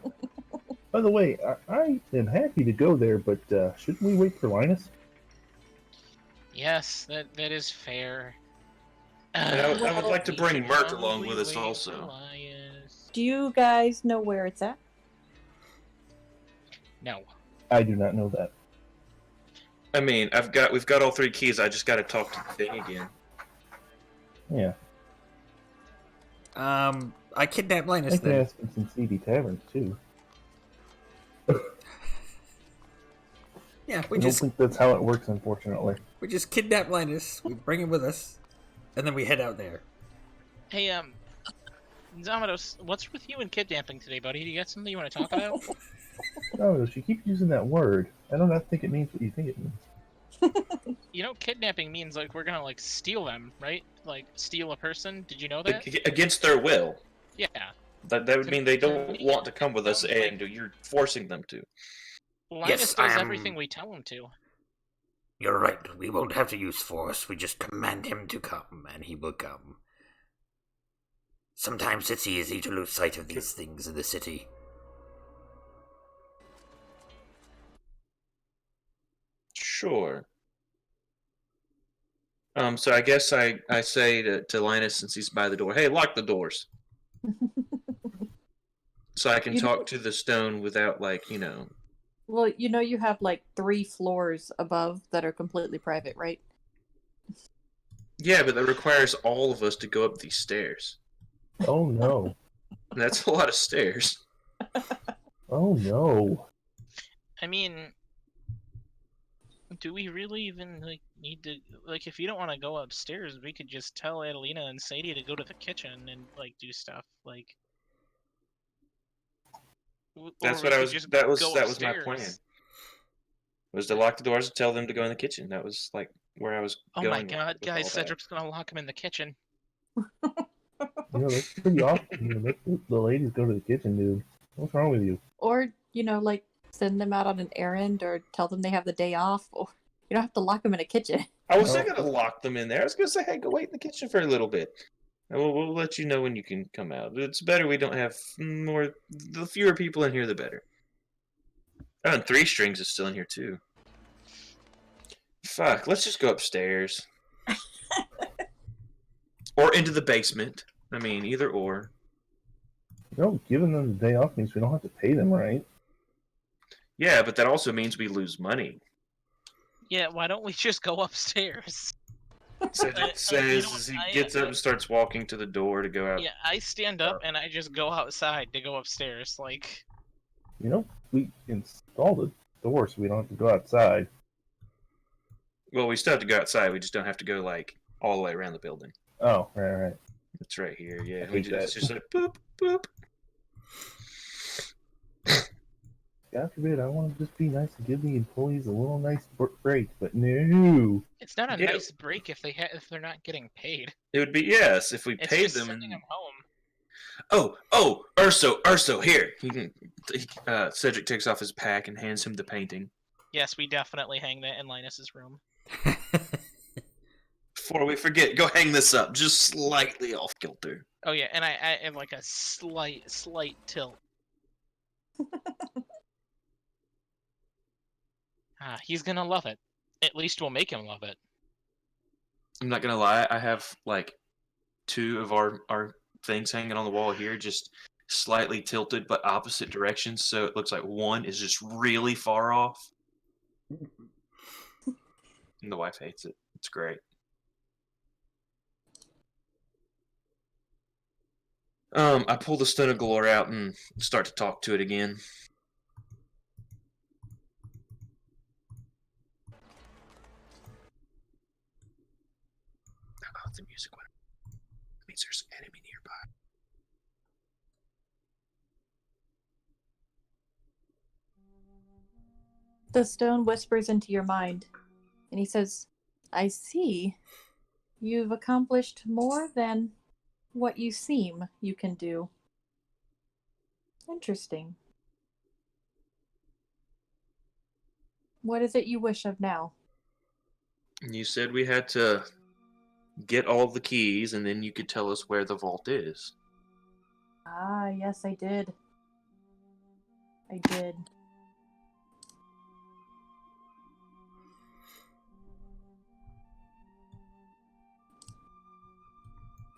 [SPEAKER 4] By the way, I am happy to go there, but shouldn't we wait for Linus?
[SPEAKER 5] Yes, that is fair.
[SPEAKER 3] And I would like to bring Mert along with us also.
[SPEAKER 6] Do you guys know where it's at?
[SPEAKER 5] No.
[SPEAKER 4] I do not know that.
[SPEAKER 3] I mean, we've got all 3 keys. I just got to talk to the thing again.
[SPEAKER 4] Yeah.
[SPEAKER 1] I kidnapped Linus
[SPEAKER 4] I can
[SPEAKER 1] then.
[SPEAKER 4] ask in some seedy taverns too.
[SPEAKER 1] Yeah,
[SPEAKER 4] I don't think that's how it works, unfortunately.
[SPEAKER 1] We just kidnap Linus, we bring him with us, and then we head out there.
[SPEAKER 5] Hey, Zamados, what's with you and kidnapping today, buddy? Do you got something you want to talk about?
[SPEAKER 4] No, she keeps using that word. I don't think it means what you think it means.
[SPEAKER 5] kidnapping means like we're gonna like steal them, right? Like steal a person. Did you know that?
[SPEAKER 3] Against their will.
[SPEAKER 5] Yeah.
[SPEAKER 3] That would mean they don't
[SPEAKER 5] me,
[SPEAKER 3] want to come with us,
[SPEAKER 5] sounds
[SPEAKER 3] and
[SPEAKER 5] like-
[SPEAKER 3] you're forcing them to.
[SPEAKER 5] Linus
[SPEAKER 1] Yes,
[SPEAKER 5] does
[SPEAKER 1] I am-
[SPEAKER 5] everything we tell him to.
[SPEAKER 1] You're right. We won't have to use force. We just command him to come, and he will come. Sometimes it's easy to lose sight of these things in the city.
[SPEAKER 3] Sure. So I guess I say to Linus, since he's by the door, hey, lock the doors. So I can talk to the stone without, like,
[SPEAKER 6] Well, you have like 3 floors above that are completely private, right?
[SPEAKER 3] Yeah, but that requires all of us to go up these stairs.
[SPEAKER 4] Oh no.
[SPEAKER 3] That's a lot of stairs.
[SPEAKER 4] Oh no.
[SPEAKER 5] I mean, do we really even like need to like if you don't want to go upstairs, we could just tell Adelina and Sadie to go to the kitchen and like do stuff like.
[SPEAKER 3] That's
[SPEAKER 5] or
[SPEAKER 3] what
[SPEAKER 5] we
[SPEAKER 3] I
[SPEAKER 5] could
[SPEAKER 3] was.
[SPEAKER 5] just
[SPEAKER 3] That was
[SPEAKER 5] go
[SPEAKER 3] that was my
[SPEAKER 5] upstairs.
[SPEAKER 3] plan. Was to lock the doors and tell them to go in the kitchen. That was like where I was
[SPEAKER 5] Oh
[SPEAKER 3] going.
[SPEAKER 5] my god,
[SPEAKER 3] with all
[SPEAKER 5] guys!
[SPEAKER 3] that.
[SPEAKER 5] Cedric's gonna lock him in the kitchen.
[SPEAKER 4] That's pretty awesome. Let the ladies go to the kitchen, dude. What's wrong with you?
[SPEAKER 6] Or, like send them out on an errand or tell them they have the day off. Or you don't have to lock them in a kitchen.
[SPEAKER 3] I wasn't
[SPEAKER 4] Oh.
[SPEAKER 3] gonna lock them in there. I was gonna say, hey, go wait in the kitchen for a little bit. And we'll let you know when you can come out. It's better we don't have more. The fewer people in here, the better. Oh, and 3 Strings is still in here too. Fuck, let's just go upstairs. Or into the basement. I mean, either or.
[SPEAKER 4] Giving them the day off means we don't have to pay them, right?
[SPEAKER 3] Yeah, but that also means we lose money.
[SPEAKER 5] Yeah, why don't we just go upstairs?
[SPEAKER 3] Cedric says as he gets up and starts walking to the door to go out.
[SPEAKER 5] Yeah, I stand up and I just go outside to go upstairs. Like,
[SPEAKER 4] We installed the door so we don't have to go outside.
[SPEAKER 3] Well, we still have to go outside. We just don't have to go, like, all the way around the building.
[SPEAKER 4] Oh, right.
[SPEAKER 3] It's right here, yeah.
[SPEAKER 4] I hate
[SPEAKER 3] It's
[SPEAKER 4] that.
[SPEAKER 3] just like, boop, boop.
[SPEAKER 4] God forbid, I want to just be nice and give the employees a little nice break, but no.
[SPEAKER 5] it's not a
[SPEAKER 3] Yeah.
[SPEAKER 5] nice break if they're not getting paid.
[SPEAKER 3] It would be, yes, if we
[SPEAKER 5] It's
[SPEAKER 3] paid
[SPEAKER 5] just
[SPEAKER 3] them.
[SPEAKER 5] sending them home.
[SPEAKER 3] Oh, Urso, here. Cedric takes off his pack and hands him the painting.
[SPEAKER 5] Yes, we definitely hang that in Linus's room.
[SPEAKER 3] Before we forget, go hang this up, just slightly off kilter.
[SPEAKER 5] Oh yeah, and I have like a slight tilt. He's gonna love it. At least we'll make him love it.
[SPEAKER 3] I'm not gonna lie, I have like 2 of our things hanging on the wall here, just slightly tilted but opposite directions, so it looks like one is just really far off. And the wife hates it. It's great. I pull the Stone of Galore out and start to talk to it again. Oh, the music went. That means there's an enemy nearby.
[SPEAKER 6] The stone whispers into your mind, and he says, I see. You've accomplished more than what you seem you can do. Interesting. What is it you wish of now?
[SPEAKER 3] You said we had to get all the keys, and then you could tell us where the vault is.
[SPEAKER 6] Ah, yes, I did. I did.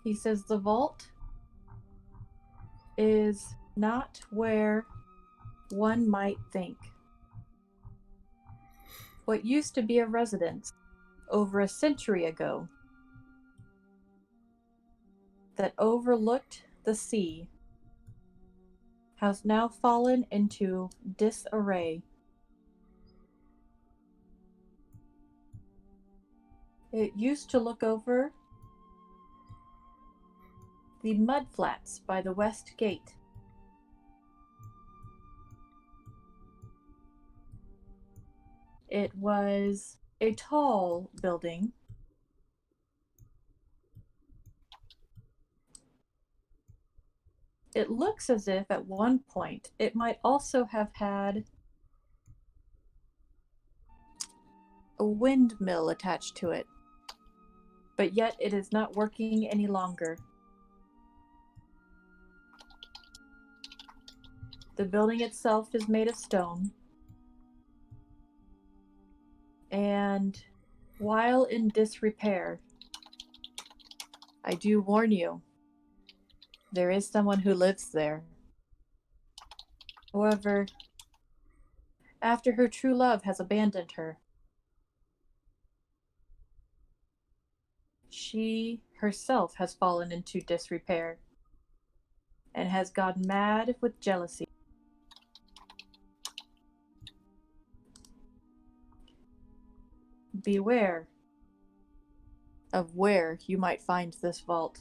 [SPEAKER 6] He says the vault is not where one might think. What used to be a residence over a century ago that overlooked the sea has now fallen into disarray. It used to look over the mudflats by the west gate. It was a tall building. It looks as if at one point it might also have had a windmill attached to it, but yet it is not working any longer. The building itself is made of stone, and while in disrepair, I do warn you, there is someone who lives there. However, after her true love has abandoned her, she herself has fallen into disrepair and has gone mad with jealousy. Beware of where you might find this vault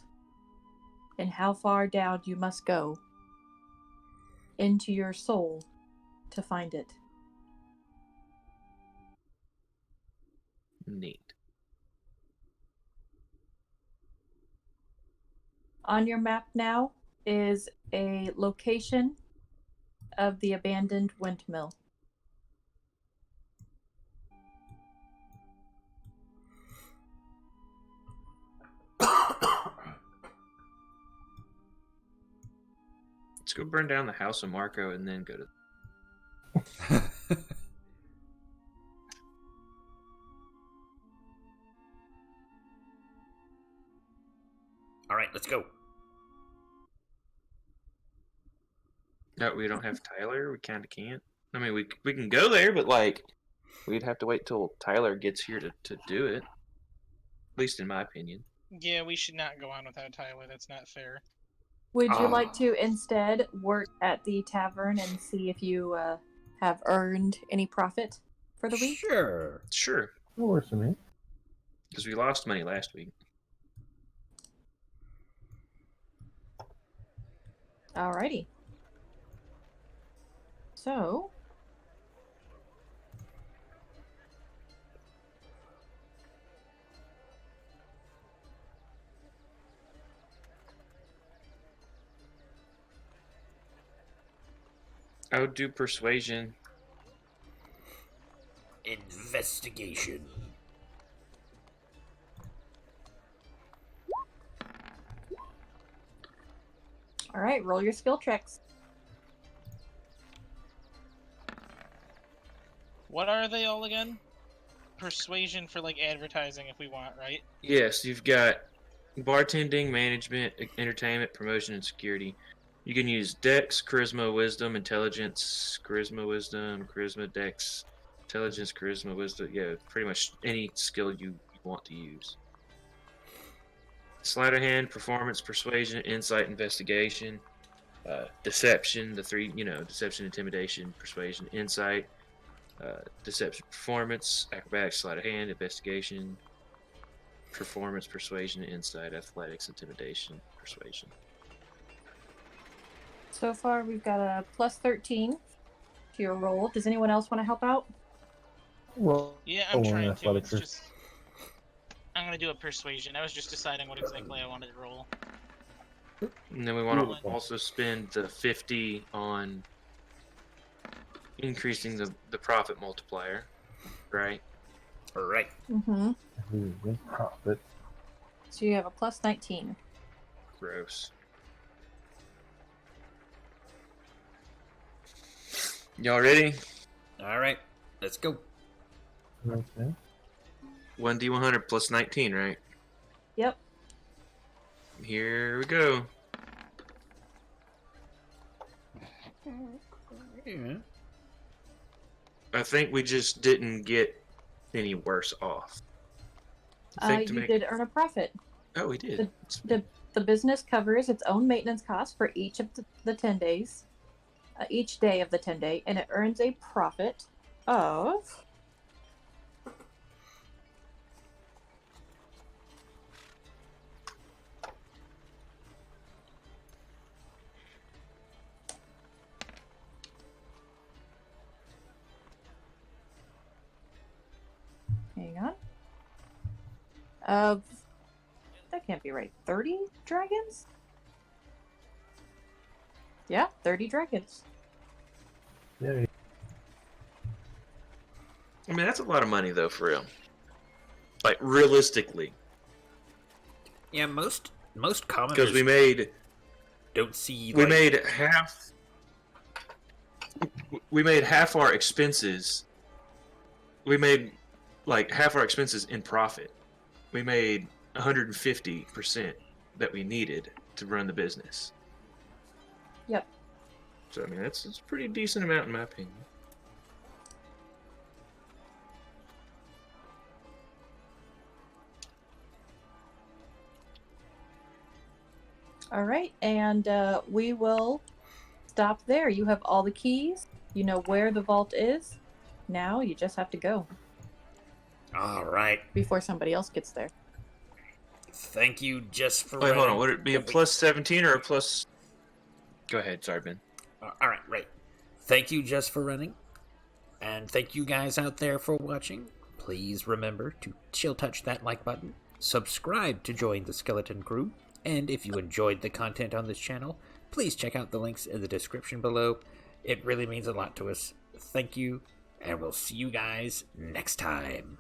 [SPEAKER 6] and how far down you must go into your soul to find it.
[SPEAKER 3] Neat.
[SPEAKER 6] On your map now is a location of the abandoned windmill.
[SPEAKER 3] Let's go burn down the house of Marco and then go to.
[SPEAKER 1] All right, let's go.
[SPEAKER 3] No, we don't have Tyler. We kind of can't. I mean, we can go there, but like, we'd have to wait till Tyler gets here to do it. At least in my opinion.
[SPEAKER 5] Yeah, we should not go on without Tyler. That's not fair.
[SPEAKER 6] Would you like
[SPEAKER 3] Ah.
[SPEAKER 6] to instead work at the tavern and see if you have earned any profit for the week?
[SPEAKER 1] Sure.
[SPEAKER 3] Sure,
[SPEAKER 4] That works for me.
[SPEAKER 3] because we lost money last week.
[SPEAKER 6] Alrighty. So,
[SPEAKER 3] I would do persuasion.
[SPEAKER 1] Investigation.
[SPEAKER 6] alright, roll your skill checks.
[SPEAKER 5] What are they all again? Persuasion for like advertising if we want, right?
[SPEAKER 3] Yes, you've got bartending, management, entertainment, promotion, and security. You can use Dex, Charisma, Wisdom, Intelligence, Charisma, Dex, Intelligence, Charisma, Wisdom. Yeah, pretty much any skill you want to use. Sleight of hand, performance, persuasion, insight, investigation, deception. The three, deception, intimidation, persuasion, insight, deception, performance, acrobatics, sleight of hand, investigation, performance, persuasion, insight, athletics, intimidation, persuasion.
[SPEAKER 6] So far, we've got a plus 13 to your roll. Does anyone else want to help out?
[SPEAKER 4] Roll
[SPEAKER 5] Yeah, I'm
[SPEAKER 4] an
[SPEAKER 5] trying to.
[SPEAKER 4] athletics
[SPEAKER 5] It's
[SPEAKER 4] first.
[SPEAKER 5] just I'm gonna do a persuasion. I was just deciding what exactly I wanted to roll.
[SPEAKER 3] And then we want to
[SPEAKER 4] Beautiful.
[SPEAKER 3] also spend the 50 on increasing the profit multiplier, right?
[SPEAKER 1] All right.
[SPEAKER 6] Mm-hmm.
[SPEAKER 4] Profit.
[SPEAKER 6] So you have a plus 19.
[SPEAKER 3] Gross. Y'all ready?
[SPEAKER 1] All right. Let's go.
[SPEAKER 4] Okay.
[SPEAKER 3] 1d100 plus 19, right?
[SPEAKER 6] Yep.
[SPEAKER 3] Here we go.
[SPEAKER 1] Yeah.
[SPEAKER 3] I think we just didn't get any worse off. I think to
[SPEAKER 6] You
[SPEAKER 3] make...
[SPEAKER 6] did earn a profit.
[SPEAKER 3] Oh, we did.
[SPEAKER 6] The business covers its own maintenance costs for each of the 10 days, each day of the 10 day, and it earns a profit of hang
[SPEAKER 2] Of that can't be right. 30 dragons? Yeah, 30 dragons.
[SPEAKER 4] There you
[SPEAKER 3] I mean, that's a lot of money, though, for real. Like, realistically.
[SPEAKER 1] Yeah, most commoners
[SPEAKER 3] Because we made
[SPEAKER 1] don't see.
[SPEAKER 3] we
[SPEAKER 1] like,
[SPEAKER 3] made half we made half our expenses. We made like half our expenses in profit. We made 150% that we needed to run the business.
[SPEAKER 2] Yep.
[SPEAKER 3] So I mean, it's a pretty decent amount in my opinion.
[SPEAKER 2] All right, and we will stop there. You have all the keys. You know where the vault is. Now you just have to go
[SPEAKER 1] All right.
[SPEAKER 2] before somebody else gets there.
[SPEAKER 1] Thank you, just for.
[SPEAKER 3] Wait, hold
[SPEAKER 1] running.
[SPEAKER 3] on. Would it be a plus 17 or a plus? Go ahead. Sorry, Ben.
[SPEAKER 1] All right, right. Thank you, just for running, and thank you guys out there for watching. Please remember to chill touch that like button, subscribe to join the Skeleton Crew, and if you enjoyed the content on this channel, please check out the links in the description below. It really means a lot to us. Thank you, and we'll see you guys next time.